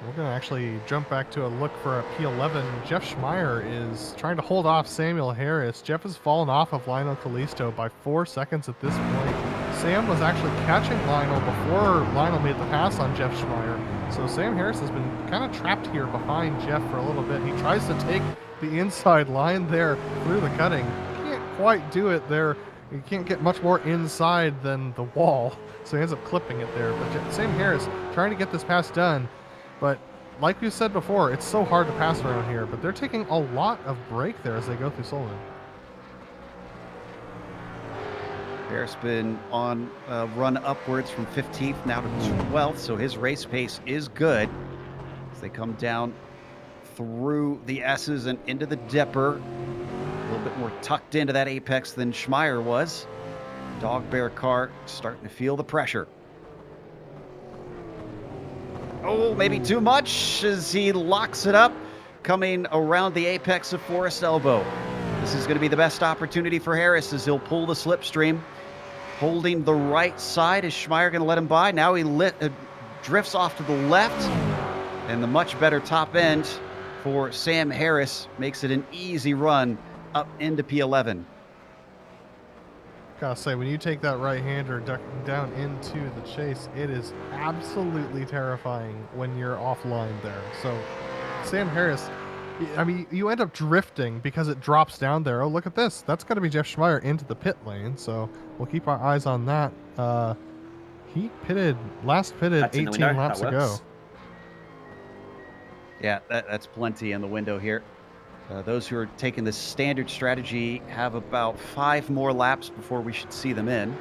We're going to actually jump back to a look for a P11. Jeff Schmeier is trying to hold off Samuel Harris. Jeff has fallen off of Lionel Callisto by 4 seconds at this point. Sam was actually catching Lionel before Lionel made the pass on Jeff Schmeier. So Sam Harris has been kind of trapped here behind Jeff for a little bit. He tries to take the inside line there through the cutting. Can't quite do it there. You can't get much more inside than the wall, so he ends up clipping it there. But Sam Harris trying to get this pass done, but like we said before, it's so hard to pass around here, but they're taking a lot of break there as they go through Solon. Harris been on a run upwards from 15th now to 12th, so his race pace is good as they come down through the S's and into the Dipper. A little bit more tucked into that apex than Schmeier was. Dog Bear car starting to feel the pressure. Oh, maybe too much as he locks it up, coming around the apex of Forest Elbow. This is going to be the best opportunity for Harris as he'll pull the slipstream. Holding the right side. Is Schmeier going to let him by? Now he drifts off to the left. And the much better top end for Sam Harris makes it an easy run up into P11. Gotta say, when you take that right-hander down into the chase, it is absolutely terrifying when you're offline there. So Sam Harris, I mean, you end up drifting because it drops down there. Oh, look at this. That's going to be Jeff Schmeier into the pit lane. So we'll keep our eyes on that. He last pitted 18 laps ago. Yeah, that's plenty in the window here. Those who are taking the standard strategy have about 5 more laps before we should see them in.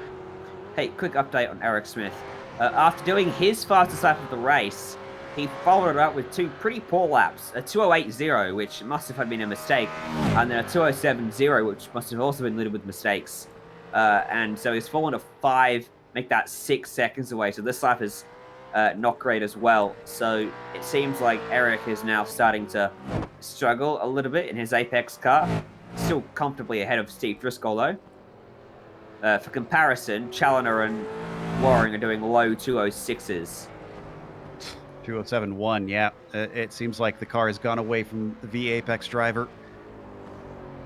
Hey, quick update on Eric Smith. After doing his fastest lap of the race, he followed it up with 2 pretty poor laps. A 2:08.0, which must have been a mistake, and then a 2:07.0, which must have also been littered with mistakes. And so he's fallen to 5, make that 6 seconds away. So this lap is not great as well. So it seems like Eric is now starting to struggle a little bit in his Apex car. Still comfortably ahead of Steve Driscoll, though. For comparison, Challoner and Waring are doing low 2:06s. 2:07.1, yeah. It seems like the car has gone away from the V Apex driver.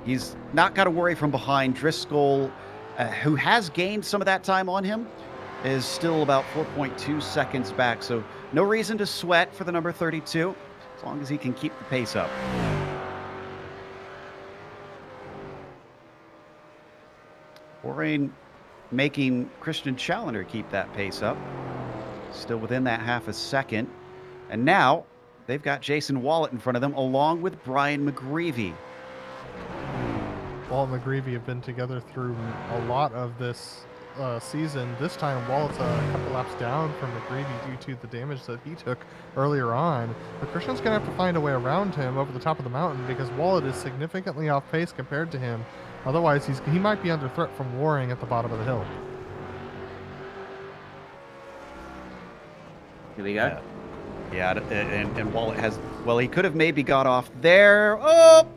He's not got to worry from behind. Driscoll, who has gained some of that time on him, is still about 4.2 seconds back. So no reason to sweat for the number 32, as long as he can keep the pace up. Waring making Christian Challoner keep that pace up. Still within that half a second. And now they've got Jason Wallet in front of them, along with Brian McGreevy. Wallet and McGreevy have been together through a lot of this season. This time, Wallet's a couple laps down from McGreevy due to the damage that he took earlier on. But Christian's going to have to find a way around him over the top of the mountain because Wallet is significantly off pace compared to him. Otherwise, he might be under threat from Waring at the bottom of the hill. Here we go. Yeah, and Wallet has, well, he could have maybe got off there. Oh,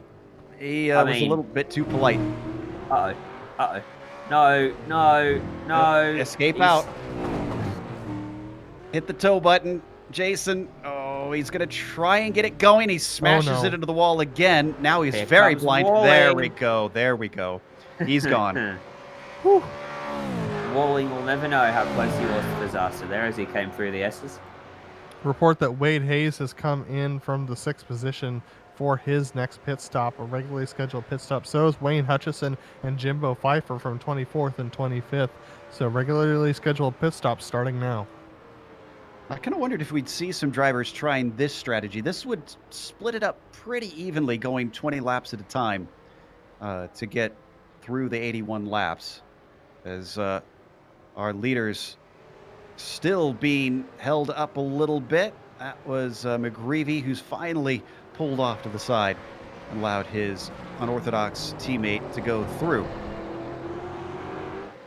he was a little bit too polite. Uh-oh. No. Escape out. Hit the tow button. Jason, he's going to try and get it going. He smashes it into the wall again. Now he's very blind. Walling. There we go. He's gone. Whew. Walling will never know how close he was to disaster there as he came through the S's. Report that Wade Hayes has come in from the 6th position for his next pit stop, a regularly scheduled pit stop. So is Wayne Hutchison and Jimbo Pfeiffer from 24th and 25th. So regularly scheduled pit stops starting now. I kind of wondered if we'd see some drivers trying this strategy. This would split it up pretty evenly, going 20 laps at a time to get through the 81 laps, as our leaders still being held up a little bit. That was McGreevy, who's finally pulled off to the side and allowed his unorthodox teammate to go through.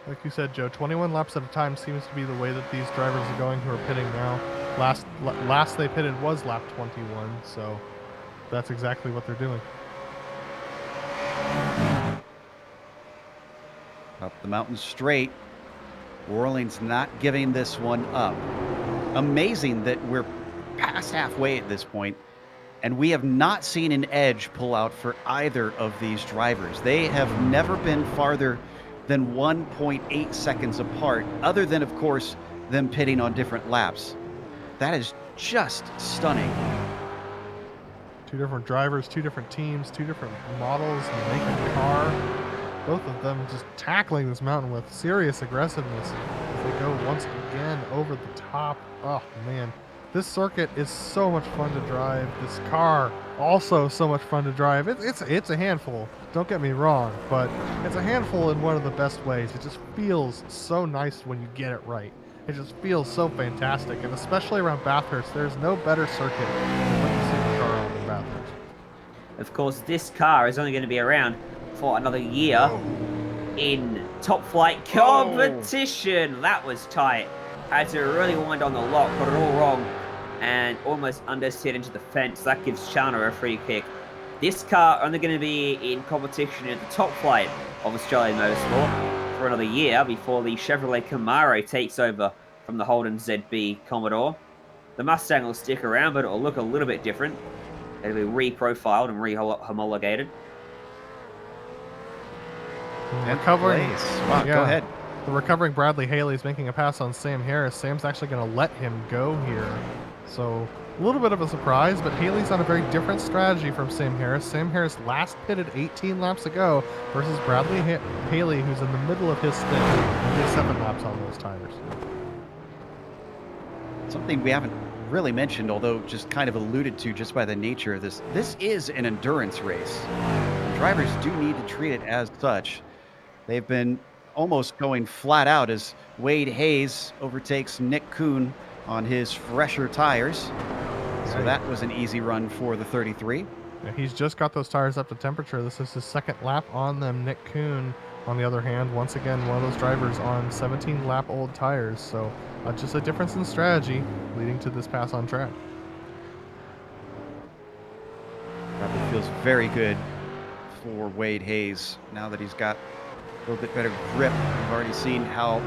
Like you said, Joe, 21 laps at a time seems to be the way that these drivers are going who are pitting now. Last they pitted was lap 21, so that's exactly what they're doing. Up the mountain straight. Orleans not giving this one up. Amazing that we're past halfway at this point, and we have not seen an edge pull out for either of these drivers. They have never been farther than 1.8 seconds apart, other than, of course, them pitting on different laps. That is just stunning. Two different drivers, two different teams, two different models, make of car. Both of them just tackling this mountain with serious aggressiveness as they go once again over the top. Oh man, this circuit is so much fun to drive. This car also so much fun to drive. It's a handful. Don't get me wrong, but it's a handful in one of the best ways. It just feels so nice when you get it right. It just feels so fantastic, and especially around Bathurst, there's no better circuit than what you see the car on in Bathurst. Of course, this car is only going to be around for another year in top flight competition. That was tight. Had to really wind on the lock, got it all wrong, and almost understeered into the fence. That gives Chandler a free kick. This car only going to be in competition in the top flight of Australian Motorsport for another year before the Chevrolet Camaro takes over from the Holden ZB Commodore. The Mustang will stick around, but it will look a little bit different. It'll be re-profiled and re-homologated. Recovering. Wow, go ahead. The recovering Bradley Haley is making a pass on Sam Harris. Sam's actually going to let him go here. So a little bit of a surprise, but Haley's on a very different strategy from Sam Harris. Sam Harris last pitted 18 laps ago versus Bradley Haley, who's in the middle of his stint. Only 7 laps on those tires. Something we haven't really mentioned, although just kind of alluded to just by the nature of this. This is an endurance race. Drivers do need to treat it as such. They've been almost going flat out as Wade Hayes overtakes Nick Kuhn on his fresher tires. So that was an easy run for the 33. Yeah, he's just got those tires up to temperature. This is his second lap on them. Nick Kuhn, on the other hand, once again, one of those drivers on 17-lap-old tires. So just a difference in strategy leading to this pass on track. Probably feels very good for Wade Hayes now that he's got a little bit better grip. We've already seen how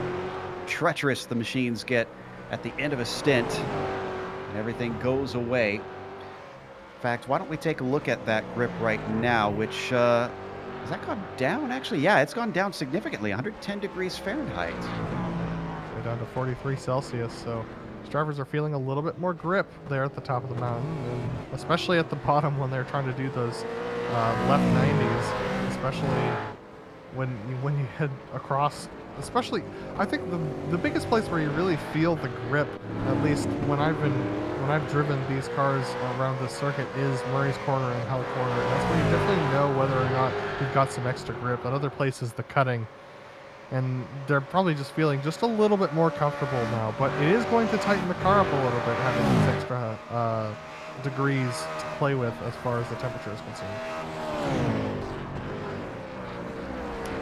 treacherous the machines get at the end of a stint, and everything goes away. In fact, why don't we take a look at that grip right now, which, has that gone down actually? Yeah, it's gone down significantly, 110 degrees Fahrenheit. We're down to 43 Celsius, so drivers are feeling a little bit more grip there at the top of the mountain, and especially at the bottom when they're trying to do those left 90s, especially when you head across. Especially, I think the biggest place where you really feel the grip, at least when I've driven these cars around this circuit, is Murray's Corner and Hell Corner. And that's where you definitely know whether or not you've got some extra grip. At other places, the cutting, and they're probably just feeling just a little bit more comfortable now. But it is going to tighten the car up a little bit, having these extra degrees to play with as far as the temperature is concerned.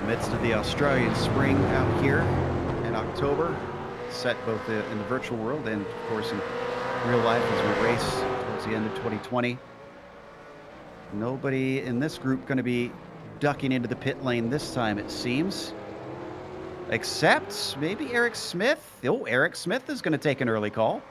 Midst of the Australian spring out here in October, set both in the virtual world and, of course, in real life as we race towards the end of 2020. Nobody in this group going to be ducking into the pit lane this time, it seems. Except maybe Eric Smith. Oh, Eric Smith is going to take an early call.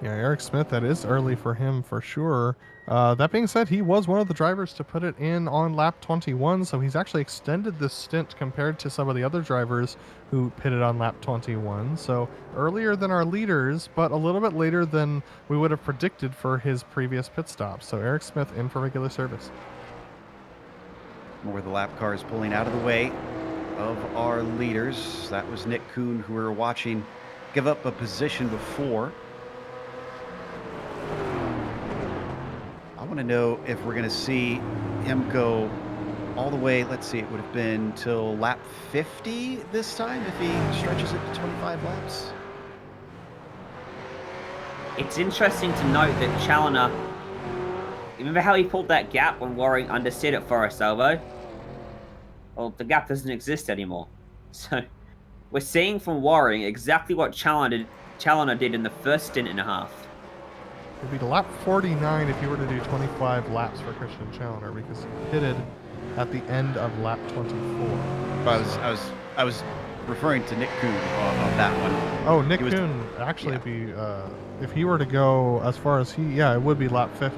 Yeah, Eric Smith, that is early for him for sure. That being said, he was one of the drivers to put it in on lap 21, so he's actually extended this stint compared to some of the other drivers who pitted on lap 21. So earlier than our leaders, but a little bit later than we would have predicted for his previous pit stop. So Eric Smith in for regular service. More of the lap cars pulling out of the way of our leaders. That was Nick Kuhn, who we were watching give up a position before. I want to know if we're going to see him go all the way. Let's see, it would have been till lap 50 this time if he stretches it to 25 laps. It's interesting to note that Challoner, remember how he pulled that gap when Waring understeered at Forest Elbow? Well, the gap doesn't exist anymore. So we're seeing from Waring exactly what Challoner did in the first stint and a half. It would be to lap 49 if you were to do 25 laps for Christian Challoner, because he pitted at the end of lap 24. I was referring to Nick Kuhn on that one. Oh, Nick Kuhn actually be if he were to go as far as it would be lap 50.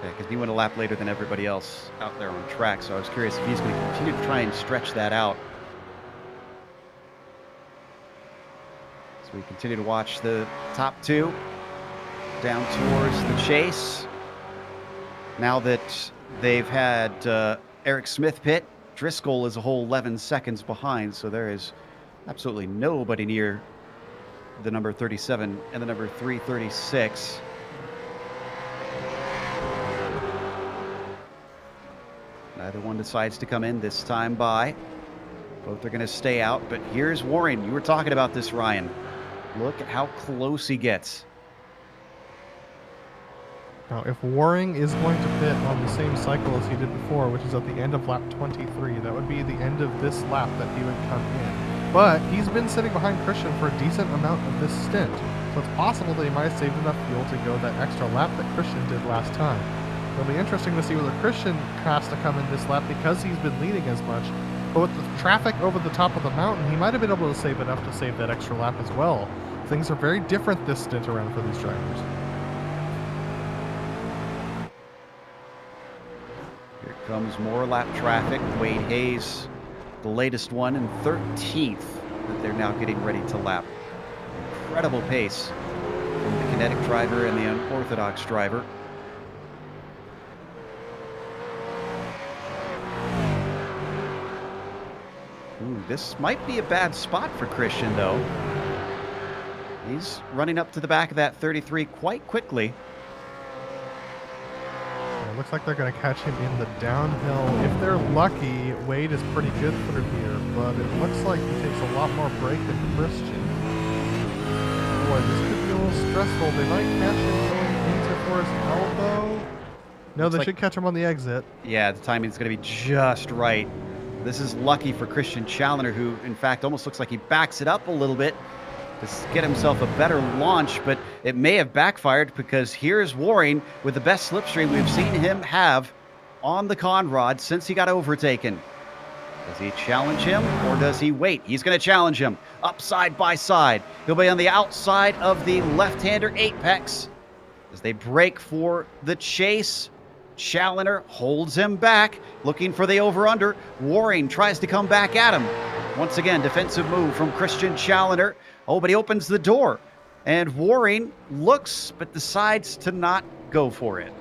Yeah, because he went a lap later than everybody else out there on track, so I was curious if he's going to continue to try and stretch that out. As So we continue to watch the top two down towards the chase. Now that they've had Eric Smith pit, Driscoll is a whole 11 seconds behind, so there is absolutely nobody near the number 37 and the number 336. Neither one decides to come in this time by. Both are going to stay out, but here's Warren. You were talking about this, Ryan. Look at how close he gets. Now, if Waring is going to pit on the same cycle as he did before, which is at the end of lap 23, that would be the end of this lap that he would come in. But he's been sitting behind Christian for a decent amount of this stint, so it's possible that he might have saved enough fuel to go that extra lap that Christian did last time. It'll be interesting to see whether Christian has to come in this lap because he's been leading as much, but with the traffic over the top of the mountain, he might have been able to save enough to save that extra lap as well. Things are very different this stint around for these drivers. Here comes more lap traffic. Wade Hayes, the latest one, in 13th that they're now getting ready to lap. Incredible pace from the kinetic driver and the unorthodox driver. Ooh, this might be a bad spot for Christian, though. He's running up to the back of that 33 quite quickly. It looks like they're going to catch him in the downhill. If they're lucky, Wade is pretty good through here, but it looks like he takes a lot more break than Christian. Boy, this could be a little stressful. They might catch him going into for his elbow. No, they should catch him on the exit. Yeah, the timing's going to be just right. This is lucky for Christian Challoner, who, in fact, almost looks like he backs it up a little bit to get himself a better launch, but it may have backfired because here's Waring with the best slipstream we've seen him have on the Conrod since he got overtaken. Does he challenge him or does he wait? He's going to challenge him up side by side. He'll be on the outside of the left-hander apex as they break for the chase. Challoner holds him back, looking for the over-under. Waring tries to come back at him. Once again, defensive move from Christian Challoner. Oh, but he opens the door, and Waring looks, but decides to not go for it.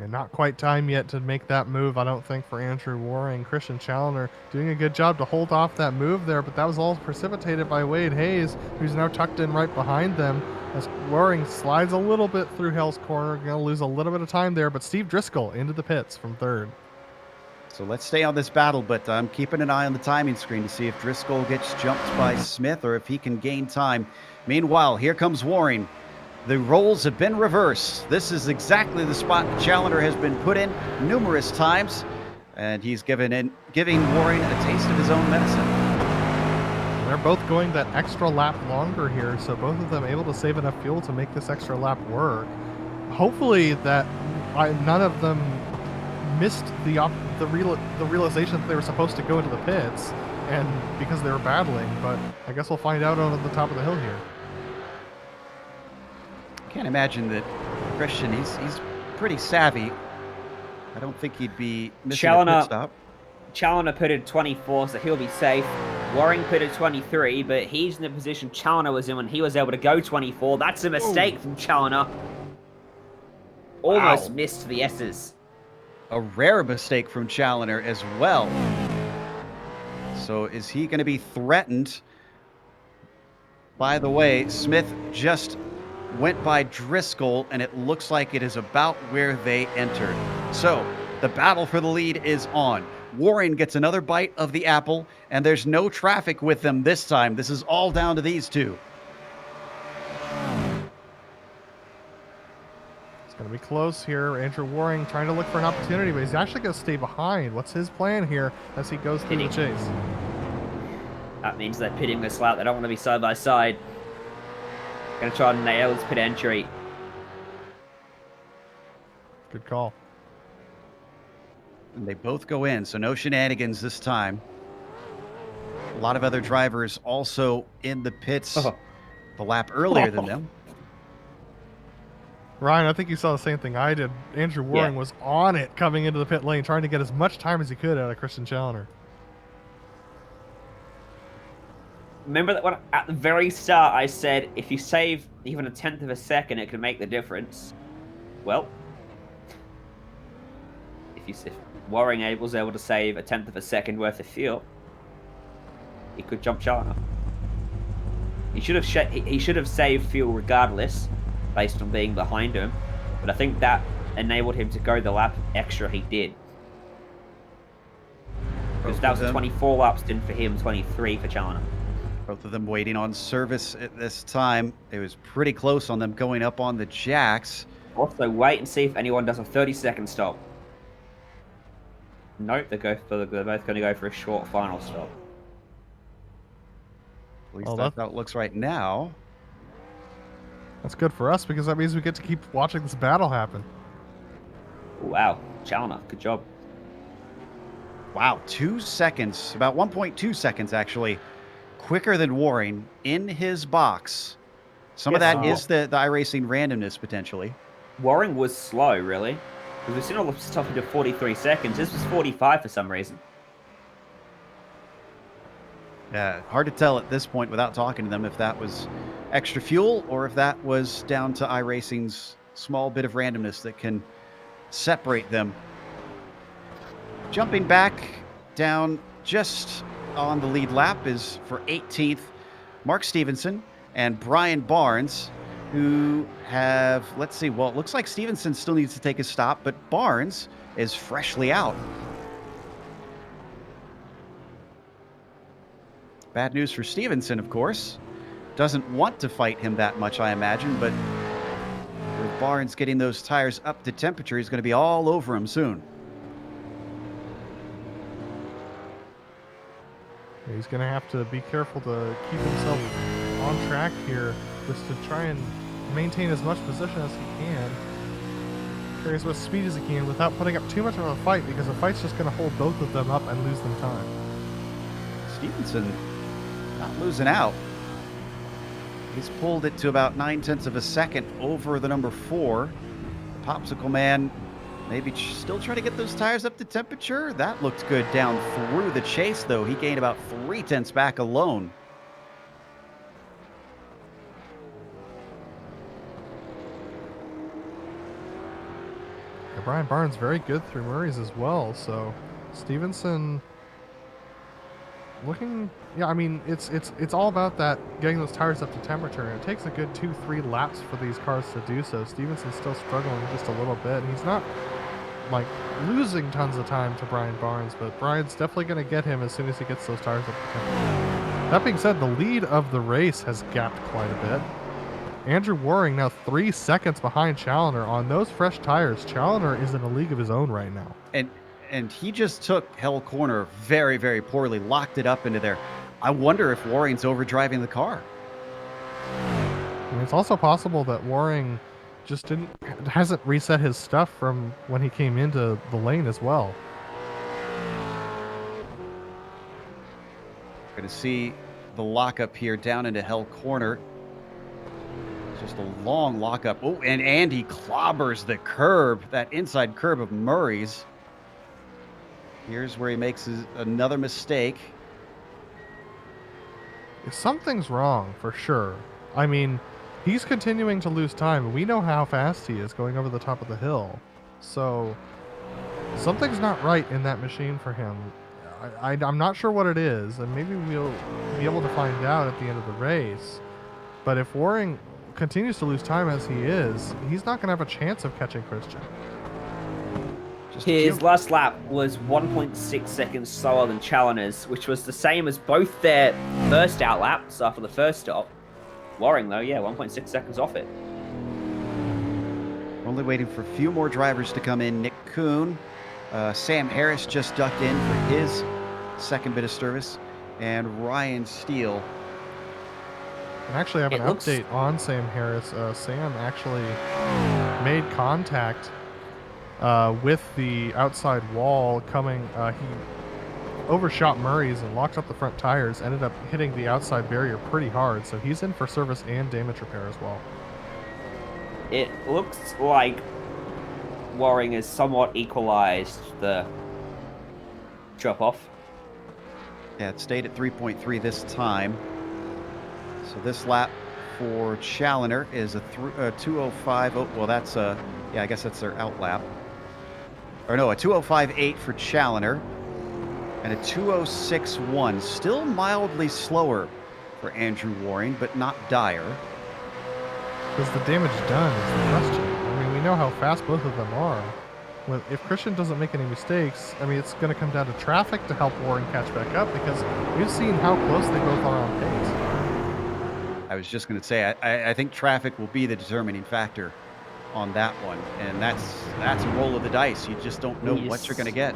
And not quite time yet to make that move, I don't think, for Andrew Waring. Christian Challoner doing a good job to hold off that move there, but that was all precipitated by Wade Hayes, who's now tucked in right behind them. As Waring slides a little bit through Hell's Corner, going to lose a little bit of time there, but Steve Driscoll into the pits from third. So let's stay on this battle, but I'm keeping an eye on the timing screen to see if Driscoll gets jumped by Smith or if he can gain time. Meanwhile, here comes Waring. The roles have been reversed. This is exactly the spot Challoner has been put in numerous times, and he's giving Waring a taste of his own medicine. They're both going that extra lap longer here, so both of them able to save enough fuel to make this extra lap work. Hopefully that none of them missed the realization that they were supposed to go into the pits, and because they were battling, but I guess we'll find out on the top of the hill here. Can't imagine that Christian, he's pretty savvy. I don't think he'd be missing a pit stop. Challoner pitted 24, so he'll be safe. Waring pitted 23, but he's in the position Challoner was in when he was able to go 24. That's a mistake from Challoner. Almost missed the S's. A rare mistake from Challoner as well. So is he going to be threatened? By the way, Smith just went by Driscoll, and it looks like it is about where they entered. So the battle for the lead is on. Waring gets another bite of the apple, and there's no traffic with them this time. This is all down to these two. It's going to be close here. Andrew Waring trying to look for an opportunity, but he's actually going to stay behind. What's his plan here as he goes through the chase? That means they're pitting this lap. They don't want to be side by side. Going to try and nail his pit entry. Good call. And they both go in, so no shenanigans this time. A lot of other drivers also in the pits the lap earlier than them. Ryan, I think you saw the same thing I did. Andrew Waring was on it coming into the pit lane, trying to get as much time as he could out of Christian Challoner. remember that when at the very start I said if you save even a tenth of a second, it can make the difference. Well, if Warring was able to save a tenth of a second worth of fuel, he could jump Challenger. He should have saved fuel regardless, based on being behind him. But I think that enabled him to go the lap extra he did. Because that was 24 laps in for him, 23 for Challenger. Both of them waiting on service at this time. It was pretty close on them going up on the jacks. Also, wait and see if anyone does a 30-second stop. Nope, they're both going to go for a short final stop. At least that's how it looks right now. That's good for us because that means we get to keep watching this battle happen. Wow, Challenger, good job. Wow, 2 seconds, about 1.2 seconds actually, quicker than Warring in his box. Some of that is the iRacing randomness potentially. Warring was slow, really. Because we've seen all the stuff into 43 seconds. This was 45 for some reason. Yeah, hard to tell at this point without talking to them if that was extra fuel or if that was down to iRacing's small bit of randomness that can separate them. Jumping back down just on the lead lap is for 18th, Mark Stevenson and Brian Barnes, who have, let's see, well, it looks like Stevenson still needs to take a stop, but Barnes is freshly out. Bad news for Stevenson, of course. Doesn't want to fight him that much, I imagine, but with Barnes getting those tires up to temperature, he's going to be all over him soon. He's going to have to be careful to keep himself on track here, just to try and maintain as much position as he can, carry as much speed as he can without putting up too much of a fight, because the fight's just going to hold both of them up and lose them time. Stevenson not losing out. He's pulled it to about 9/10 of a second over the number 4. Popsicle Man maybe still trying to get those tires up to temperature. That looked good down through the chase, though. He gained about 3/10 back alone. Yeah, Brian Barnes very good through Murray's as well, so Stevenson looking, yeah, I mean, it's all about that, getting those tires up to temperature, and it takes a good 2-3 laps for these cars to do so. Stevenson's still struggling just a little bit. He's not like losing tons of time to Brian Barnes, but Brian's definitely going to get him as soon as he gets those tires up to temperature. That being said, the lead of the race has gapped quite a bit. Andrew Warring now 3 seconds behind Challenger on those fresh tires. Challenger is in a league of his own right now. And he just took Hell Corner very, very poorly, locked it up into there. I wonder if Warring's overdriving the car. And it's also possible that Warring just hasn't reset his stuff from when he came into the lane as well. Going to see the lockup here down into Hell Corner. Just a long lockup. Oh, and Andy clobbers the curb, that inside curb of Murray's. Here's where he makes another mistake. Something's wrong, for sure. I mean, he's continuing to lose time, and we know how fast he is going over the top of the hill. So, something's not right in that machine for him. I'm not sure what it is, and maybe we'll be able to find out at the end of the race. But if Warring continues to lose time as he is, he's not going to have a chance of catching Christian. His last lap was 1.6 seconds slower than Challenger's, which was the same as both their first out laps after the first stop. Warring, though, yeah, 1.6 seconds off it. Only waiting for a few more drivers to come in. Nick Kuhn, Sam Harris just ducked in for his second bit of service, and Ryan Steele. And actually, I have an update on Sam Harris. Sam actually made contact with the outside wall coming. He overshot Murray's and locked up the front tires, ended up hitting the outside barrier pretty hard, so he's in for service and damage repair as well. It looks like Warring has somewhat equalized the drop-off. Yeah, it stayed at 3.3 this time. So this lap for Challoner is a 2:05. Oh, well, that's yeah, I guess that's their out lap. Or no, a 2:05.8 for Challoner and a 2:06.1. Still mildly slower for Andrew Waring, but not dire. Is the damage done is the question. I mean, we know how fast both of them are. If Christian doesn't make any mistakes, I mean, it's going to come down to traffic to help Warren catch back up, because we've seen how close they both are on pace. I was just going to say, I think traffic will be the determining factor on that one, and that's a roll of the dice. You just don't know what you're going to get.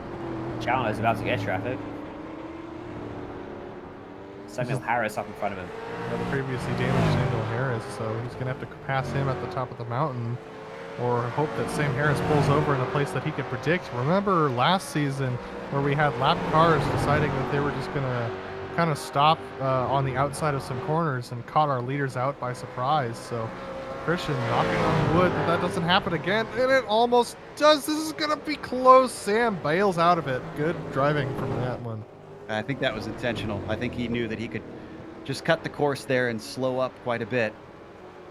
Challoner's about to get traffic. Samuel Harris up in front of him. The previously damaged Samuel Harris, so he's going to have to pass him at the top of the mountain, or hope that Sam Harris pulls over in a place that he could predict. Remember last season where we had lap cars deciding that they were just going to kind of stop on the outside of some corners and caught our leaders out by surprise. So Christian knocking on wood that doesn't happen again, and it almost does. This is going to be close. Sam bails out of it. Good driving from that one. I think that was intentional. I think he knew that he could just cut the course there and slow up quite a bit.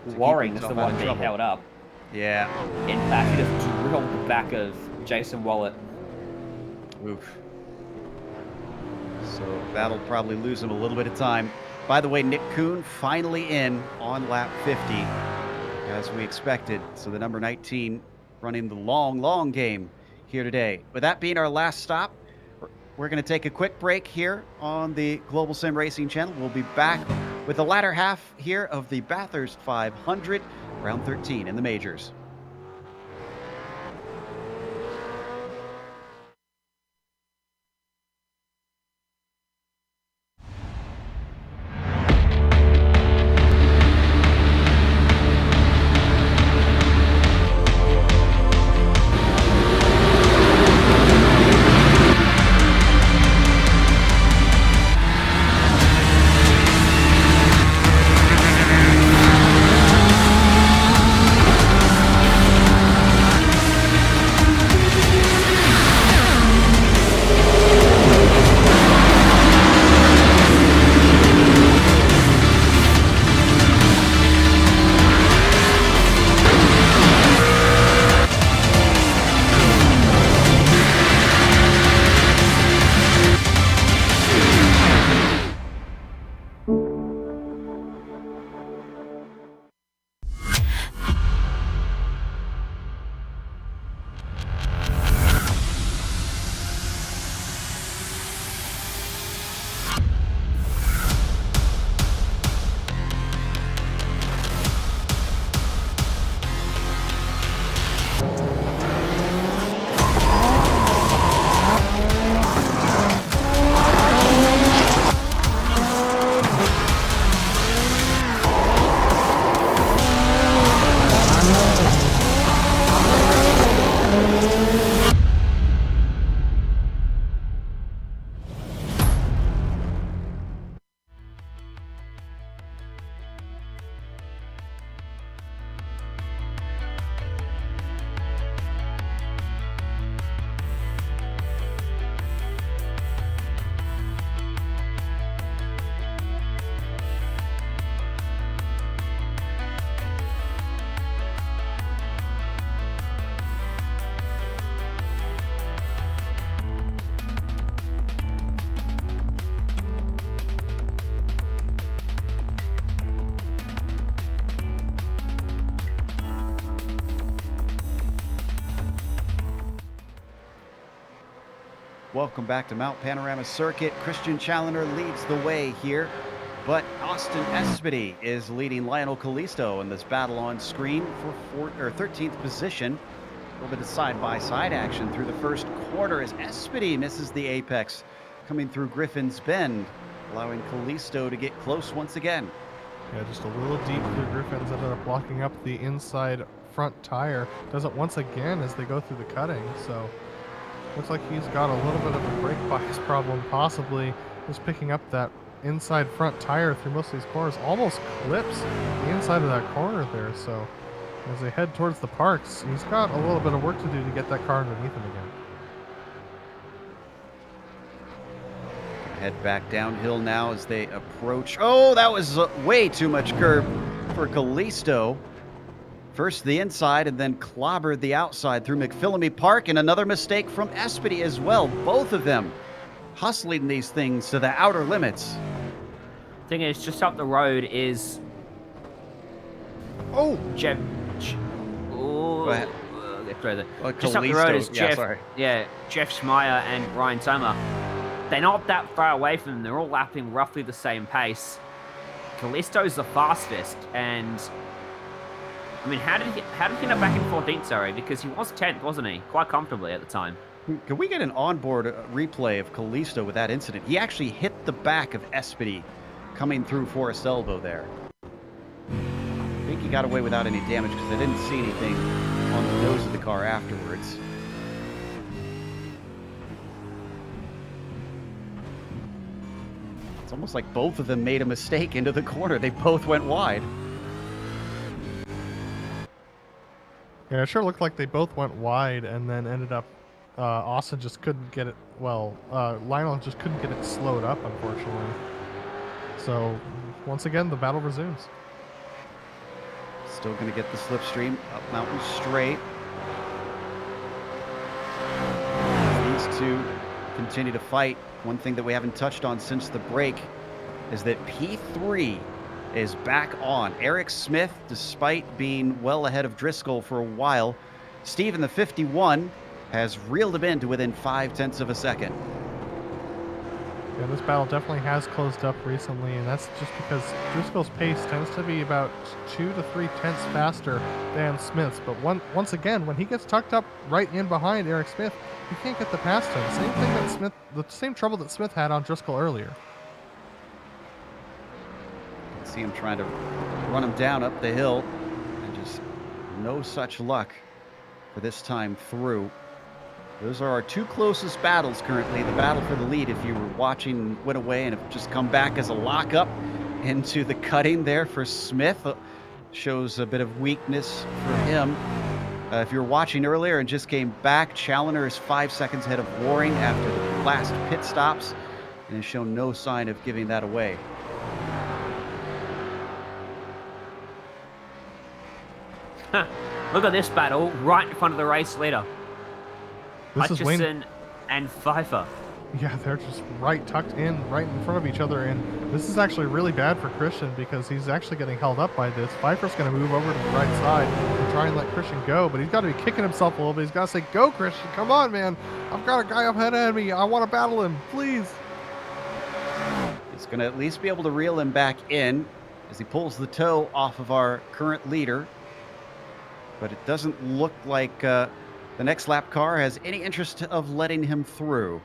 Waring is the one being held up. Yeah. In fact, he just drilled the back of Jason Wallet. Oof. So that'll probably lose him a little bit of time. By the way, Nick Kuhn finally in on lap 50, as we expected. So the number 19 running the long game here today. With that being our last stop, we're going to take a quick break here on the Global Sim Racing channel. We'll be back with the latter half here of the Bathurst 500, round 13 in the majors. Welcome back to Mount Panorama Circuit. Christian Challoner leads the way here, but Austin Espedy is leading Lionel Callisto in this battle on screen for 13th position. A little bit of side-by-side action through the first quarter as Espedy misses the apex, coming through Griffin's Bend, allowing Callisto to get close once again. Yeah, just a little deep through Griffin's, ended up blocking up the inside front tire. Does it once again as they go through the cutting, so looks like he's got a little bit of a brake bias problem, possibly just picking up that inside front tire through most of these corners. Almost clips the inside of that corner there, so as they head towards the parks, he's got a little bit of work to do to get that car underneath him again. head back downhill now as they approach. Oh, that was way too much curb for Callisto. First the inside and then clobbered the outside through McPhillamy Park, and another mistake from Espedy as well. Both of them hustling these things to the outer limits. Thing is, just up the road is... Oh! Jeff... Go ahead. Just up the road is Jeff... sorry. Yeah, Jeff Schmeier and Ryan Sommer. They're not that far away from them. They're all lapping roughly the same pace. Callisto's the fastest, and... I mean, how did he end up back in 14th, sorry? Because he was 10th, wasn't he? Quite comfortably at the time. Can we get an onboard replay of Callisto with that incident? He actually hit the back of Espedy coming through Forest Elbow there. I think he got away without any damage because I didn't see anything on the nose of the car afterwards. It's almost like both of them made a mistake into the corner. They both went wide. Yeah, it sure looked like they both went wide and then ended up, Austin just couldn't get it, well, Lionel just couldn't get it slowed up, unfortunately. So, once again, the battle resumes. Still going to get the slipstream up mountain straight. These two continue to fight. One thing that we haven't touched on since the break is that P3 is back on. Eric Smith, despite being well ahead of Driscoll for a while, Steve in the 51 has reeled him in to within 0.5 of a second. Yeah, this battle definitely has closed up recently, and that's just because Driscoll's pace tends to be about 2 to 3 tenths faster than Smith's. But once again, when he gets tucked up right in behind Eric Smith, you can't get the past him. Same thing that the same trouble that Smith had on Driscoll earlier. See him trying to run him down up the hill, and just no such luck for this time through. Those are our two closest battles currently. The battle for the lead, if you were watching, went away and have just come back as a lockup into the cutting there for Smith. Shows a bit of weakness for him. If you were watching earlier and just came back, Challoner is 5 seconds ahead of Waring after the last pit stops and has shown no sign of giving that away. Look at this battle right in front of the race leader. Hutchison and Pfeiffer. Yeah, they're just tucked in right in front of each other, and this is actually really bad for Christian because he's actually getting held up by this. Pfeiffer's going to move over to the right side and try and let Christian go, but he's got to be kicking himself a little bit. He's got to say, "Go, Christian! Come on, man! I've got a guy up ahead of me. I want to battle him, please." He's going to at least be able to reel him back in as he pulls the toe off of our current leader. But it doesn't look like the next lap car has any interest of letting him through.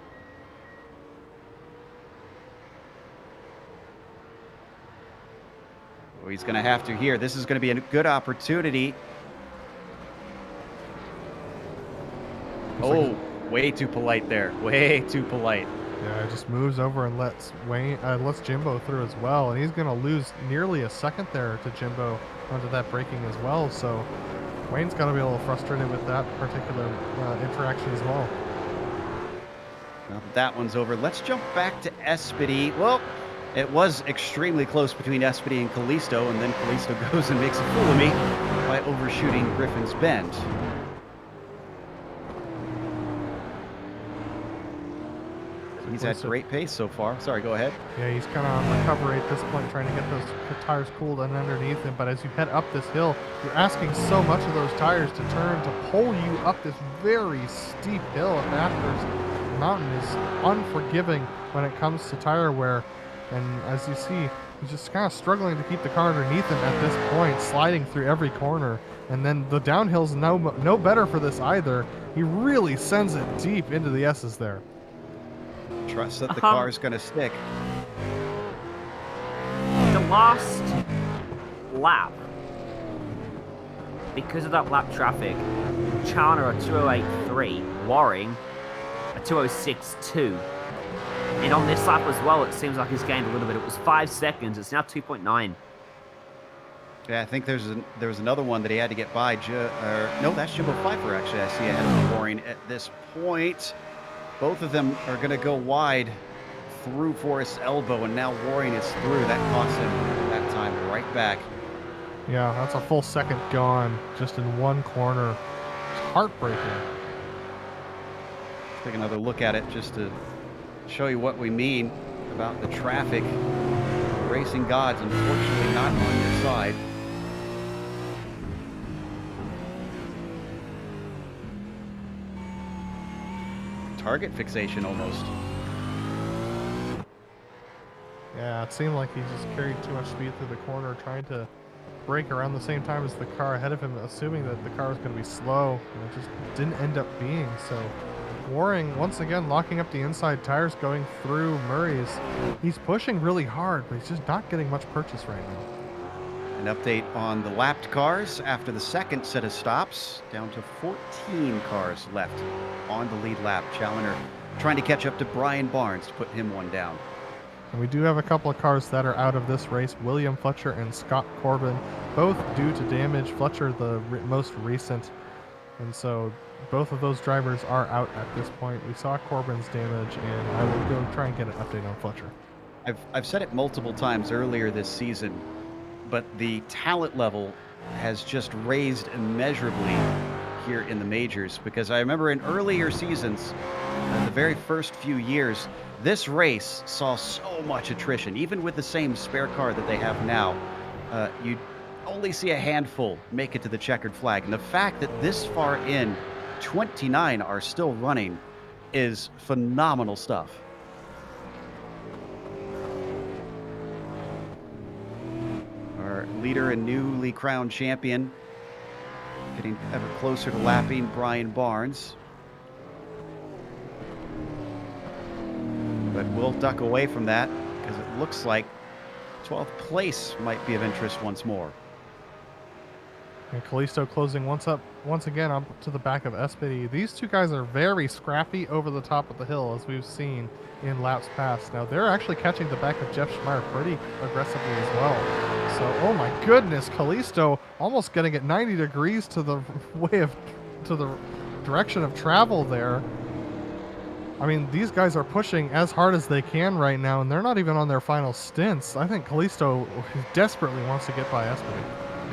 Well, he's going to have to here. This is going to be a good opportunity. Oh, way too polite there. Way too polite. Yeah, it just moves over and lets Jimbo through as well, and he's going to lose nearly a second there to Jimbo under that braking as well. So Wayne's got to be a little frustrated with that particular interaction as well. Well, that one's over. Let's jump back to Espedy. Well, it was extremely close between Espedy and Callisto, and then Callisto goes and makes a fool of me by overshooting Griffin's Bend. He's at great pace so far. Sorry, go ahead. Yeah, he's kind of on recovery at this point, trying to get those tires cooled and underneath him. But as you head up this hill, you're asking so much of those tires to turn to pull you up this very steep hill at Bathurst. The mountain is unforgiving when it comes to tire wear. And as you see, he's just kind of struggling to keep the car underneath him at this point, sliding through every corner. And then the downhill's no better for this either. He really sends it deep into the S's there. Trust that the car is going to stick. The last lap, because of that lap traffic, Challoner a 208.3, Waring a 206.2. And on this lap as well, it seems like he's gained a little bit. It was 5 seconds. It's now 2.9. Yeah, I think there was another one that he had to get by. No, that's Jimbo Pfeiffer, actually. I see ahead of Waring at this point. Both of them are going to go wide through Forrest's elbow, and now Waring is through. That cost him that time right back. Yeah, that's a full second gone just in one corner. It's heartbreaking. Let's take another look at it just to show you what we mean about the traffic. Racing gods, unfortunately, not on your side. Target fixation almost. Yeah, it seemed like he just carried too much speed through the corner, trying to brake around the same time as the car ahead of him, assuming that the car was going to be slow, and it just didn't end up being. So Waring, once again, locking up the inside tires, going through Murray's. He's pushing really hard, but he's just not getting much purchase right now. An update on the lapped cars after the second set of stops. Down to 14 cars left on the lead lap. Challenger trying to catch up to Brian Barnes to put him one down. And we do have a couple of cars that are out of this race. William Fletcher and Scott Corbin, both due to damage. Fletcher the most recent. And so both of those drivers are out at this point. We saw Corbin's damage, and I will go try and get an update on Fletcher. I've said it multiple times earlier this season, but the talent level has just raised immeasurably here in the majors, because I remember in earlier seasons, the very first few years, this race saw so much attrition. Even with the same spare car that they have now, you only see a handful make it to the checkered flag. And the fact that this far in, 29 are still running is phenomenal stuff. Our leader and newly crowned champion getting ever closer to lapping Brian Barnes. But we'll duck away from that because it looks like 12th place might be of interest once more. And Kalisto closing once again up to the back of Espedy. These two guys are very scrappy over the top of the hill, as we've seen in laps past. Now they're actually catching the back of Jeff Schmeier pretty aggressively as well. So, oh my goodness, Kalisto almost getting it 90 degrees to the direction of travel there. I mean, these guys are pushing as hard as they can right now, and they're not even on their final stints. I think Kalisto desperately wants to get by Espedy.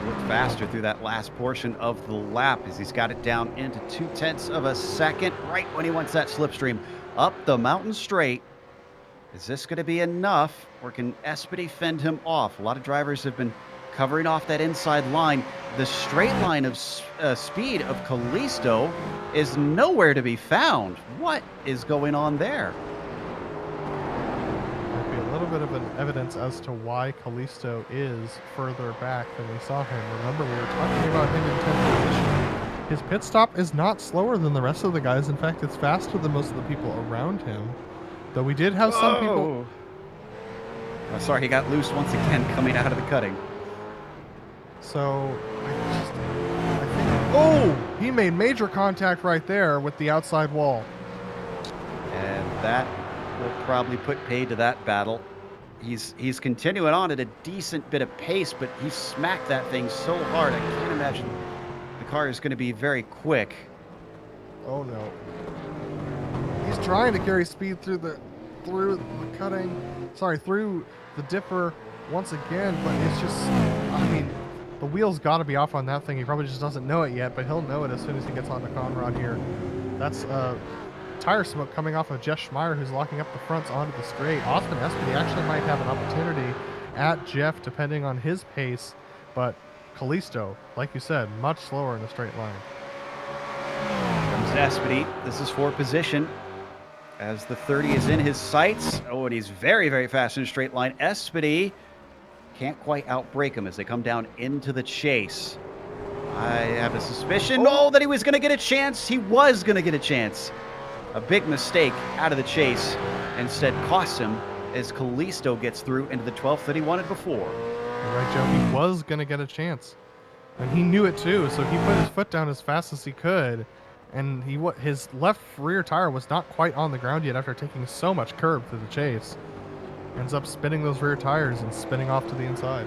Look faster through that last portion of the lap as he's got it down into 0.2 of a second, right when he wants that slipstream up the mountain straight. Is this going to be enough, or can Espedy fend him off? A lot of drivers have been covering off that inside line. The straight line of speed of Kalisto is nowhere to be found. What is going on there? Might be a little bit of an evidence as to why Kalisto is further back than we saw him. Remember, we were talking about him in 10th position. His pit stop is not slower than the rest of the guys. In fact, it's faster than most of the people around him. Though we did have some people... Oh, sorry, he got loose once again coming out of the cutting. So, I think... Oh! He made major contact right there with the outside wall. And that will probably put paid to that battle. He's continuing on at a decent bit of pace, but he smacked that thing so hard, I can't imagine the car is going to be very quick. Oh no. He's trying to carry speed through the dipper once again, but it's just, I mean, the wheel's got to be off on that thing. He probably just doesn't know it yet, but he'll know it as soon as he gets onto Conrad here. That's tire smoke coming off of Jeff Schmeier, who's locking up the fronts onto the straight. Austin Espedy actually might have an opportunity at Jeff, depending on his pace, but Kalisto, like you said, much slower in a straight line. Comes Espedy. This is for position as the 30 is in his sights. Oh, and he's very, very fast in a straight line. Espedy can't quite outbrake him as they come down into the chase. I have a suspicion, that he was going to get a chance. He was going to get a chance. A big mistake out of the chase instead costs him as Kalisto gets through into the 12th that he wanted before. You're right, Joe. He was going to get a chase. And he knew it too, so he put his foot down as fast as he could. And his left rear tire was not quite on the ground yet after taking so much curb through the chase. Ends up spinning those rear tires and spinning off to the inside.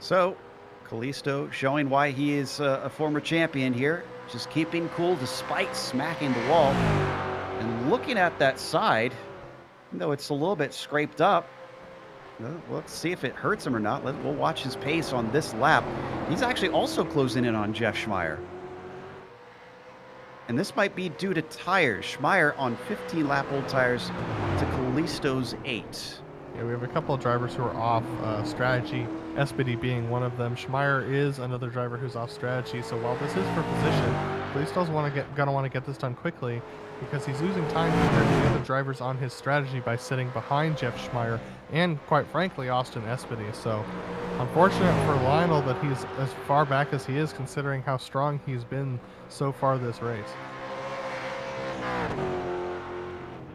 So, Kalisto showing why he is a former champion here. Just keeping cool despite smacking the wall. looking at that side, though it's a little bit scraped up. Let's see if it hurts him or not. We'll watch his pace on this lap. He's actually also closing in on Jeff Schmeier. And this might be due to tires. Schmeier on 15-lap-old tires to Callisto's 8. Yeah, we have a couple of drivers who are off strategy, Espedy being one of them. Schmeier is another driver who's off strategy, so while this is for position, Callisto's gonna want to get this done quickly because he's losing time compared to the other drivers on his strategy by sitting behind Jeff Schmeier and, quite frankly, Austin Espedy. So, unfortunate for Lionel that he's as far back as he is considering how strong he's been so far this race.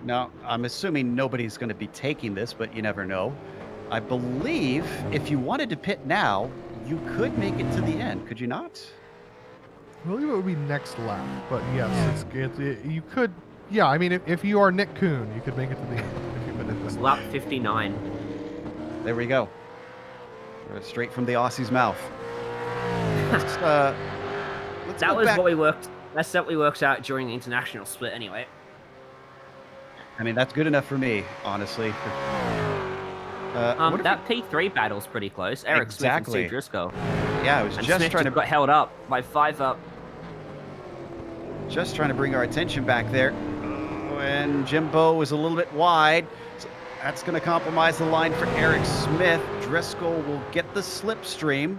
Now, I'm assuming nobody's going to be taking this, but you never know. I believe if you wanted to pit now, you could make it to the end, could you not? I believe it would be next lap, but yes, you could. Yeah, I mean, if you are Nick Kuhn, you could make it to the end if you put it this. Lap 59. There we go. Straight from the Aussie's mouth. Let's That go was back. what we worked. That's what we worked out during the international split, anyway. I mean, that's good enough for me, honestly. That P3 battle's pretty close. Eric Exactly. Smith and Sue Driscoll. Yeah, I was And just Smith trying to got held up by 5 up. bring our attention back there. And Jimbo was a little bit wide. So that's going to compromise the line for Eric Smith. Driscoll will get the slipstream.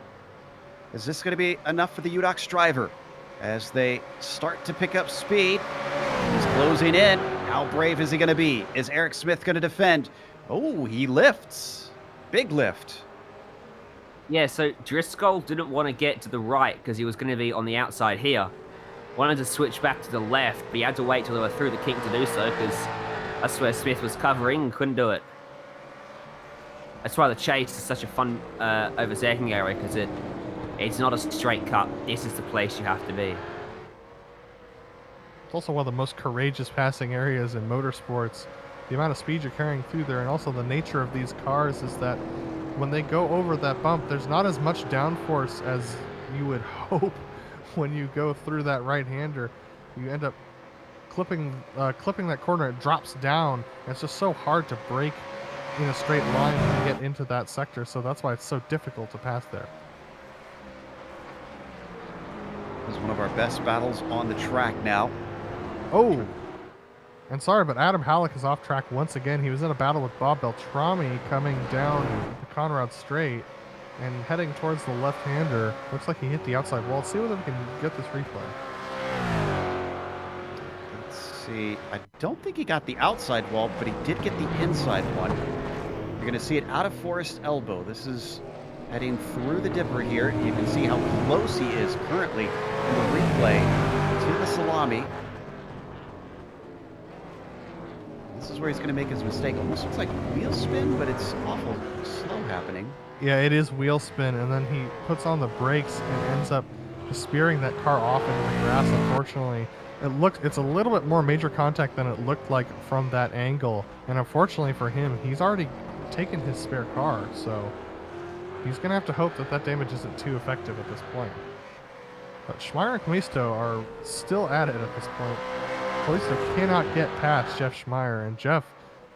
Is this going to be enough for the UDOX driver? As they start to pick up speed, he's closing in. How brave is he going to be? Is Eric Smith going to defend? Oh, he lifts. Big lift. Yeah, so Driscoll didn't want to get to the right because he was going to be on the outside here. Wanted to switch back to the left, but he had to wait till they were through the kink to do so because that's where Smith was covering and couldn't do it. That's why the chase is such a fun overtaking area because it's not a straight cut. This is the place you have to be. It's also one of the most courageous passing areas in motorsports. The amount of speed you're carrying through there, and also the nature of these cars is that when they go over that bump, there's not as much downforce as you would hope when you go through that right-hander. You end up clipping that corner. It drops down. And it's just so hard to brake in a straight line when you get into that sector. So that's why it's so difficult to pass there. This is one of our best battles on the track now. Oh, and sorry, but Adam Halleck is off track once again. He was in a battle with Bob Beltrami coming down the Conrad Straight and heading towards the left-hander. Looks like he hit the outside wall. Let's see whether we can get this replay. Let's see. I don't think he got the outside wall, but he did get the inside one. You're going to see it out of Forest Elbow. This is heading through the dipper here. You can see how close he is currently in the replay to the salami. This is where he's going to make his mistake. Almost looks like wheel spin, but it's awful slow happening. Yeah, it is wheel spin, and then he puts on the brakes and ends up spearing that car off into the grass. Unfortunately, it's a little bit more major contact than it looked like from that angle. And unfortunately for him, he's already taken his spare car, so he's going to have to hope that that damage isn't too effective at this point. But Schmeier and Callisto are still at it at this point. Callisto cannot get past Jeff Schmeier, and Jeff,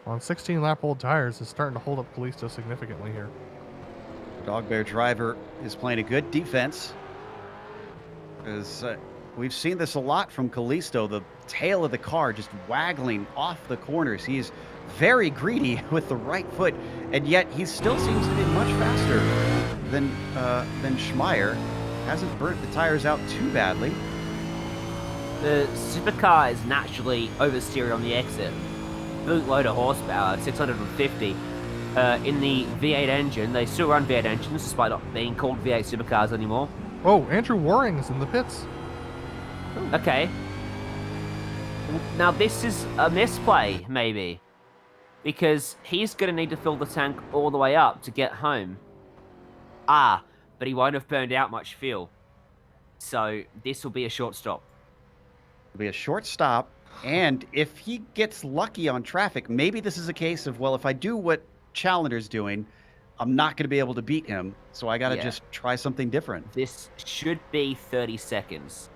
on 16-lap-old tires, is starting to hold up Callisto significantly here. Dog Bear driver is playing a good defense. As we've seen this a lot from Callisto, the tail of the car just waggling off the corners. He's very greedy with the right foot, and yet he still seems to be much faster than Schmeier. Hasn't burnt the tires out too badly. The supercar is naturally oversteered on the exit. Bootload of horsepower, 650. In the V8 engine, they still run V8 engines despite not being called V8 supercars anymore. Oh, Andrew Waring's in the pits. Okay. Now this is a misplay, maybe. Because he's going to need to fill the tank all the way up to get home. But he won't have burned out much fuel. So this will be a short stop. It'll be a short stop, and if he gets lucky on traffic, maybe this is a case of, well, if I do what Challenger's doing, I'm not going to be able to beat him, so I got to just try something different. This should be 30 seconds.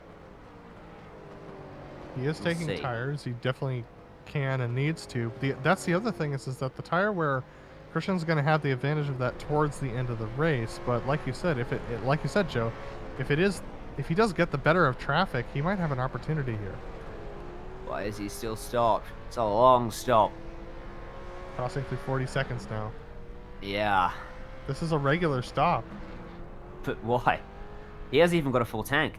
He is taking tires. He definitely can and needs to. That's the other thing is that the tire wear, Christian's going to have the advantage of that towards the end of the race. But like you said, like you said, Joe, if he does get the better of traffic, he might have an opportunity here. Why is he still stopped? It's a long stop. Crossing through 40 seconds now. Yeah. This is a regular stop. But why? He hasn't even got a full tank.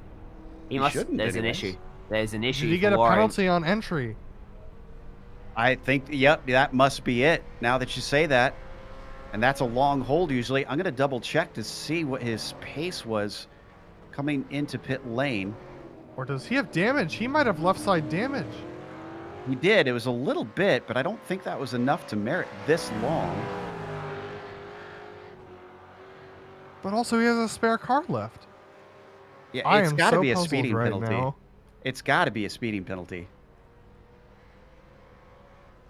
He must. There's an issue. There's an issue. Did he get a penalty on entry? I think, yep, that must be it, now that you say that. And that's a long hold usually. I'm going to double check to see what his pace was coming into pit lane. Or does he have damage? He might have left side damage. He did. It was a little bit, but I don't think that was enough to merit this long. But also he has a spare car left. Yeah, it's got to be a puzzled speeding right penalty. now. It's got to be a speeding penalty.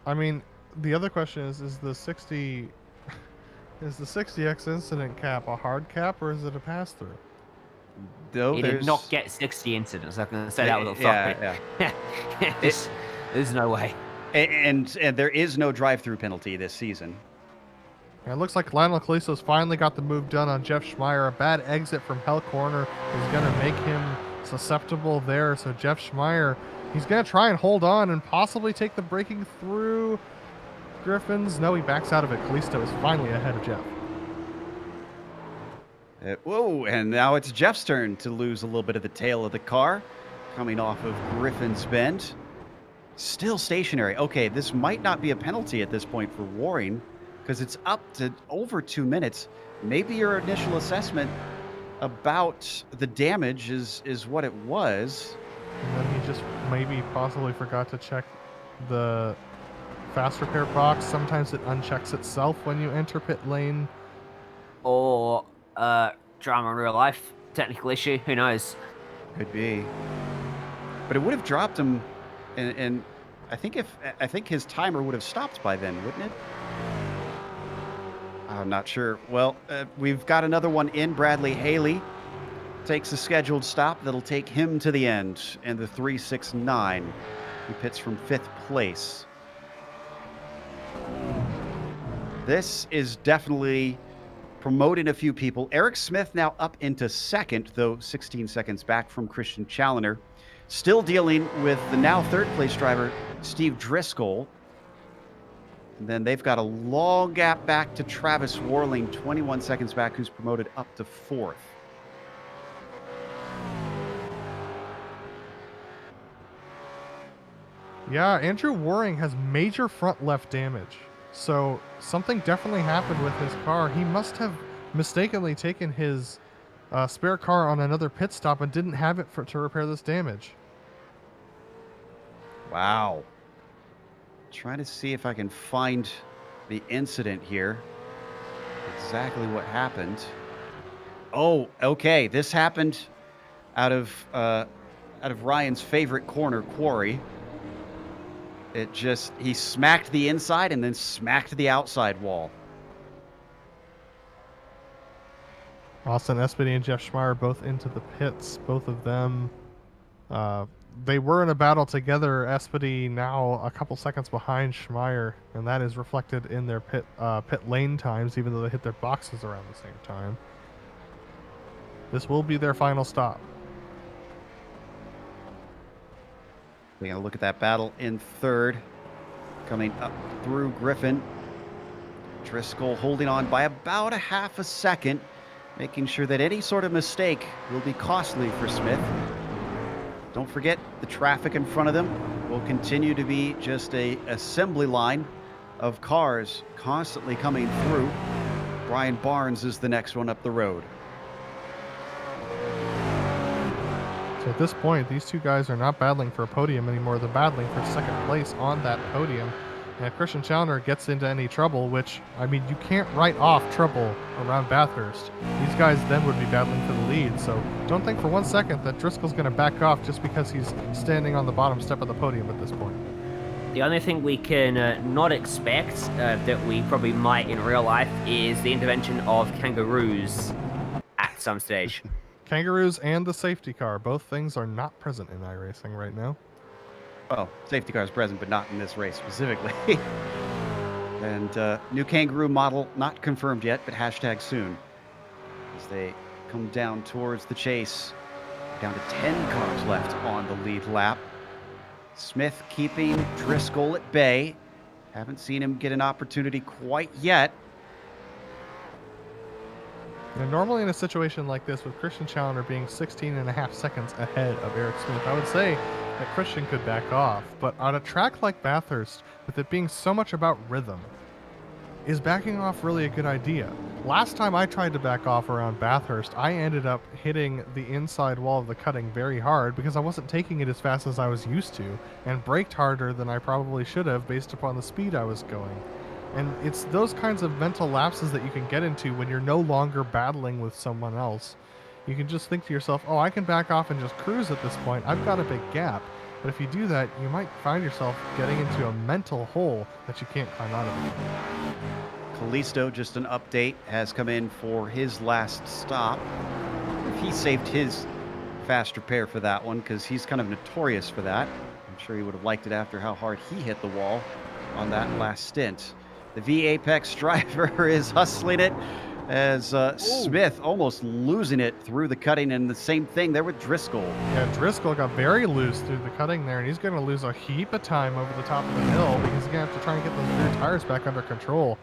I mean, the other question is the 60 is the 60x incident cap a hard cap or is it a pass through? He did not get 60 incidents. I can say that with authority. Yeah. There's no way. And there is no drive-through penalty this season. And it looks like Lionel Calisto's finally got the move done on Jeff Schmeier. A bad exit from Hell Corner is going to make him susceptible there. So Jeff Schmeier, he's going to try and hold on and possibly take the braking through Griffins. No, he backs out of it. Calisto is finally ahead of Jeff. Whoa, and now it's Jeff's turn to lose a little bit of the tail of the car, coming off of Griffin's Bend. Still stationary. Okay, this might not be a penalty at this point for Waring, because it's up to over 2 minutes. Maybe your initial assessment about the damage is what it was. And then he just maybe possibly forgot to check the fast repair box. Sometimes it unchecks itself when you enter pit lane. Or drama in real life. Technical issue. Who knows? Could be. But it would have dropped him, and I think his timer would have stopped by then, wouldn't it? I'm not sure. Well, we've got another one in. Bradley Haley takes a scheduled stop that'll take him to the end, and the 369. He pits from 5th place. This is definitely promoting a few people. Eric Smith now up into 2nd, though 16 seconds back from Christian Challoner. Still dealing with the now 3rd place driver, Steve Driscoll. And then they've got a long gap back to Travis Warling, 21 seconds back, who's promoted up to 4th. Yeah, Andrew Waring has major front left damage. So something definitely happened with his car. He must have mistakenly taken his spare car on another pit stop and didn't have it to repair this damage. Wow. Trying to see if I can find the incident here. Exactly what happened. Oh, okay. This happened out of Ryan's favorite corner, Quarry. He smacked the inside and then smacked the outside wall. Austin Espedy and Jeff Schmeier both into the pits. Both of them, they were in a battle together. Espedy now a couple seconds behind Schmeier, and that is reflected in their pit lane times, even though they hit their boxes around the same time. This will be their final stop. We're going to look at that battle in 3rd. Coming up through Griffin. Driscoll holding on by about a half a second, making sure that any sort of mistake will be costly for Smith. Don't forget, the traffic in front of them will continue to be just a assembly line of cars constantly coming through. Brian Barnes is the next one up the road. So at this point, these two guys are not battling for a podium anymore. They're battling for 2nd place on that podium. And if Christian Challoner gets into any trouble, which, I mean, you can't write off trouble around Bathurst. These guys then would be battling for the lead. So don't think for 1 second that Driscoll's going to back off just because he's standing on the bottom step of the podium at this point. The only thing we can not expect that we probably might in real life is the intervention of kangaroos at some stage. Kangaroos and the safety car, both things are not present in iRacing right now. Well, safety cars present, but not in this race specifically. And new kangaroo model not confirmed yet, but hashtag soon. As they come down towards the chase. Down to 10 cars left on the lead lap. Smith keeping Driscoll at bay. Haven't seen him get an opportunity quite yet. And normally in a situation like this, with Christian Challenger being 16.5 seconds ahead of Eric Smith, I would say that Christian could back off. But on a track like Bathurst, with it being so much about rhythm, is backing off really a good idea? Last time I tried to back off around Bathurst, I ended up hitting the inside wall of the cutting very hard because I wasn't taking it as fast as I was used to, and braked harder than I probably should have based upon the speed I was going. And it's those kinds of mental lapses that you can get into when you're no longer battling with someone else. You can just think to yourself, oh, I can back off and just cruise at this point. I've got a big gap. But if you do that, you might find yourself getting into a mental hole that you can't climb out of again. Callisto, just an update, has come in for his last stop. He saved his fast repair for that one because he's kind of notorious for that. I'm sure he would have liked it after how hard he hit the wall on that last stint. The V Apex driver is hustling it as Smith almost losing it through the cutting, and the same thing there with Driscoll. Yeah, Driscoll got very loose through the cutting there, and he's going to lose a heap of time over the top of the hill because he's going to have to try and get those rear tires back under control.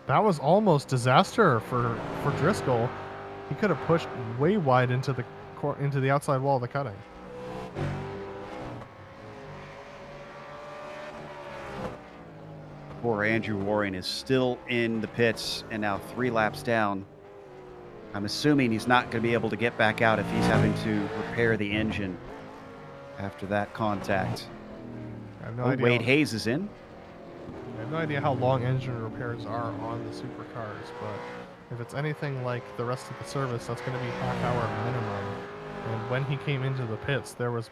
That was almost disaster for Driscoll. He could have pushed way wide into the outside wall of the cutting. Poor Andrew Warren is still in the pits and now 3 laps down. I'm assuming he's not going to be able to get back out if he's having to repair the engine after that contact. I have no idea. Wade Hayes is in. I have no idea how long engine repairs are on the supercars, but if it's anything like the rest of the service, that's going to be half-hour minimum. And when he came into the pits, there was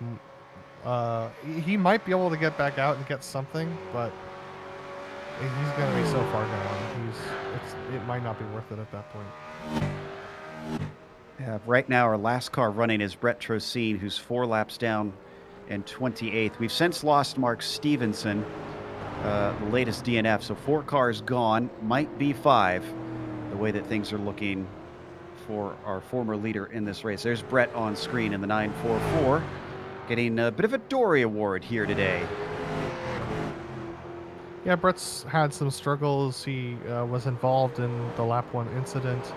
he might be able to get back out and get something, but he's going to be so far down. It might not be worth it at that point. Yeah, right now, our last car running is Brett Trocine, who's 4 laps down and 28th. We've since lost Mark Stevenson, the latest DNF, so 4 cars gone, might be 5, the way that things are looking for our former leader in this race. There's Brett on screen in the 944, getting a bit of a Dory Award here today. Yeah, Brett's had some struggles. He was involved in the lap 1 incident.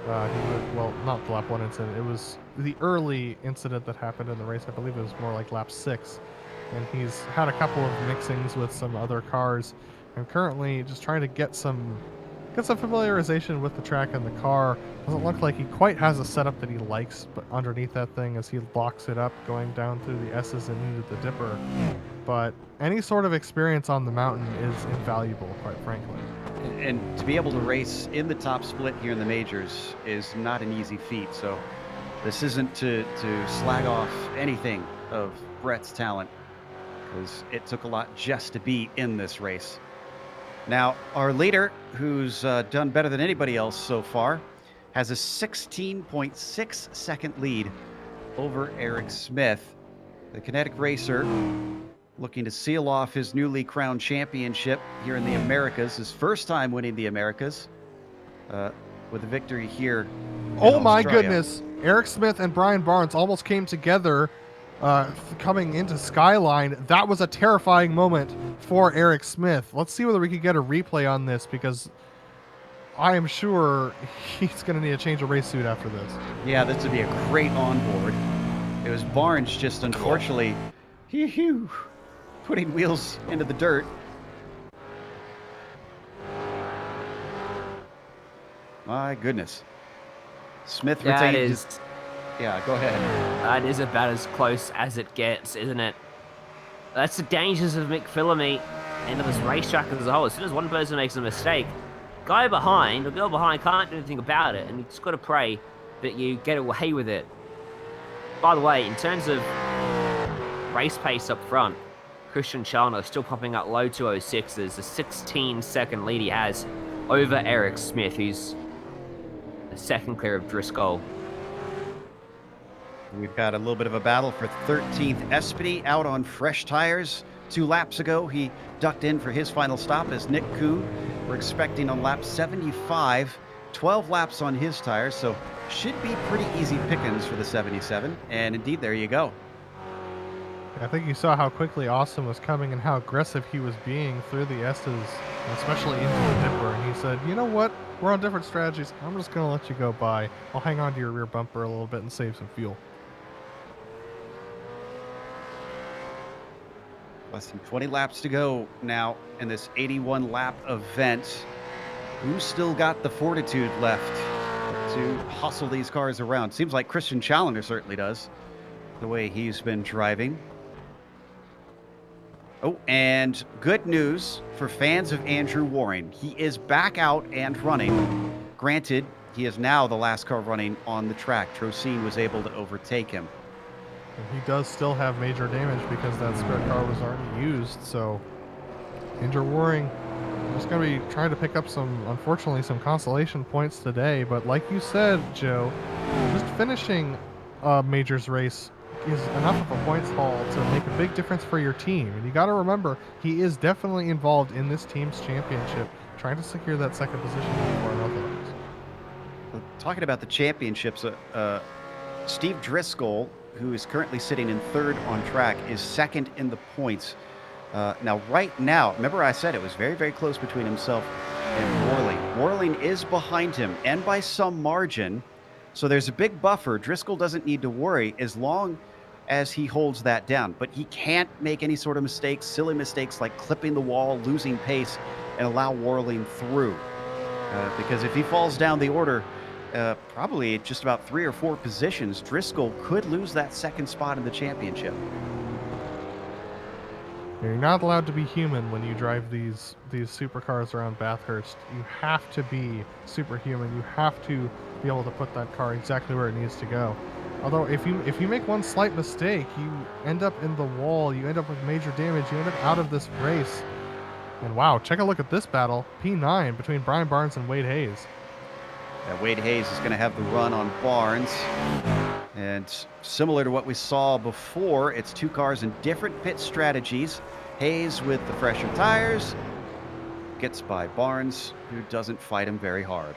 Well, not the lap 1 incident. It was the early incident that happened in the race. I believe it was more like lap 6. And he's had a couple of mixings with some other cars, and currently just trying to get some familiarization with the track and the car. Doesn't look like he quite has a setup that he likes, but underneath that thing as he locks it up, going down through the S's and into the dipper. But any sort of experience on the mountain is invaluable, quite frankly. And to be able to race in the top split here in the majors is not an easy feat. So this isn't to slag off anything of Brett's talent, because it took a lot just to be in this race. Now, our leader, who's done better than anybody else so far, has a 16.6 second lead over Eric Smith. The Kinetic Racer looking to seal off his newly crowned championship here in the Americas, his first time winning the Americas, with a victory here. Oh my goodness! Eric Smith and Brian Barnes almost came together coming into Skyline. That was a terrifying moment for Eric Smith. Let's see whether we can get a replay on this, because I am sure he's going to need a change of race suit after this. Yeah, this would be a great onboard. It was Barnes just unfortunately putting wheels into the dirt. My goodness. Smith retained. Yeah, go ahead. That is about as close as it gets, isn't it? That's the dangers of McPhillamy and of this racetrack as a whole. As soon as one person makes a mistake, guy behind or girl behind can't do anything about it, and you just got to pray that you get away with it. By the way, in terms of race pace up front, Christian Challenger still popping up low 206s. The 16-second lead he has over Eric Smith, who's a second clear of Driscoll. We've got a little bit of a battle for 13th. Espedy out on fresh tires 2 laps ago, he ducked in for his final stop as Nick Kuhn. We're expecting on lap 75, 12 laps on his tires, so should be pretty easy pickings for the 77. And indeed, there you go. I think you saw how quickly Austin was coming and how aggressive he was being through the S's, especially into the dipper. And he said, you know what? We're on different strategies. I'm just going to let you go by. I'll hang on to your rear bumper a little bit and save some fuel. Less than 20 laps to go now in this 81 lap event. Who's still got the fortitude left to hustle these cars around? Seems like Christian Challenger certainly does, the way he's been driving. Oh, and good news for fans of Andrew Warren. He is back out and running. Granted, he is now the last car running on the track. Trocine was able to overtake him. And he does still have major damage because that spare car was already used. So Andrew Waring is going to be trying to pick up unfortunately, some consolation points today. But like you said, Joe, just finishing a majors race is enough of a points haul to make a big difference for your team. And you got to remember, he is definitely involved in this team's championship, trying to secure that second position before others. Talking about the championships, Steve Driscoll, who is currently sitting in third on track, is second in the points. Right now, remember I said it was very, very close between himself and Warling. Warling is behind him, and by some margin. So there's a big buffer. Driscoll doesn't need to worry as long as he holds that down. But he can't make any sort of mistakes, silly mistakes like clipping the wall, losing pace, and allow Warling through. Because if he falls down the order, probably just about 3 or 4 positions, Driscoll could lose that second spot in the championship. You're not allowed to be human when you drive these supercars around Bathurst. You have to be superhuman. You have to be able to put that car exactly where it needs to go. Although if you make one slight mistake, you end up in the wall. You end up with major damage. You end up out of this race. And wow, check a look at this battle. P9 between Brian Barnes and Wade Hayes. Yeah, Wade Hayes is going to have the run on Barnes. And similar to what we saw before, it's 2 cars in different pit strategies. Hayes with the fresher tires gets by Barnes, who doesn't fight him very hard.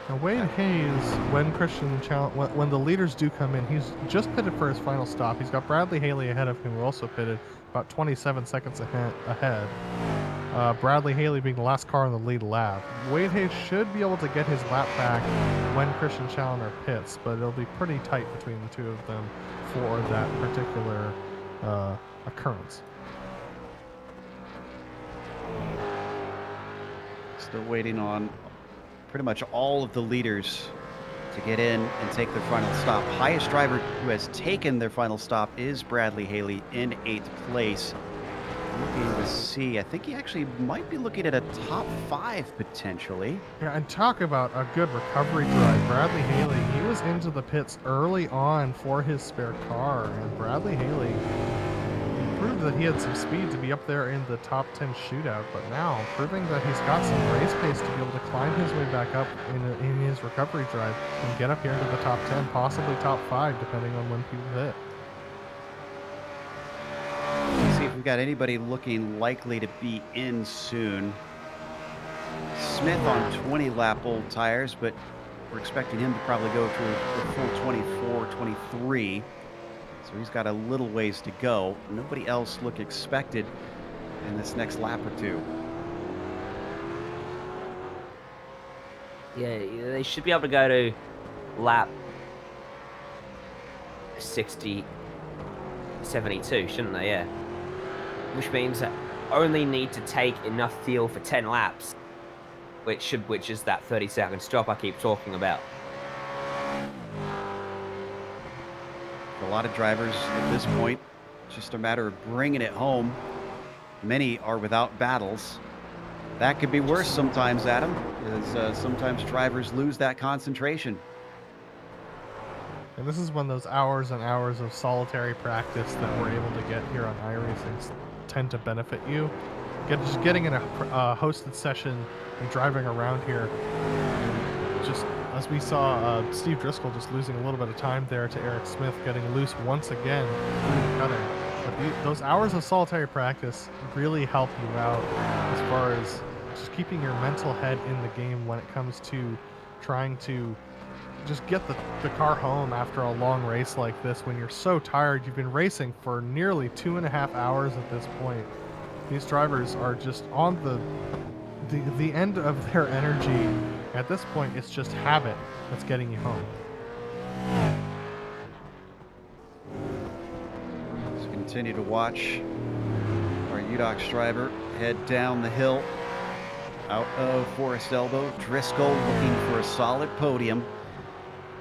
Now Wade Hayes, when the leaders do come in, he's just pitted for his final stop. He's got Bradley Haley ahead of him, who also pitted about 27 seconds ahead. Bradley Haley being the last car in the lead lap. Wade Hayes should be able to get his lap back when Christian Challenger pits, but it'll be pretty tight between the two of them for that particular occurrence. Still waiting on pretty much all of the leaders to get in and take their final stop. Highest driver who has taken their final stop is Bradley Haley in 8th place. Looking to see, I think he actually might be looking at a top 5 potentially. Yeah, and talk about a good recovery drive. Bradley Haley, he was into the pits early on for his spare car, and Bradley Haley proved that he had some speed to be up there in the top 10 shootout, but now proving that he's got some race pace to be able to climb his way back up in his recovery drive and get up here into the top 10, possibly top 5, depending on when people hit. Let's see if we've got anybody looking likely to be in soon. Smith on 20 lap old tires, but we're expecting him to probably go through the full 24, 23. So he's got a little ways to go. Nobody else look expected in this next lap or two. Yeah, they should be able to go to lap 60, 72, shouldn't they? Yeah. Which means that only need to take enough fuel for 10 laps, which is that 30-second stop I keep talking about. For a lot of drivers at this point, it's just a matter of bringing it home. Many are without battles. That could be worse sometimes, Adam, as sometimes drivers lose that concentration. And this is when those hours and hours of solitary practice that we're able to get here on iRacing tend to benefit you. Just getting in a hosted session and driving around here, just as we saw Steve Driscoll just losing a little bit of time there to Eric Smith getting loose once again through the cutting. But those hours of solitary practice really help you out as far as just keeping your mental head in the game when it comes to trying to just get the car home after a long race like this when you're so tired. You've been racing for nearly 2.5 hours at this point. These drivers are just on the end of their energy. At this point, it's just habit that's getting you home. Let's continue to watch our UDOX driver head down the hill out of Forest Elbow. Driscoll looking for a solid podium,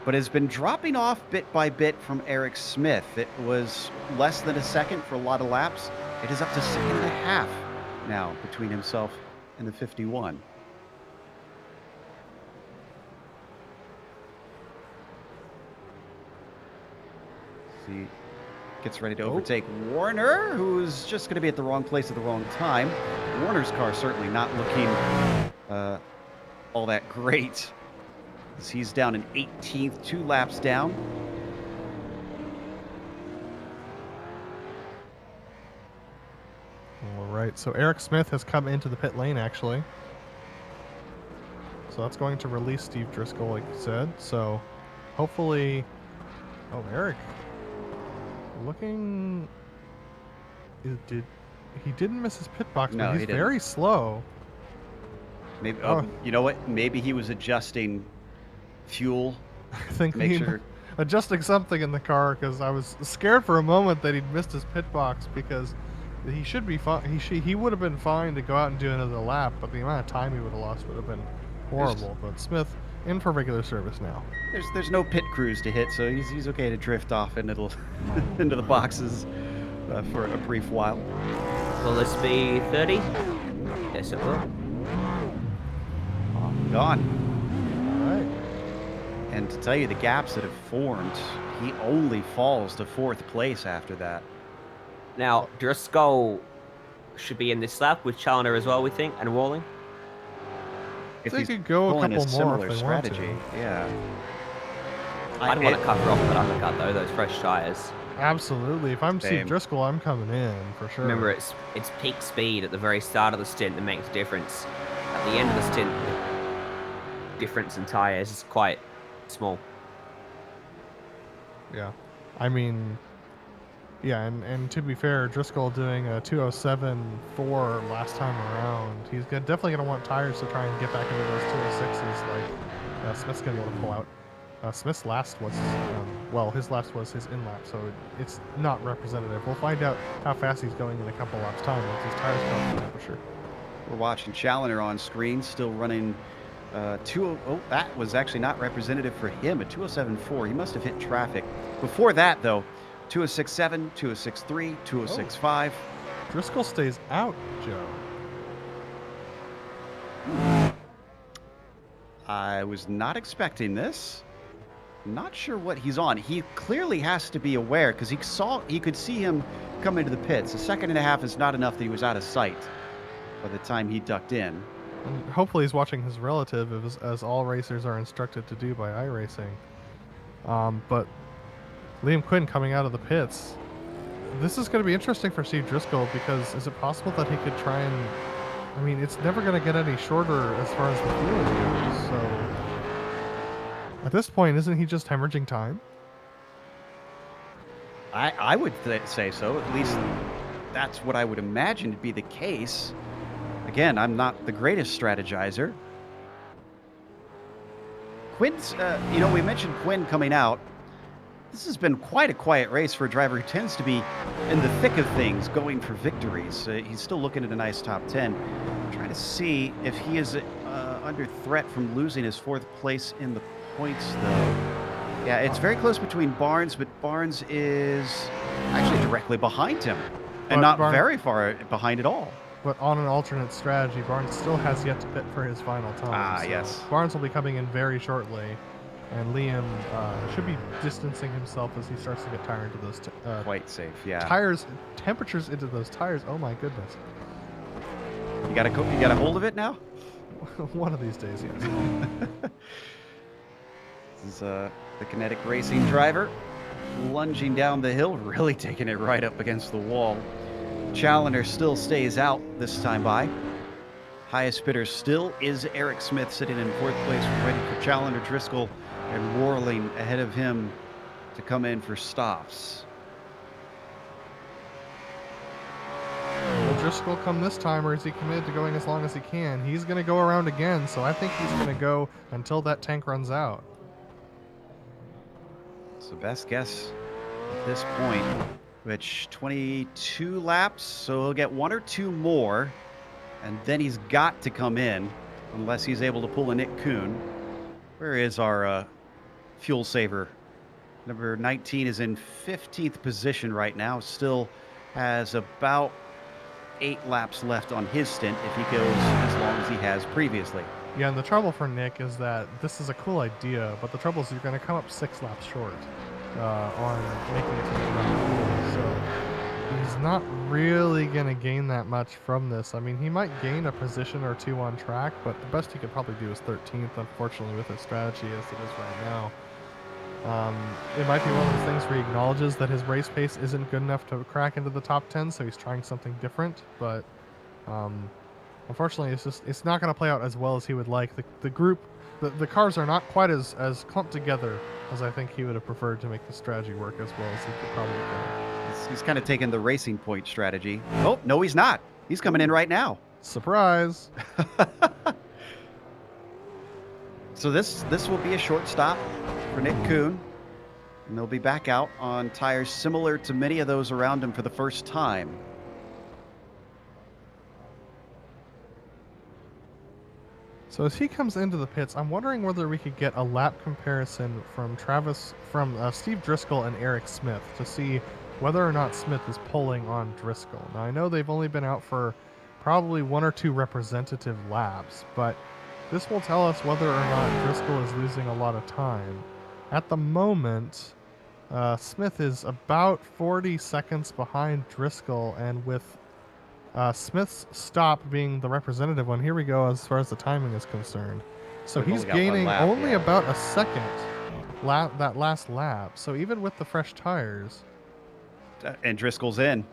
but has been dropping off bit by bit from Eric Smith. It was less than a second for a lot of laps. It is up to 1.5 seconds now between himself and the 51. He gets ready to overtake Warner, who's just going to be at the wrong place at the wrong time. Warner's car certainly not looking all that great, as he's down in 18th, 2 laps down. All right, so Eric Smith has come into the pit lane, actually. So that's going to release Steve Driscoll, like you said. So hopefully... Oh, Eric. Looking... He didn't miss his pit box, No, but he's very slow. Maybe, you know what? Maybe he was adjusting fuel. I think Make sure... adjusting something in the car, because I was scared for a moment that he'd missed his pit box, because he should be fine. He would have been fine to go out and do another lap, but the amount of time he would have lost would have been horrible. But Smith in for regular service now. There's no pit crews to hit, so he's okay to drift off into the into the boxes for a brief while. Will this be 30? Yes, it will. Gone. All right. And to tell you the gaps that have formed, he only falls to 4th place after that. Now, Driscoll should be in this lap with Challoner as well, we think, and Walling. If They he's could go a pulling couple more similar if they strategy, want to. yeah. I'd want to cover off that undercut, though, those fresh tyres. Absolutely. If I'm Steve Driscoll, I'm coming in for sure. Remember, it's peak speed at the very start of the stint that makes a difference. At the end of the stint, the difference in tyres is quite small. Yeah. I mean, yeah, and to be fair, Driscoll doing a 207.4 last time around. He's definitely going to want tires to try and get back into those 206s like Smith's going to be able to pull out. Smith's last was, his last was his in-lap, so it's not representative. We'll find out how fast he's going in a couple laps' time once his tires come out, for sure. We're watching Challoner on screen, still running that was actually not representative for him, a 207.4. He must have hit traffic. Before that, though, 206.7, 206.3, 206.5. Driscoll stays out, Joe. I was not expecting this. Not sure what he's on. He clearly has to be aware, because he could see him come into the pits. 1.5 seconds is not enough that he was out of sight by the time he ducked in. And hopefully he's watching his relative, as all racers are instructed to do by iRacing. But Liam Quinn coming out of the pits. This is going to be interesting for Steve Driscoll, because is it possible that he could try and... I mean, it's never going to get any shorter as far as the fueling goes, so... At this point, isn't he just hemorrhaging time? I would say so. At least that's what I would imagine to be the case. Again, I'm not the greatest strategizer. Quinn's, we mentioned Quinn coming out. This has been quite a quiet race for a driver who tends to be in the thick of things, going for victories. He's still looking at a nice top 10. Trying to see if he is under threat from losing his 4th place in the points, though. Yeah, it's very close between Barnes, but Barnes is actually directly behind him, and not very far behind at all. But on an alternate strategy, Barnes still has yet to pit for his final time. So yes. Barnes will be coming in very shortly, and Liam should be distancing himself as he starts to get tired into those quite safe, yeah. Temperatures into those tires. Oh my goodness. You got a hold of it now? One of these days, yes. This is the kinetic racing driver lunging down the hill, really taking it right up against the wall. Challenger still stays out this time by. Highest bidder still is Eric Smith, sitting in fourth place, waiting for Challenger, Driscoll, and Warling ahead of him to come in for stops. Will Driscoll come this time, or is he committed to going as long as he can? He's going to go around again, so I think he's going to go until that tank runs out. It's the best guess at this point, which 22 laps, so he'll get one or two more, and then he's got to come in, unless he's able to pull a Nick Kuhn. Where is our fuel saver? Number 19 is in 15th position right now, still has about 8 laps left on his stint if he goes as long as he has previously. Yeah, and the trouble for Nick is that this is a cool idea, but the trouble is you're going to come up 6 laps short on making it to the round. So he's not really going to gain that much from this. I mean, he might gain a position or two on track, but the best he could probably do is 13th, unfortunately, with his strategy as it is right now. It might be one of those things where he acknowledges that his race pace isn't good enough to crack into the top 10, so he's trying something different, but unfortunately it's not going to play out as well as he would like. The cars are not quite as clumped together as I think he would have preferred to make the strategy work as well as he could probably do. He's kind of taking the Racing Point strategy. Oh, no, he's not. He's coming in right now. Surprise! So this will be a short stop for Nick Kuhn, and they'll be back out on tires similar to many of those around him for the first time. So as he comes into the pits, I'm wondering whether we could get a lap comparison from Steve Driscoll and Eric Smith to see whether or not Smith is pulling on Driscoll. Now I know they've only been out for probably 1 or 2 representative laps, but this will tell us whether or not Driscoll is losing a lot of time. At the moment, Smith is about 40 seconds behind Driscoll, and with Smith's stop being the representative one, here we go as far as the timing is concerned. So We've he's only got one gaining lap, only yeah. about a second that last lap. So even with the fresh tires. And Driscoll's in.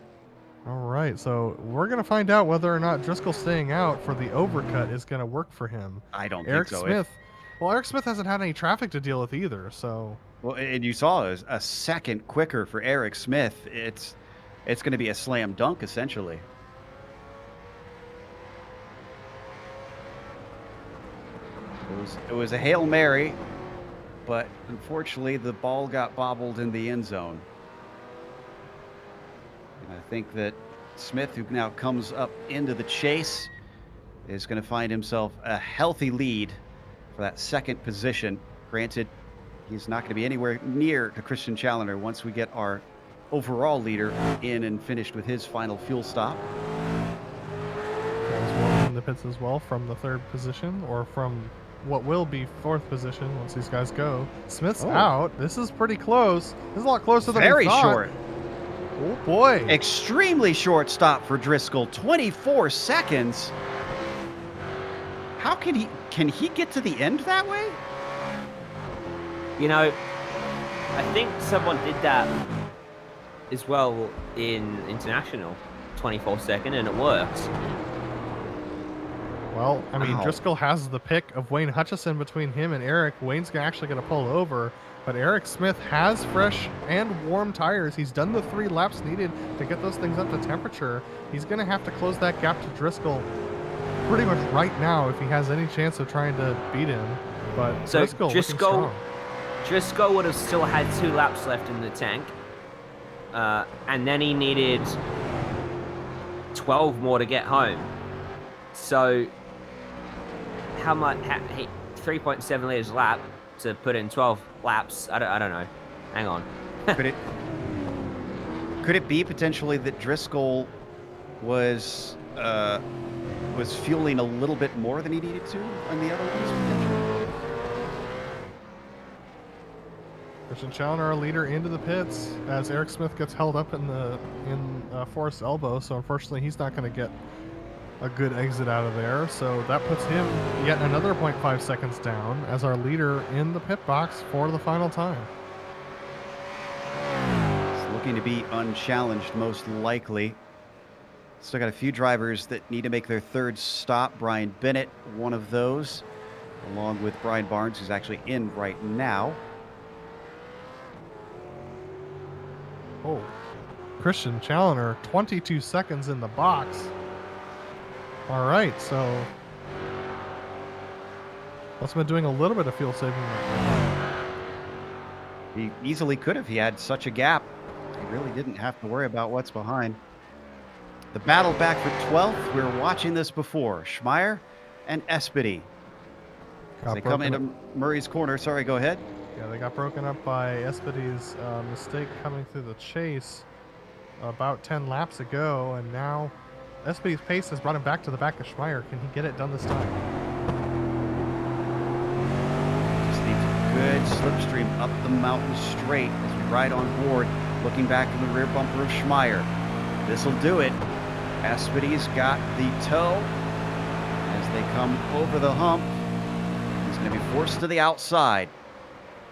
All right, so we're going to find out whether or not Driscoll staying out for the overcut is going to work for him. I don't Eric think so. Smith. Well, Eric Smith hasn't had any traffic to deal with either, so. Well, and you saw a second quicker for Eric Smith. It's going to be a slam dunk, essentially. It was a Hail Mary, but unfortunately the ball got bobbled in the end zone. And I think that Smith, who now comes up into the chase, is going to find himself a healthy lead for that second position. Granted, he's not going to be anywhere near to Christian Challenger once we get our overall leader in and finished with his final fuel stop. Travis Warren in the pits as well from the 3rd position, or from what will be 4th position once these guys go. Smith's out. This is pretty close. This is a lot closer than Very we thought. short. Oh boy. Extremely short stop for Driscoll. 24 seconds. How can he get to the end that way? You know, I think someone did that as well in International, 24-second, and it worked. Well, I mean, Wow. Driscoll has the pick of Wayne Hutchison between him and Eric. Wayne's actually going to pull over, but Eric Smith has fresh and warm tires. He's done the 3 laps needed to get those things up to temperature. He's going to have to close that gap to Driscoll pretty much right now if he has any chance of trying to beat him. But So Driscoll looking strong. Driscoll would have still had 2 laps left in the tank, and then he needed 12 more to get home. So how much? 3.7 liters a lap to put in 12 laps. I don't know. Hang on. Could it be potentially that Driscoll was fueling a little bit more than he needed to on the other ones potentially? Christian Challenger, our leader, into the pits as Eric Smith gets held up in Forrest's elbow. So unfortunately, he's not going to get a good exit out of there. So that puts him yet another 0.5 seconds down as our leader in the pit box for the final time. It's looking to be unchallenged, most likely. Still got a few drivers that need to make their third stop. Brian Bennett, one of those, along with Brian Barnes, who's actually in right now. Oh, Christian Challoner, 22 seconds in the box. All right, so must have been doing a little bit of fuel saving. He easily could have. He had such a gap. He really didn't have to worry about what's behind. The battle back for 12th. We were watching this before. Schmeier and Espedy. As they come into Murray's corner. Sorry, go ahead. Yeah, they got broken up by Espedy's mistake coming through the chase about 10 laps ago, and now Espedy's pace has brought him back to the back of Schmeier. Can he get it done this time? Just needs a good slipstream up the mountain straight as we ride on board, looking back in the rear bumper of Schmeier. This'll do it. Espedy's got the toe as they come over the hump. He's going to be forced to the outside.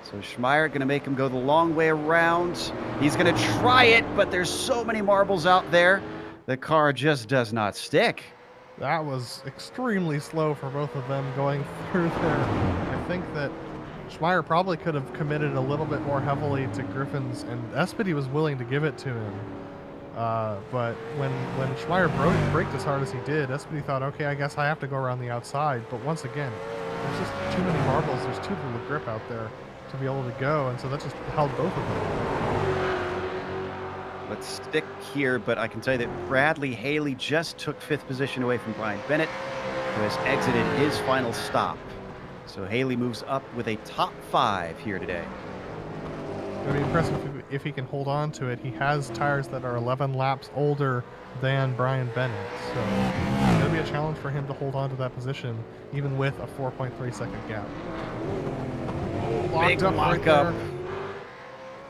So Schmeier going to make him go the long way around. He's going to try it, but there's so many marbles out there. The car just does not stick. That was extremely slow for both of them going through there. I think that Schmeier probably could have committed a little bit more heavily to Griffin's, and Espedy was willing to give it to him. But when Schmeier braked as hard as he did, Espedy thought, okay, I guess I have to go around the outside. But once again, there's just too many marbles. There's too little grip out there to be able to go, and so that just held both of them. Let's stick here, but I can tell you that Bradley Haley just took 5th position away from Brian Bennett, who has exited his final stop. So Haley moves up with a top 5 here today. It'll be impressive if he can hold on to it. He has tires that are 11 laps older than Brian Bennett, so it's going to be a challenge for him to hold on to that position, even with a 4.3 second gap. Big lock-up.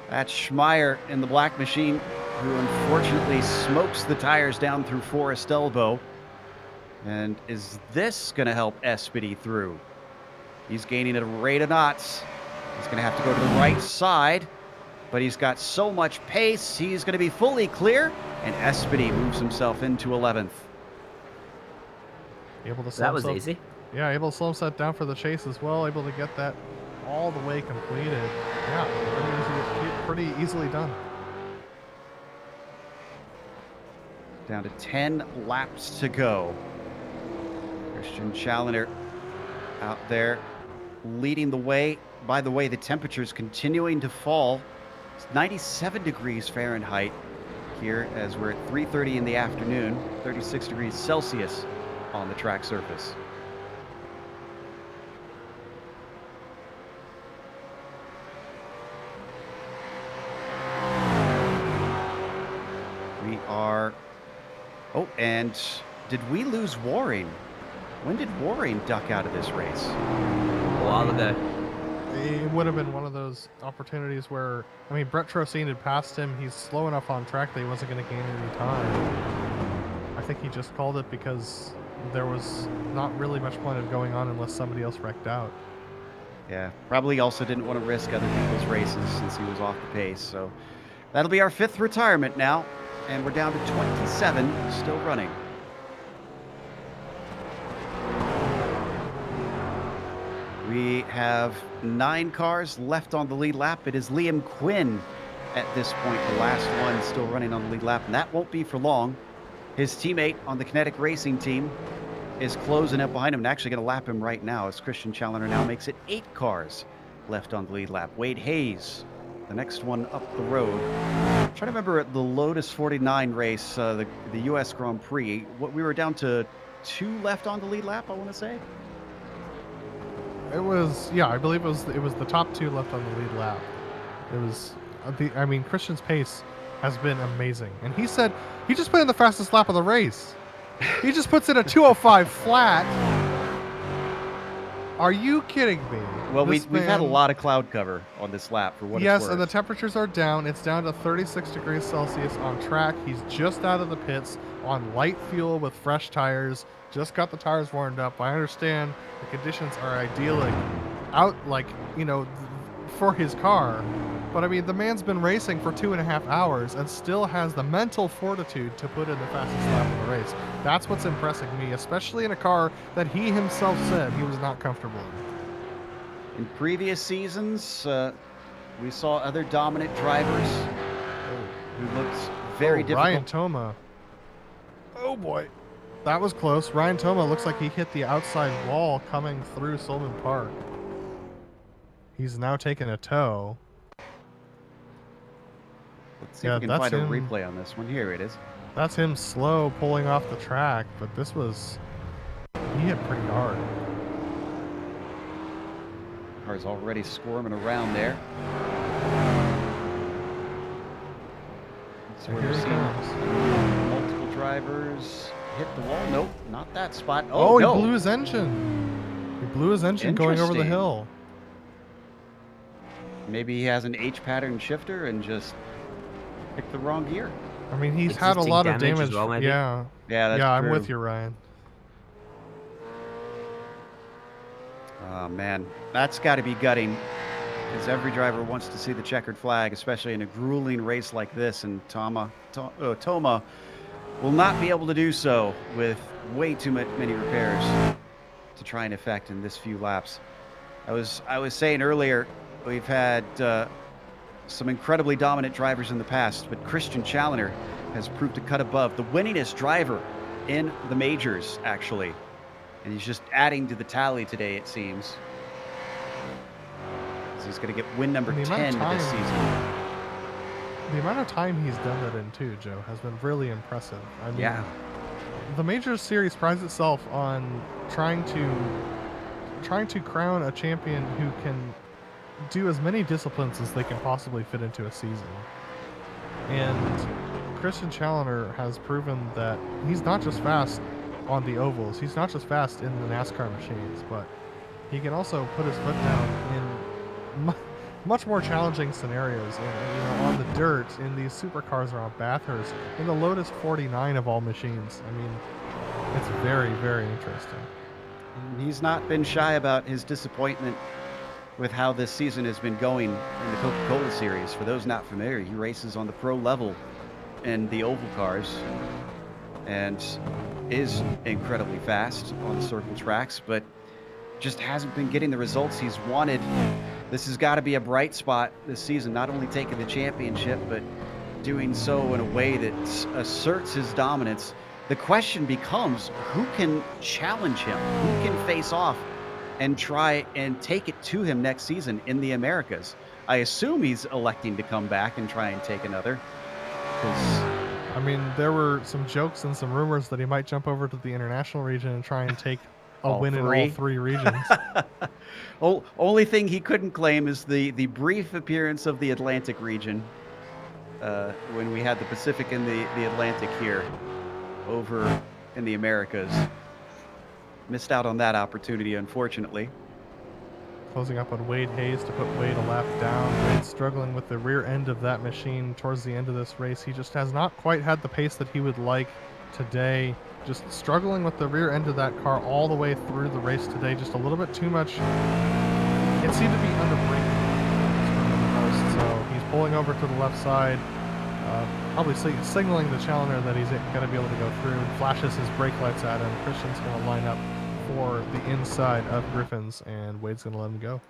That's Schmeier in the black machine, who unfortunately smokes the tires down through Forest Elbow. And is this going to help Espedy through? He's gaining at a rate of knots. He's going to have to go to the right side, but he's got so much pace, he's going to be fully clear, and Espedy moves himself into 11th. Able to that was easy. Yeah, able to slow himself down for the chase as well, able to get that all the way completed. Yeah, pretty easily done. Down to 10 laps to go. Christian Challoner out there leading the way. By the way, the temperature's continuing to fall. It's 97 degrees Fahrenheit here as we're at 3:30 in the afternoon, 36 degrees Celsius on the track surface. We are... Oh, and did we lose Waring? When did Waring duck out of this race? A while ago. It would have been one of those opportunities where, I mean, Brett Trocine had passed him. He's slow enough on track that he wasn't going to gain any time. I think he just called it because there was not really much point of going on unless somebody else wrecked out. Yeah, probably also didn't want to risk other people's races since he was off the pace. So that'll be our 5th retirement now, and we're down to 27 still running. We have 9 cars left on the lead lap. It is Liam Quinn at this point, the last one still running on the lead lap, and that won't be for long. His teammate on the Kinetic Racing team is closing up behind him and actually going to lap him right now as Christian Challoner now makes it 8 cars left on the lead lap. Wade Hayes, the next one up the road. I'm trying to remember at the Lotus 49 race, the U.S. Grand Prix, we were down to 2 left on the lead lap, I want to say. It was, yeah, I believe it was the top 2 left on the lead lap. It was, I mean, Christian's pace has been amazing. And he said he just put in the fastest lap of the race. He just puts in a 2:05 flat. Are you kidding me? Well, we've had a lot of cloud cover on this lap for what it's worth. Yes, and the temperatures are down. It's down to 36 degrees Celsius on track. He's just out of the pits. on light fuel with fresh tires. Just got the tires warmed up. I understand the conditions are idyllic out, like, for his car. But I mean, the man's been racing for 2.5 hours and still has the mental fortitude to put in the fastest lap of the race. That's what's impressing me, especially in a car that he himself said he was not comfortable in. In previous seasons, we saw other dominant drivers who looked very difficult. Ryan Toma. Oh boy. That was close. Ryan Toma looks like he hit the outside wall coming through Sullivan Park. He's now taken a tow. Let's see if we can find a replay on this one. Here it is. That's him slow pulling off the track, but this was... he hit pretty hard. Car's already squirming around there. So we're seeing multiple drivers hit the wall. Nope, not that spot. Oh, no. He blew his engine. He blew his engine going over the hill. Maybe he has an H pattern shifter and just picked the wrong gear. I mean, he's had a lot of damage. As well, maybe? Yeah. Yeah, that's true. I'm with you, Ryan. Oh, man. That's got to be gutting, because every driver wants to see the checkered flag, especially in a grueling race like this, and Toma will not be able to do so with way too many repairs to try and effect in this few laps. I was saying earlier, we've had some incredibly dominant drivers in the past, but Christian Challoner has proved to cut above. The winningest driver in the majors, actually. And he's just adding to the tally today, it seems. So he's going to get win number 10 this season. The amount of time he's done that in, too, Joe, has been really impressive. I mean, yeah. The Majors Series prides itself on trying to crown a champion who can do as many disciplines as they can possibly fit into a season. And Christian Challoner has proven that he's not just fast on the ovals, he's not just fast in the NASCAR machines, but he can also put his foot down in much more challenging scenarios. And, on the dirt, in these supercars around Bathurst, in the Lotus 49 of all machines. I mean, it's very, very interesting. He's not been shy about his disappointment with how this season has been going in the Coca-Cola Series. For those not familiar, he races on the pro level in the oval cars and is incredibly fast on the circle tracks, but just hasn't been getting the results he's wanted. This has got to be a bright spot this season, not only taking the championship, but doing so in a way that asserts his dominance. The question becomes, who can challenge him? Who can face off and try and take it to him next season in the Americas? I assume he's electing to come back and try and take another. I mean, there were some jokes and some rumors that he might jump over to the international region and try and take a win in all three regions. Only thing he couldn't claim is the brief appearance of the Atlantic region when we had the Pacific and the Atlantic here over in the Americas. Missed out on that opportunity, unfortunately. Closing up on Wade Hayes to put Wade a lap down. Wade struggling with the rear end of that machine towards the end of this race. He just has not quite had the pace that he would like today. Just struggling with the rear end of that car all the way through the race today. Just a little bit too much. It seemed to be under braking most. So he's pulling over to the left side. Probably signaling the Challoner that he's going to be able to go through. Flashes his brake lights at him. Christian's going to line up for the inside of Griffin's, and Wade's going to let him go.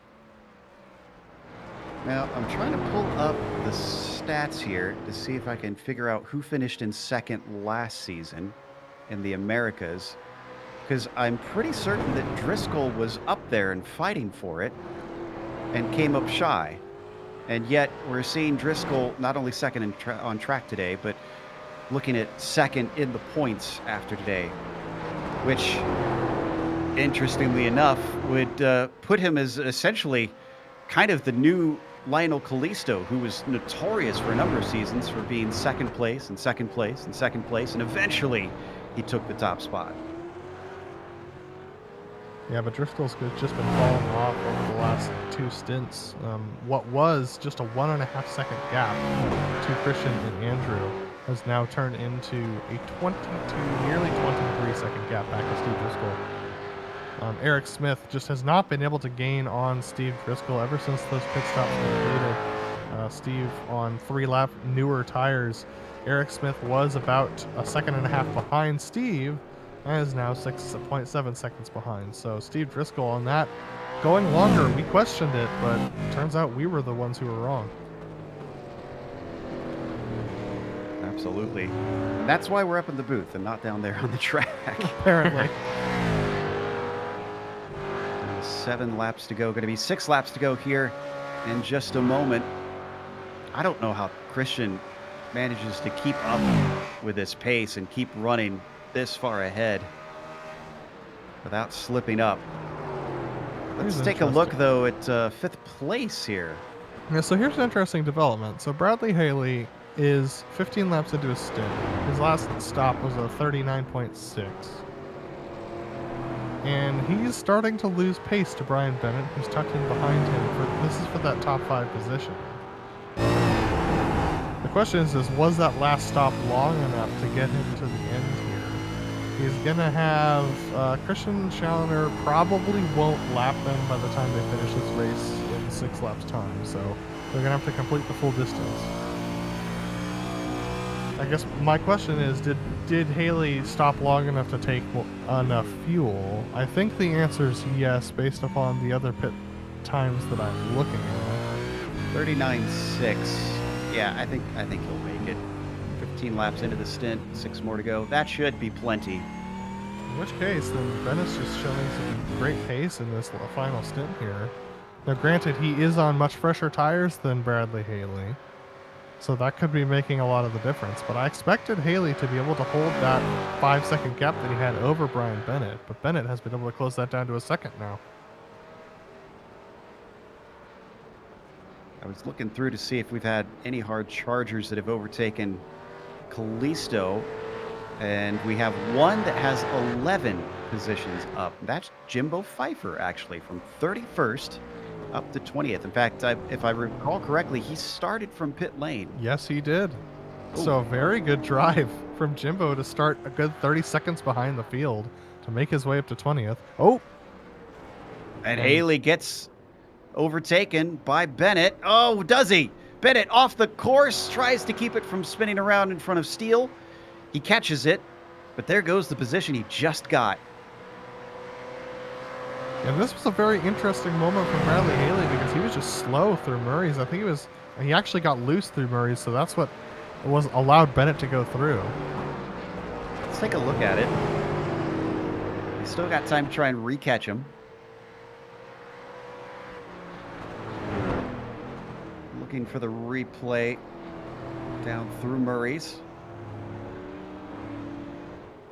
Now, I'm trying to pull up the stats here to see if I can figure out who finished in second last season in the Americas, because I'm pretty certain that Driscoll was up there and fighting for it and came up shy. And yet we're seeing Driscoll not only second on track today, but looking at second in the points after today, which, interestingly enough, would put him as essentially kind of the new Lionel Callisto, who was notorious for a number of seasons for being second place and second place and second place, and eventually he took the top spot. Yeah, but Driscoll's just been falling off over the last two stints. What was just a 1.5 second gap to Christian and Andrew. has now turned into a 22, nearly 23-second gap back to Steve Driscoll. Eric Smith just has not been able to gain on Steve Driscoll ever since those pit stops were completed. Steve on 3-lap newer tires. Eric Smith was about a second and a half behind Steve and is now 6.7 seconds behind. So Steve Driscoll on that going longer. We questioned it, but turns out we were the ones who were wrong. Absolutely. That's why we're up in the booth and not down there on the track. Apparently. 7 laps to go. Going to be 6 laps to go here in just a moment. I don't know how Christian manages to keep up with this pace and keep running this far ahead without slipping up. Let's take a look, though, at 5th place here. Yeah, so here's an interesting development. So Bradley Haley is 15 laps into his stint. His last stop was a 39.6. And he's starting to lose pace to Brian Bennett, who's tucked in behind him. This is for that top 5 position. The question is was that last stop long enough to get him to the end here? He's going to have Christian Challoner probably won't lap them by the time they finish this race in 6 laps time, so they're going to have to complete the full distance. I guess my question is, did Haley stop long enough to take enough fuel? I think the answer is yes, based upon the other pit times that I'm looking at. 39.6. Yeah, I think he'll make it. 15 laps into the stint, 6 more to go. That should be plenty. In which case, then Bennett's just showing some great pace in this final stint here. Now, granted, he is on much fresher tires than Bradley Haley, so that could be making a lot of the difference. But I expected Haley to be able to hold that 5-second gap that he had over Brian Bennett, but Bennett has been able to close that down to a second now. I was looking through to see if we've had any hard chargers that have overtaken Callisto, and we have one that has 11 positions up. That's Jimbo Pfeiffer, actually, from 31st up to 20th. In fact, if I recall correctly, he started from pit lane. Yes, he did. Ooh. So a very good drive from Jimbo to start a good 30 seconds behind the field to make his way up to 20th. Oh! And Haley gets overtaken by Bennett. Oh, does he? Bennett off the course, tries to keep it from spinning around in front of Steele. He catches it, but there goes the position he just got. And this was a very interesting moment from Bradley Haley because he was just slow through Murray's. I think he actually got loose through Murray's, so that's what was allowed Bennett to go through. Let's take a look at it. We still got time to try and recatch him. Looking for the replay down through Murray's.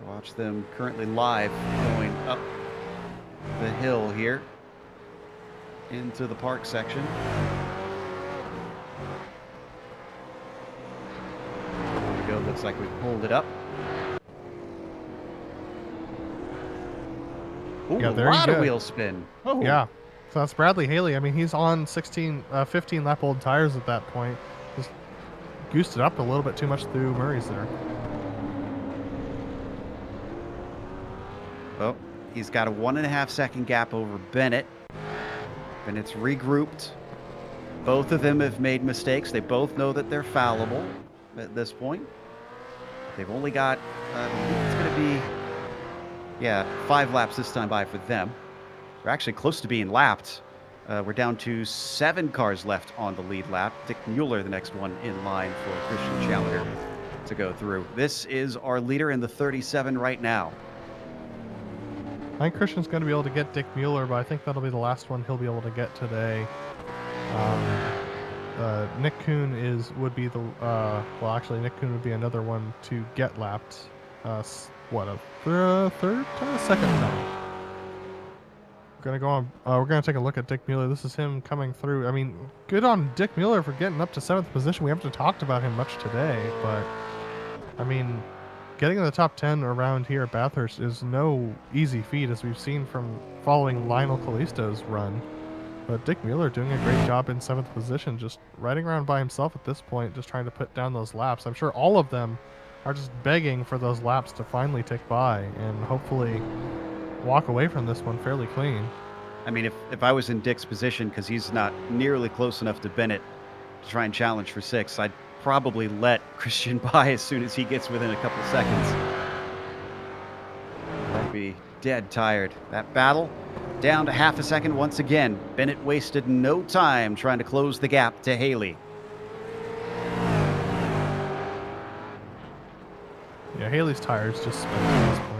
Watch them currently live going up the hill here into the park section. There we go. Looks like we pulled it up. Ooh, Yeah, a very lot of good. wheel spin. Oh. Yeah. So that's Bradley Haley. I mean, he's on 15 lap old tires at that point. Just goosed it up a little bit too much through Murray's there. Well, he's got a 1.5 second gap over Bennett. Bennett's regrouped. Both of them have made mistakes. They both know that they're fallible at this point. They've only got, it's going to be, 5 laps this time by for them. We're actually close to being lapped. We're down to 7 cars left on the lead lap. Dick Mueller, the next one in line for Christian Challoner to go through. This is our leader in the 37 right now. I think Christian's going to be able to get Dick Mueller, but I think that'll be the last one he'll be able to get today. Nick Kuhn would be the Nick Kuhn would be another one to get lapped. Second time. We're gonna take a look at Dick Mueller. This is him coming through. I mean, good on Dick Mueller for getting up to 7th position. We haven't talked about him much today, but I mean, getting in the top 10 around here at Bathurst is no easy feat, as we've seen from following Lionel Callisto's run. But Dick Mueller doing a great job in 7th position, just riding around by himself at this point, just trying to put down those laps. I'm sure all of them are just begging for those laps to finally tick by and hopefully walk away from this one fairly clean. I mean, if I was in Dick's position, because he's not nearly close enough to Bennett to try and challenge for 6, I'd probably let Christian by as soon as he gets within a couple seconds. I'd be dead tired. That battle down to half a second once again. Bennett wasted no time trying to close the gap to Haley. Yeah, Haley's tires just spent at this point.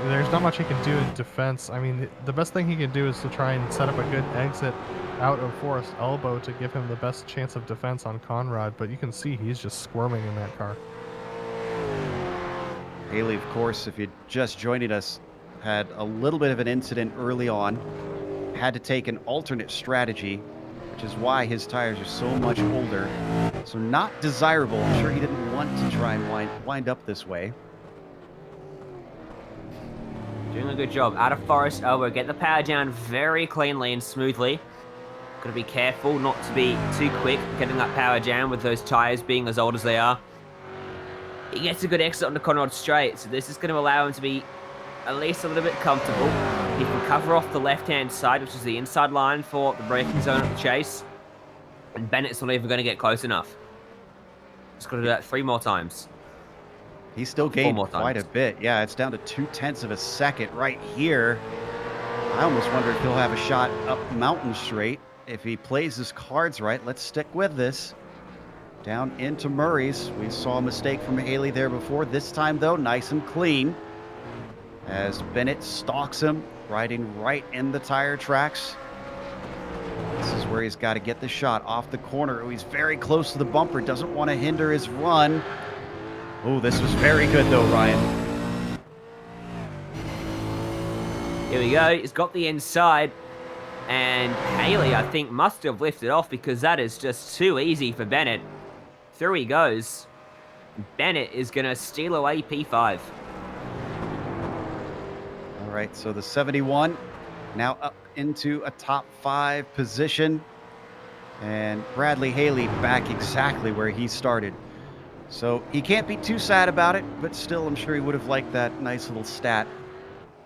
There's not much he can do in defense. I mean, the best thing he can do is to try and set up a good exit out of Forest Elbow to give him the best chance of defense on Conrad, but you can see he's just squirming in that car. Haley, of course, if you're just joining us, had a little bit of an incident early on, had to take an alternate strategy, which is why his tires are so much older. So not desirable. I'm sure he didn't want to try and wind up this way. Doing a good job. Out of Forest Elbow, get the power down very cleanly and smoothly. Got to be careful not to be too quick getting that power down with those tires being as old as they are. He gets a good exit on the Conrad straight, so this is going to allow him to be at least a little bit comfortable. He can cover off the left-hand side, which is the inside line for the braking zone of the chase. And Bennett's not even going to get close enough. Just got to do that 3 more times. He still gained quite a bit. Yeah, it's down to 0.2 of a second right here. I almost wonder if he'll have a shot up Mountain Straight. If he plays his cards right, let's stick with this. Down into Murray's. We saw a mistake from Haley there before. This time, though, nice and clean. As Bennett stalks him, riding right in the tire tracks. This is where he's got to get the shot off the corner. Oh, he's very close to the bumper. Doesn't want to hinder his run. Oh, this was very good, though, Ryan. Here we go. He's got the inside. And Haley, I think, must have lifted off because that is just too easy for Bennett. Through he goes. Bennett is going to steal away P5. All right, so the 71 now up into a top 5 position. And Bradley Haley back exactly where he started. So he can't be too sad about it, but still I'm sure he would have liked that nice little stat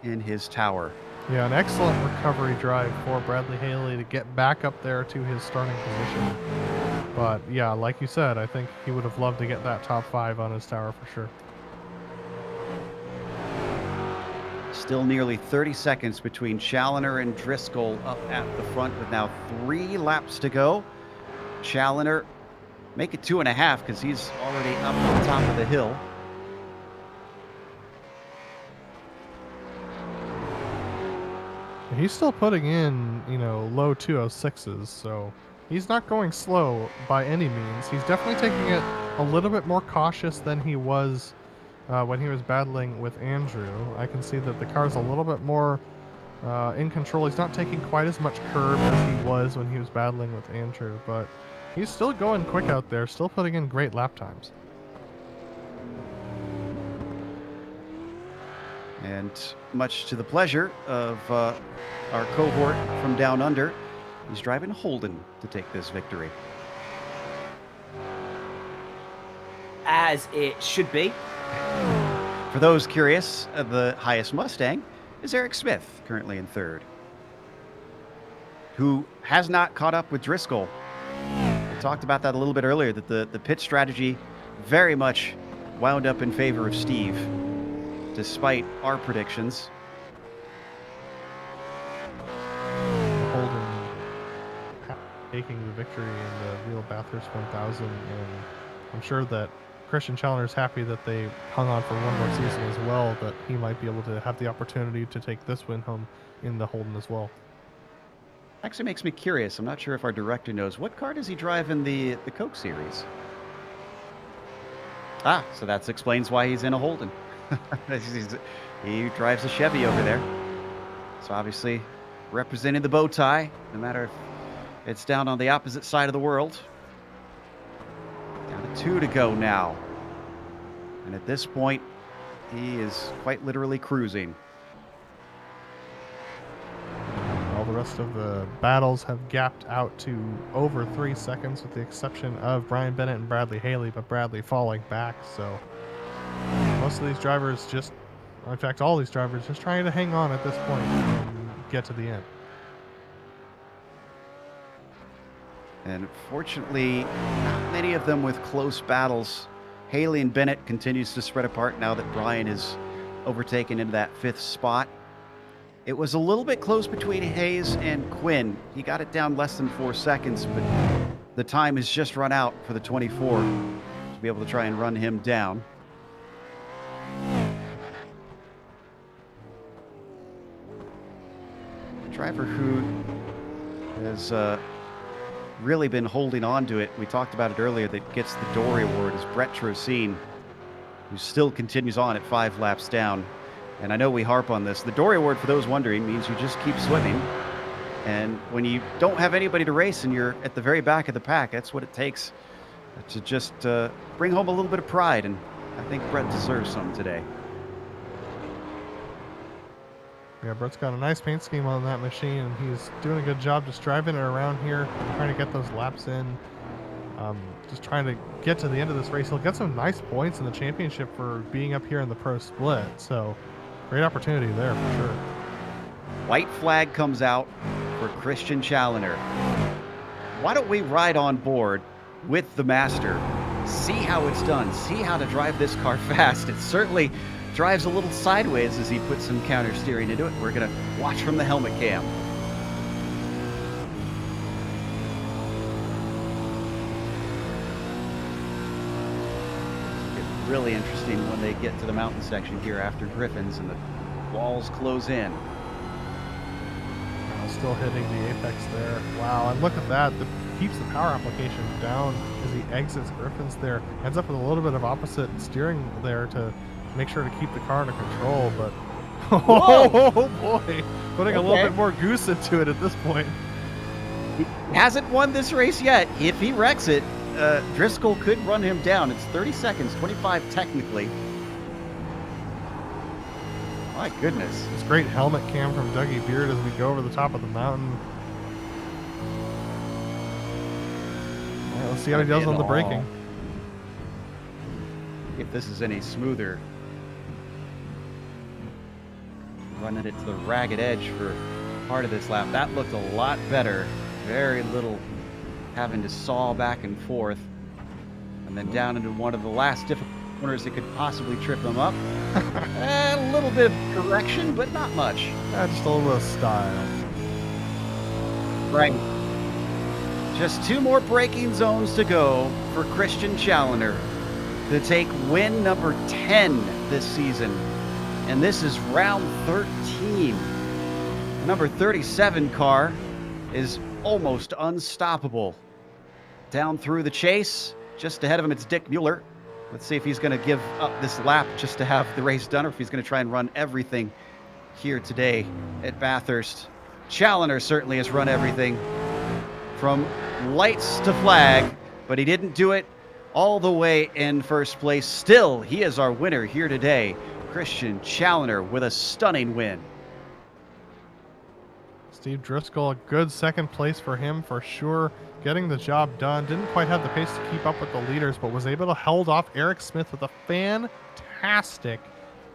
in his tower. Yeah, an excellent recovery drive for Bradley Haley to get back up there to his starting position. But yeah, like you said, I think he would have loved to get that top 5 on his tower for sure. Still nearly 30 seconds between Challoner and Driscoll up at the front with now 3 laps to go. Challoner, make it 2.5 because he's already up on top of the hill. He's still putting in, low 206s, so he's not going slow by any means. He's definitely taking it a little bit more cautious than he was when he was battling with Andrew. I can see that the car's a little bit more in control. He's not taking quite as much curb as he was when he was battling with Andrew, but he's still going quick out there, still putting in great lap times. And much to the pleasure of our cohort from down under, he's driving Holden to take this victory. As it should be. For those curious, the highest Mustang is Eric Smith, currently in 3rd, who has not caught up with Driscoll. We talked about that a little bit earlier, that the pit strategy very much wound up in favor of Steve, despite our predictions. Holden taking the victory in the real Bathurst 1000, and I'm sure that Christian Challoner is happy that they hung on for one more season as well, that he might be able to have the opportunity to take this win home in the Holden as well. Actually makes me curious. I'm not sure if our director knows. What car does he drive in the Coke Series? Ah, so that explains why he's in a Holden. He drives a Chevy over there. So obviously representing the bow tie, no matter if it's down on the opposite side of the world. Down to 2 to go now. And at this point, he is quite literally cruising. All the rest rest of the battles have gapped out to over 3 seconds, with the exception of Brian Bennett and Bradley Haley, but Bradley falling back. So most of these drivers in fact, all these drivers just trying to hang on at this point and get to the end. And fortunately, not many of them with close battles. Haley and Bennett continues to spread apart now that Brian is overtaken into that 5th spot. It was a little bit close between Hayes and Quinn. He got it down less than 4 seconds, but the time has just run out for the 24 to be able to try and run him down. A driver who has really been holding on to it, we talked about it earlier, that gets the Dory Award, is Brett Trocine, who still continues on at 5 laps down. And I know we harp on this. The Dory Award, for those wondering, means you just keep swimming. And when you don't have anybody to race and you're at the very back of the pack, that's what it takes to just bring home a little bit of pride. And I think Brett deserves some today. Yeah, Brett's got a nice paint scheme on that machine, and he's doing a good job just driving it around here, trying to get those laps in. Just trying to get to the end of this race. He'll get some nice points in the championship for being up here in the pro split. So great opportunity there for sure. White flag comes out for Christian Challoner. Why don't we ride on board with the master, see how it's done, see how to drive this car fast. It certainly drives a little sideways as he puts some counter steering into it. We're going to watch from the helmet cam. It's really interesting when they get to the mountain section here after Griffins and the walls close in. Still hitting the apex there. Wow, and look at that. Keeps the power application down as he exits Griffins there. Ends up with a little bit of opposite steering there to make sure to keep the car under control, but oh boy, putting a little bit more goose into it at this point. He hasn't won this race yet. If he wrecks it, Driscoll could run him down. It's 30 seconds, 25 technically. My goodness. It's great helmet cam from Dougie Beard as we go over the top of the mountain. All right, let's see how he does on the braking. If this is any smoother. Running it to the ragged edge for part of this lap. That looked a lot better. Very little having to saw back and forth. And then down into one of the last difficult corners that could possibly trip him up. A little bit of correction, but not much. Just a little bit of style. Right. Just 2 more braking zones to go for Christian Challoner to take win number 10 this season. And this is round 13. The number 37 car is almost unstoppable. Down through the chase, just ahead of him, it's Dick Mueller. Let's see if he's going to give up this lap just to have the race done, or if he's going to try and run everything here today at Bathurst. Challoner certainly has run everything from lights to flag, but he didn't do it all the way in first place. Still, he is our winner here today. Christian Challoner with a stunning win. Steve Driscoll, a good second place for him for sure. Getting the job done. Didn't quite have the pace to keep up with the leaders, but was able to hold off Eric Smith with a fantastic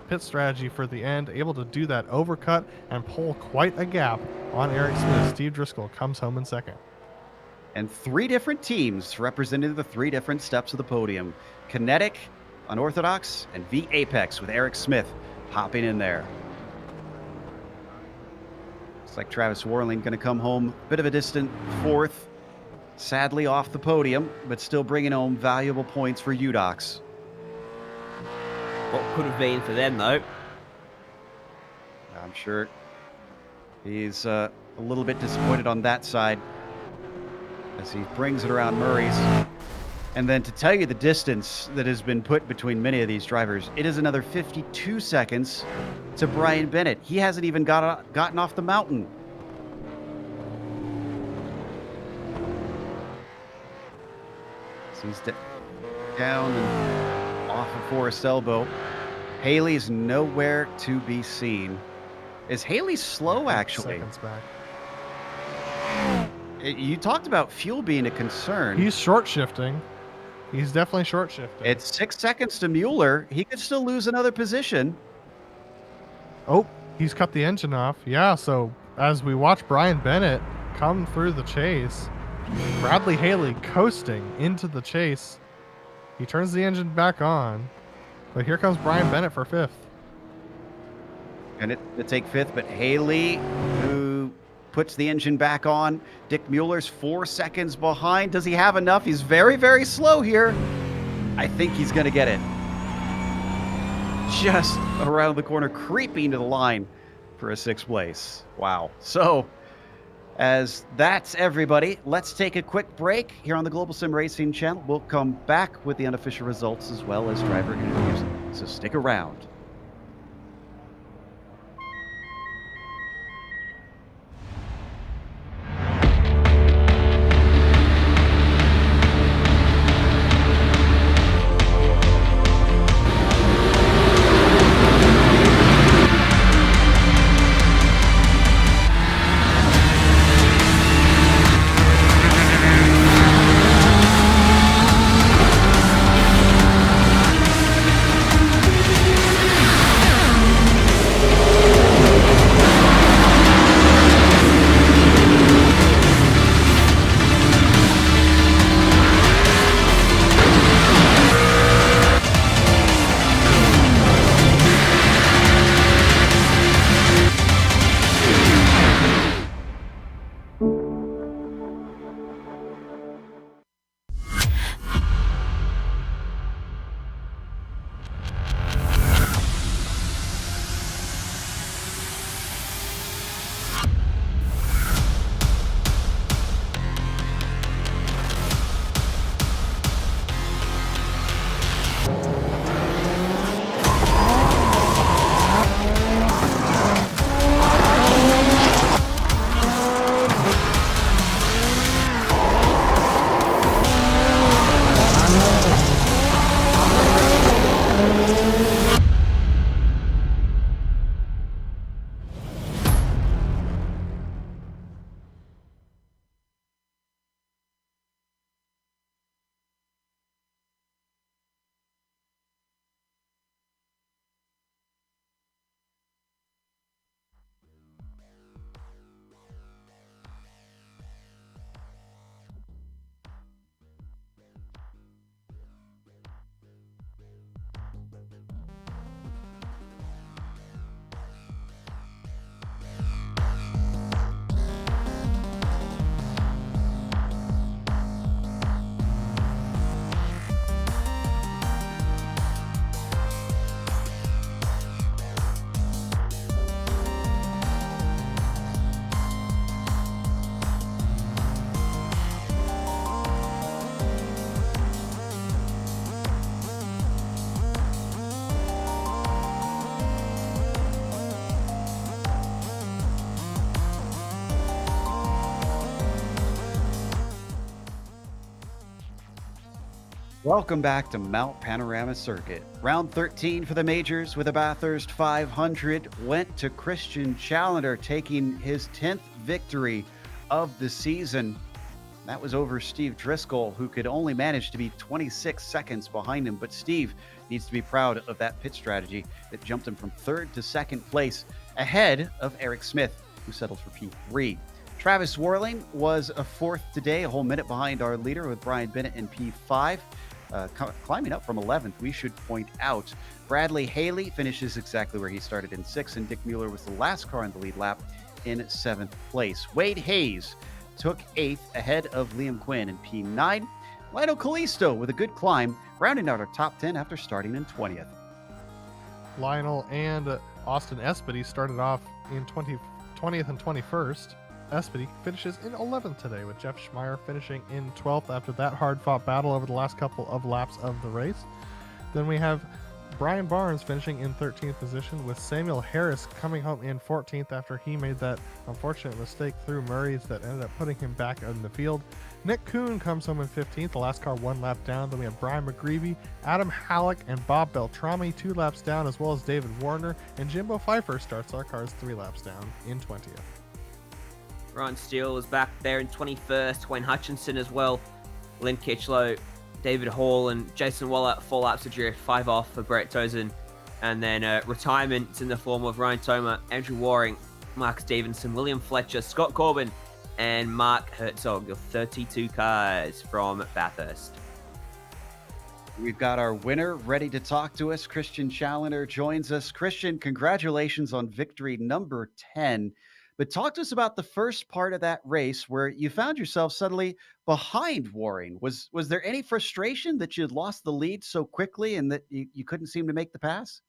pit strategy for the end. Able to do that overcut and pull quite a gap on Eric Smith. Steve Driscoll comes home in second. And 3 different teams represented the 3 different steps of the podium. Kinetic, Unorthodox, and V Apex with Eric Smith hopping in there. Looks like Travis Warling going to come home a bit of a distant 4th. Sadly off the podium, but still bringing home valuable points for UDOX. What could have been for them, though? I'm sure he's a little bit disappointed on that side as he brings it around Murray's. And then to tell you the distance that has been put between many of these drivers, it is another 52 seconds to Brian Bennett. He hasn't even gotten off the mountain. So he's down and off of Forest Elbow. Haley's nowhere to be seen. Is Haley slow, actually? Seconds back. You talked about fuel being a concern. He's short shifting. He's definitely short shifting. It's 6 seconds to Mueller. He could still lose another position. Oh, he's cut the engine off. Yeah, so as we watch Brian Bennett come through the chase, Bradley Haley coasting into the chase. He turns the engine back on, but here comes Brian Bennett for fifth. And it to take fifth, but Haley, who puts the engine back on. Dick Mueller's 4 seconds behind. Does he have enough? He's very, very slow here. I think he's going to get it. Just around the corner, creeping to the line for a 6th place. Wow. So, as that's everybody, let's take a quick break here on the Global Sim Racing channel. We'll come back with the unofficial results as well as driver interviews. So stick around. Welcome back to Mount Panorama Circuit. Round 13 for the majors with a Bathurst 500 went to Christian Challenger, taking his 10th victory of the season. That was over Steve Driscoll, who could only manage to be 26 seconds behind him. But Steve needs to be proud of that pit strategy that jumped him from 3rd to 2nd place, ahead of Eric Smith, who settled for P3. Travis Warling was a 4th today, a whole minute behind our leader with Brian Bennett in P5. Climbing up from 11th, we should point out. Bradley Haley finishes exactly where he started in 6th, and Dick Mueller was the last car in the lead lap in 7th place. Wade Hayes took 8th ahead of Liam Quinn in P9. Lionel Callisto with a good climb, rounding out our top 10 after starting in 20th. Lionel and Austin Espedy started off in 20th and 21st. Espedy finishes in 11th today, with Jeff Schmeier finishing in 12th after that hard-fought battle over the last couple of laps of the race. Then we have Brian Barnes finishing in 13th position, with Samuel Harris coming home in 14th after he made that unfortunate mistake through Murray's that ended up putting him back in the field. Nick Kuhn comes home in 15th, the last car 1 lap down. Then we have Brian McGreevy, Adam Halleck, and Bob Beltrami 2 laps down, as well as David Warner, and Jimbo Pfeiffer starts our cars 3 laps down in 20th. Ryan Steele was back there in 21st. Wayne Hutchinson as well. Lynn Kitchlow, David Hall, and Jason Waller, 4 laps adrift, 5 off for Brett Tozen. And then retirements in the form of Ryan Toma, Andrew Waring, Mark Stevenson, William Fletcher, Scott Corbin, and Mark Herzog, your 32 cars from Bathurst. We've got our winner ready to talk to us. Christian Challoner joins us. Christian, congratulations on victory number 10. But talk to us about the first part of that race where you found yourself suddenly behind Waring. Was there any frustration that you'd lost the lead so quickly and that you couldn't seem to make the pass?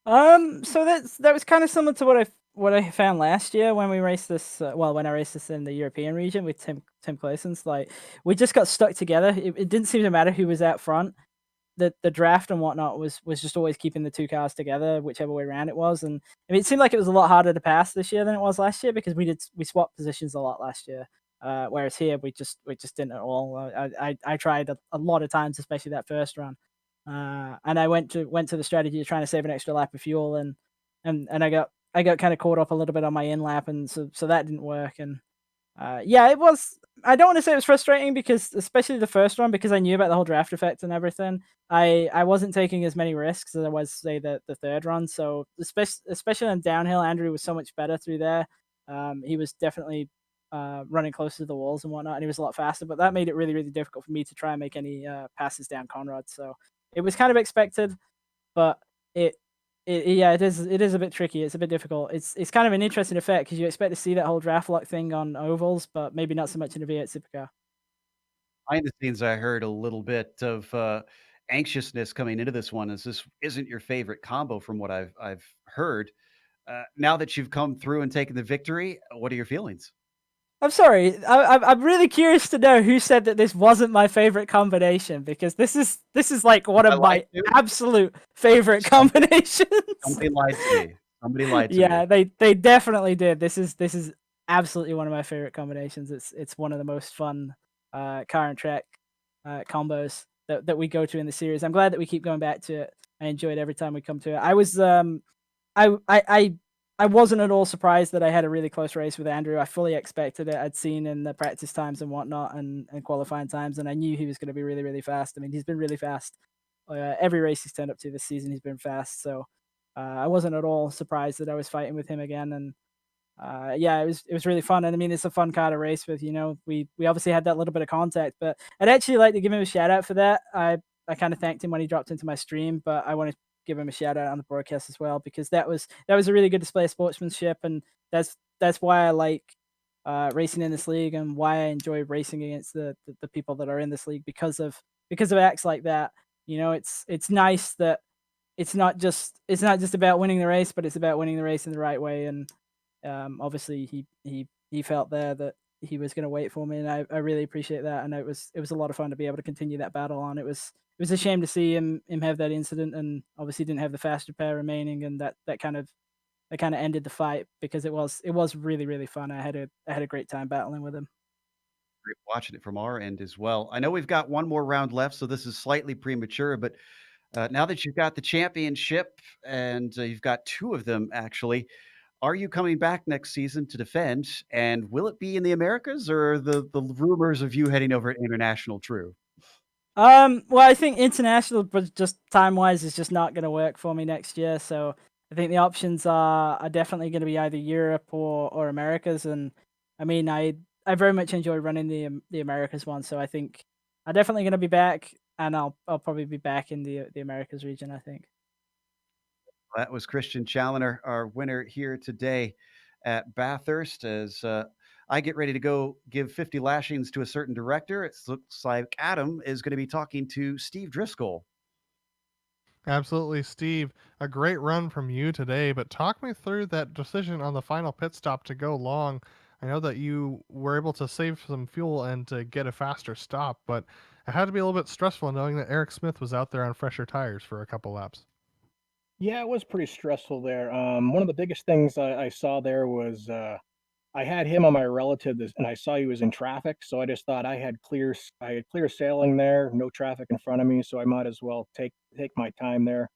So that was kind of similar to what I found last year when we raced this. When I raced this in the European region with Tim Clayson's, like we just got stuck together. It didn't seem to matter who was out front. The draft and whatnot was just always keeping the two cars together, whichever way around it was. And I mean, it seemed like it was a lot harder to pass this year than it was last year because we swapped positions a lot last year. Whereas here we just didn't at all. I tried a lot of times, especially that first run. And I went to the strategy of trying to save an extra lap of fuel, and I got kind of caught up a little bit on my in lap, and so that didn't work. And yeah, it was. I don't want to say it was frustrating because, especially the first one, because I knew about the whole draft effect and everything. I wasn't taking as many risks as I was, say, the third run. So especially on downhill, Andrew was so much better through there. He was definitely running closer to the walls and whatnot, and he was a lot faster. But that made it really, really difficult for me to try and make any passes down Conrad. So it was kind of expected, but it is a bit tricky. It's a bit difficult. It's kind of an interesting effect because you expect to see that whole draft lock thing on ovals, but maybe not so much in a V8 supercar. Behind the scenes, I heard a little bit of anxiousness coming into this one as this isn't your favorite combo from what I've heard. Now that you've come through and taken the victory, what are your feelings? I'm sorry. I'm really curious to know who said that this wasn't my favorite combination because this is like one I of lied my to? absolute favorite Somebody combinations. somebody lied to me. Somebody lied to me. Yeah, they definitely did. This is absolutely one of my favorite combinations. It's one of the most fun car and track combos that we go to in the series. I'm glad that we keep going back to it. I enjoy it every time we come to it. I I I I wasn't at all surprised that I had a really close race with Andrew. I fully expected it. I'd seen in the practice times and whatnot and qualifying times, and I knew he was going to be really, really fast. I mean, he's been really fast. Every race he's turned up to this season, he's been fast. So I wasn't at all surprised that I was fighting with him again. And yeah, it was really fun. And I mean, it's a fun car to race with. You know, we obviously had that little bit of contact, but I'd actually like to give him a shout out for that. I kind of thanked him when he dropped into my stream, but I want to give him a shout out on the broadcast as well because that was a really good display of sportsmanship, and that's why I like racing in this league and why I enjoy racing against the people that are in this league because of acts like that. You know, it's nice that it's not just about winning the race, but it's about winning the race in the right way. And obviously, he felt there that he was going to wait for me, and I really appreciate that. And it was a lot of fun to be able to continue that battle on. It was a shame to see him have that incident, and obviously didn't have the fast repair remaining, and that kind of ended the fight because it was really, really fun. I had a great time battling with him. Great watching it from our end as well. I know we've got one more round left, so this is slightly premature, but now that you've got the championship and you've got two of them actually, are you coming back next season to defend? And will it be in the Americas or are the rumors of you heading over international true? Well, I think international, but just time wise, is just not going to work for me next year. So I think the options are definitely going to be either Europe or Americas. And I mean, I very much enjoy running the Americas one. So I think I'm definitely going to be back, and I'll probably be back in the Americas region, I think. That was Christian Challoner, our winner here today at Bathurst. As I get ready to go give 50 lashings to a certain director, it looks like Adam is going to be talking to Steve Driscoll. Absolutely, Steve. A great run from you today, but talk me through that decision on the final pit stop to go long. I know that you were able to save some fuel and to get a faster stop, but it had to be a little bit stressful knowing that Eric Smith was out there on fresher tires for a couple laps. Yeah, it was pretty stressful there. One of the biggest things I saw there was I had him on my relative, and I saw he was in traffic, so I just thought I had clear sailing there, no traffic in front of me, so I might as well take my time there.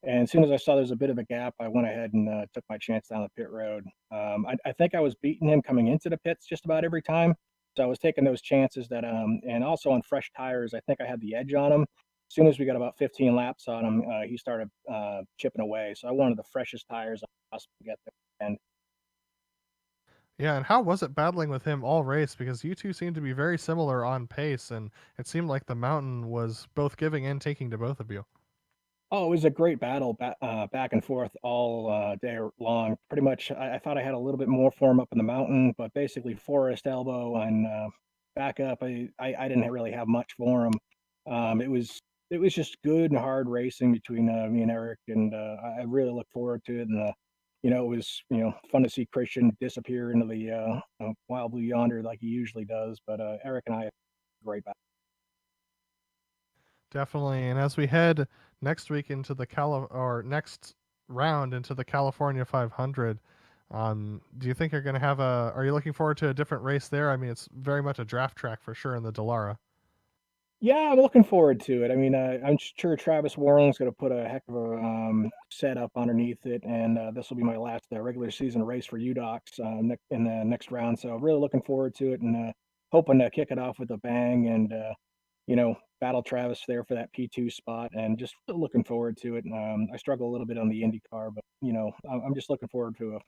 And as soon as I saw there was a bit of a gap, I went ahead and took my chance down the pit road. I think I was beating him coming into the pits just about every time. So I was taking those chances that, and also on fresh tires, I think I had the edge on him. As soon as we got about 15 laps on him, he started chipping away. So I wanted the freshest tires I possibly get there. And Yeah, and how was it battling with him all race? Because you two seem to be very similar on pace, and it seemed like the mountain was both giving and taking to both of you. oh, it was a great battle back and forth all day long. Pretty much, I thought I had a little bit more for him up in the mountain, but basically forest elbow and back up, I didn't really have much for him. It was just good and hard racing between me and Eric, and I really look forward to it. And it was fun to see Christian disappear into the wild blue yonder like he usually does. But Eric and I had a great battle. Definitely. And as we head next week into the or next round into the California 500, do you think you're going to have are you looking forward to a different race there? I mean, it's very much a draft track for sure in the Delara. Yeah, I'm looking forward to it. I mean, I'm sure Travis Warling's going to put a heck of a setup underneath it, and this will be my last regular season race for UDocs in the next round. So really looking forward to it, and hoping to kick it off with a bang, and battle Travis there for that P2 spot, and just really looking forward to it. I struggle a little bit on the IndyCar, but I'm just looking forward to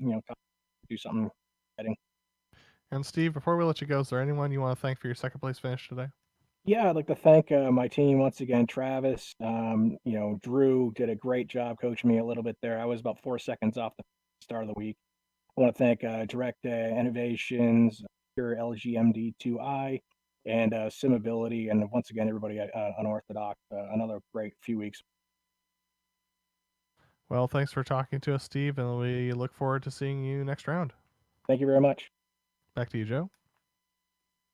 do something exciting. And Steve, before we let you go, is there anyone you want to thank for your second place finish today? Yeah, I'd like to thank my team once again. Travis, Drew did a great job coaching me a little bit there. I was about 4 seconds off the start of the week. I want to thank Direct Innovations, Pure LGMD2I, and Simability, and once again everybody at Unorthodox. Another great few weeks. Well, thanks for talking to us, Steve, and we look forward to seeing you next round. Thank you very much. Back to you, Joe.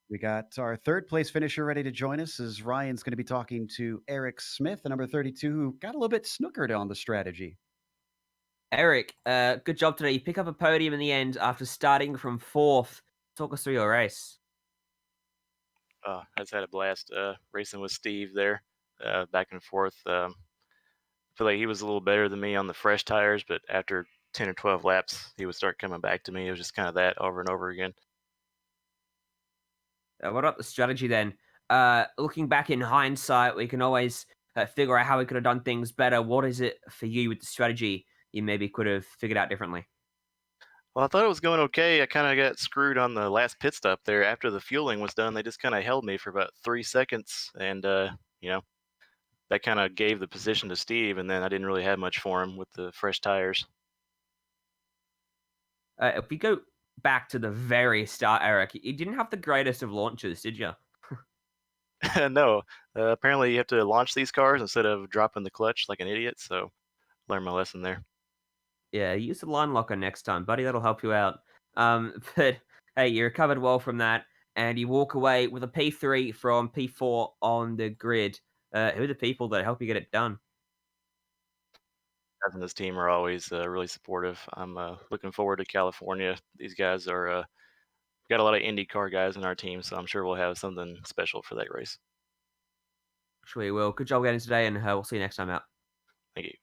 We got our third place finisher ready to join us as Ryan's going to be talking to Eric Smith, the number 32, who got a little bit snookered on the strategy. Eric, good job today. You pick up a podium in the end after starting from fourth. Talk us through your race. I just had a blast racing with Steve there, back and forth. I feel like he was a little better than me on the fresh tires, but after 10 or 12 laps, he would start coming back to me. It was just kind of that over and over again. What about the strategy then? Looking back in hindsight, we can always figure out how we could have done things better. What is it for you with the strategy you maybe could have figured out differently? Well, I thought it was going okay. I kind of got screwed on the last pit stop there. After the fueling was done, they just kind of held me for about 3 seconds, and that kind of gave the position to Steve. And then I didn't really have much for him with the fresh tires. If we go back to the very start, Eric, you didn't have the greatest of launches, did you? No, apparently you have to launch these cars instead of dropping the clutch like an idiot. So learned my lesson there. Yeah, use the line locker next time, buddy. That'll help you out. But hey, you recovered well from that, and you walk away with a P3 from P4 on the grid. Who are the people that help you get it done? Guys in this team are always really supportive. I'm looking forward to California. These guys are got a lot of IndyCar guys in our team, so I'm sure we'll have something special for that race. Sure you will. Good job getting today, and we'll see you next time out. Thank you.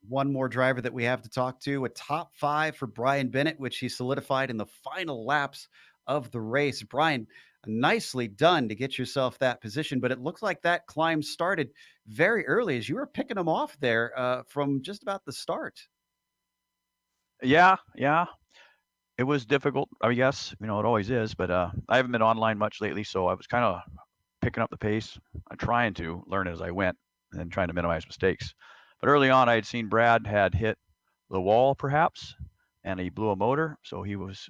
One more driver that we have to talk to, a top 5 for Brian Bennett, which he solidified in the final laps of the race. Brian, nicely done to get yourself that position, but it looks like that climb started very early as you were picking them off there from just about the start. Yeah. It was difficult, I guess. It always is, but I haven't been online much lately, so I was kind of picking up the pace. I'm trying to learn as I went and trying to minimize mistakes. But early on, I had seen Brad had hit the wall, perhaps, and he blew a motor. So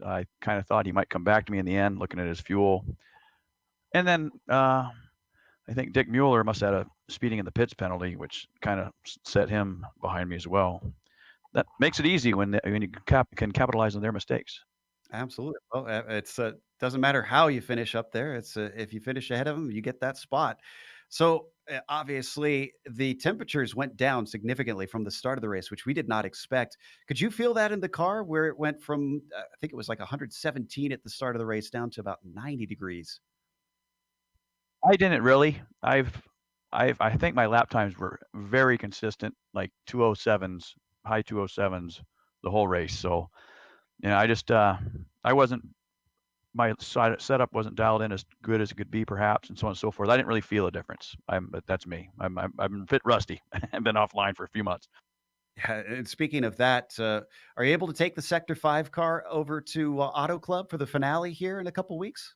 I kind of thought he might come back to me in the end, looking at his fuel. And then I think Dick Mueller must have had a speeding in the pits penalty, which kind of set him behind me as well. That makes it easy when you can capitalize on their mistakes. Absolutely. Well, it's doesn't matter how you finish up there. It's if you finish ahead of them, you get that spot. So obviously, the temperatures went down significantly from the start of the race, which we did not expect. Could you feel that in the car, where it went from I think it was like 117 at the start of the race down to about 90 degrees? I didn't really. I I think my lap times were very consistent, like 207s, high 207s, the whole race. So, I just I wasn't my setup wasn't dialed in as good as it could be, perhaps, and so on and so forth. I didn't really feel a difference. But that's me. I'm a bit rusty. I've been offline for a few months. Yeah, and speaking of that, are you able to take the Sector 5 car over to Auto Club for the finale here in a couple weeks?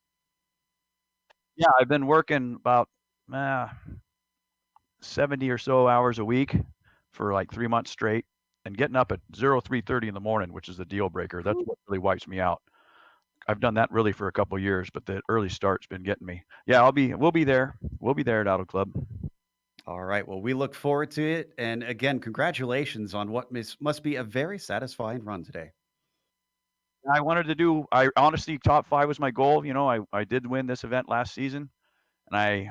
Yeah, I've been working about uh, 70 or so hours a week for like 3 months straight, and getting up at 03:30 in the morning, which is the deal breaker. That's what really wipes me out. I've done that really for a couple of years, but the early start's been getting me. Yeah, we'll be there. We'll be there at Auto Club. All right. Well, we look forward to it. And again, congratulations on what must be a very satisfying run today. I honestly, top 5 was my goal. I did win this event last season, and I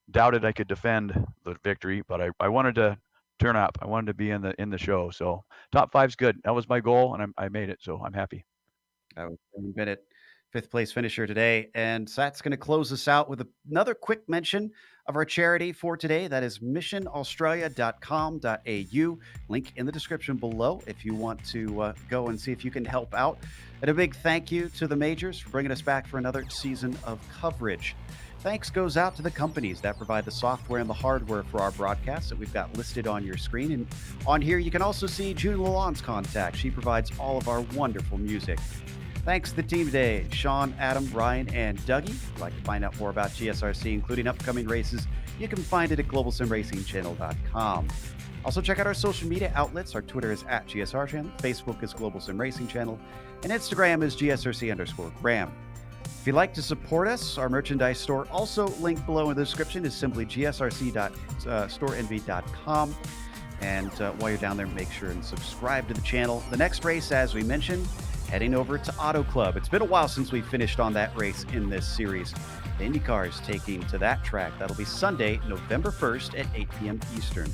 doubted I could defend the victory, but I wanted to turn up. I wanted to be in the show. So top 5's good. That was my goal, and I made it. So I'm happy. I was every bit fifth place finisher today. And that's going to close us out with another quick mention of our charity for today. That is missionaustralia.com.au. Link in the description below if you want to go and see if you can help out. And a big thank you to the Majors for bringing us back for another season of coverage. Thanks goes out to the companies that provide the software and the hardware for our broadcasts that we've got listed on your screen. And on here, you can also see June Lalonde's contact. She provides all of our wonderful music. Thanks to the team today, Sean, Adam, Ryan, and Dougie. If you'd like to find out more about GSRC, including upcoming races, you can find it at globalsimracingchannel.com. Also, check out our social media outlets. Our Twitter is @GSR Channel, Facebook is Global Sim Racing Channel, and Instagram is GSRC_Graham. If you'd like to support us, our merchandise store, also linked below in the description, is simply gsrc.storenv.com. And while you're down there, make sure and subscribe to the channel. The next race, as we mentioned, heading over to Auto Club. It's been a while since we finished on that race in this series. The IndyCar is taking to that track. That'll be Sunday, November 1st at 8 p.m. Eastern.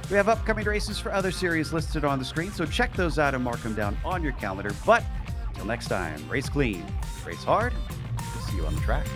We have upcoming races for other series listed on the screen, so check those out and mark them down on your calendar. But until next time, race clean, race hard. We'll see you on the track.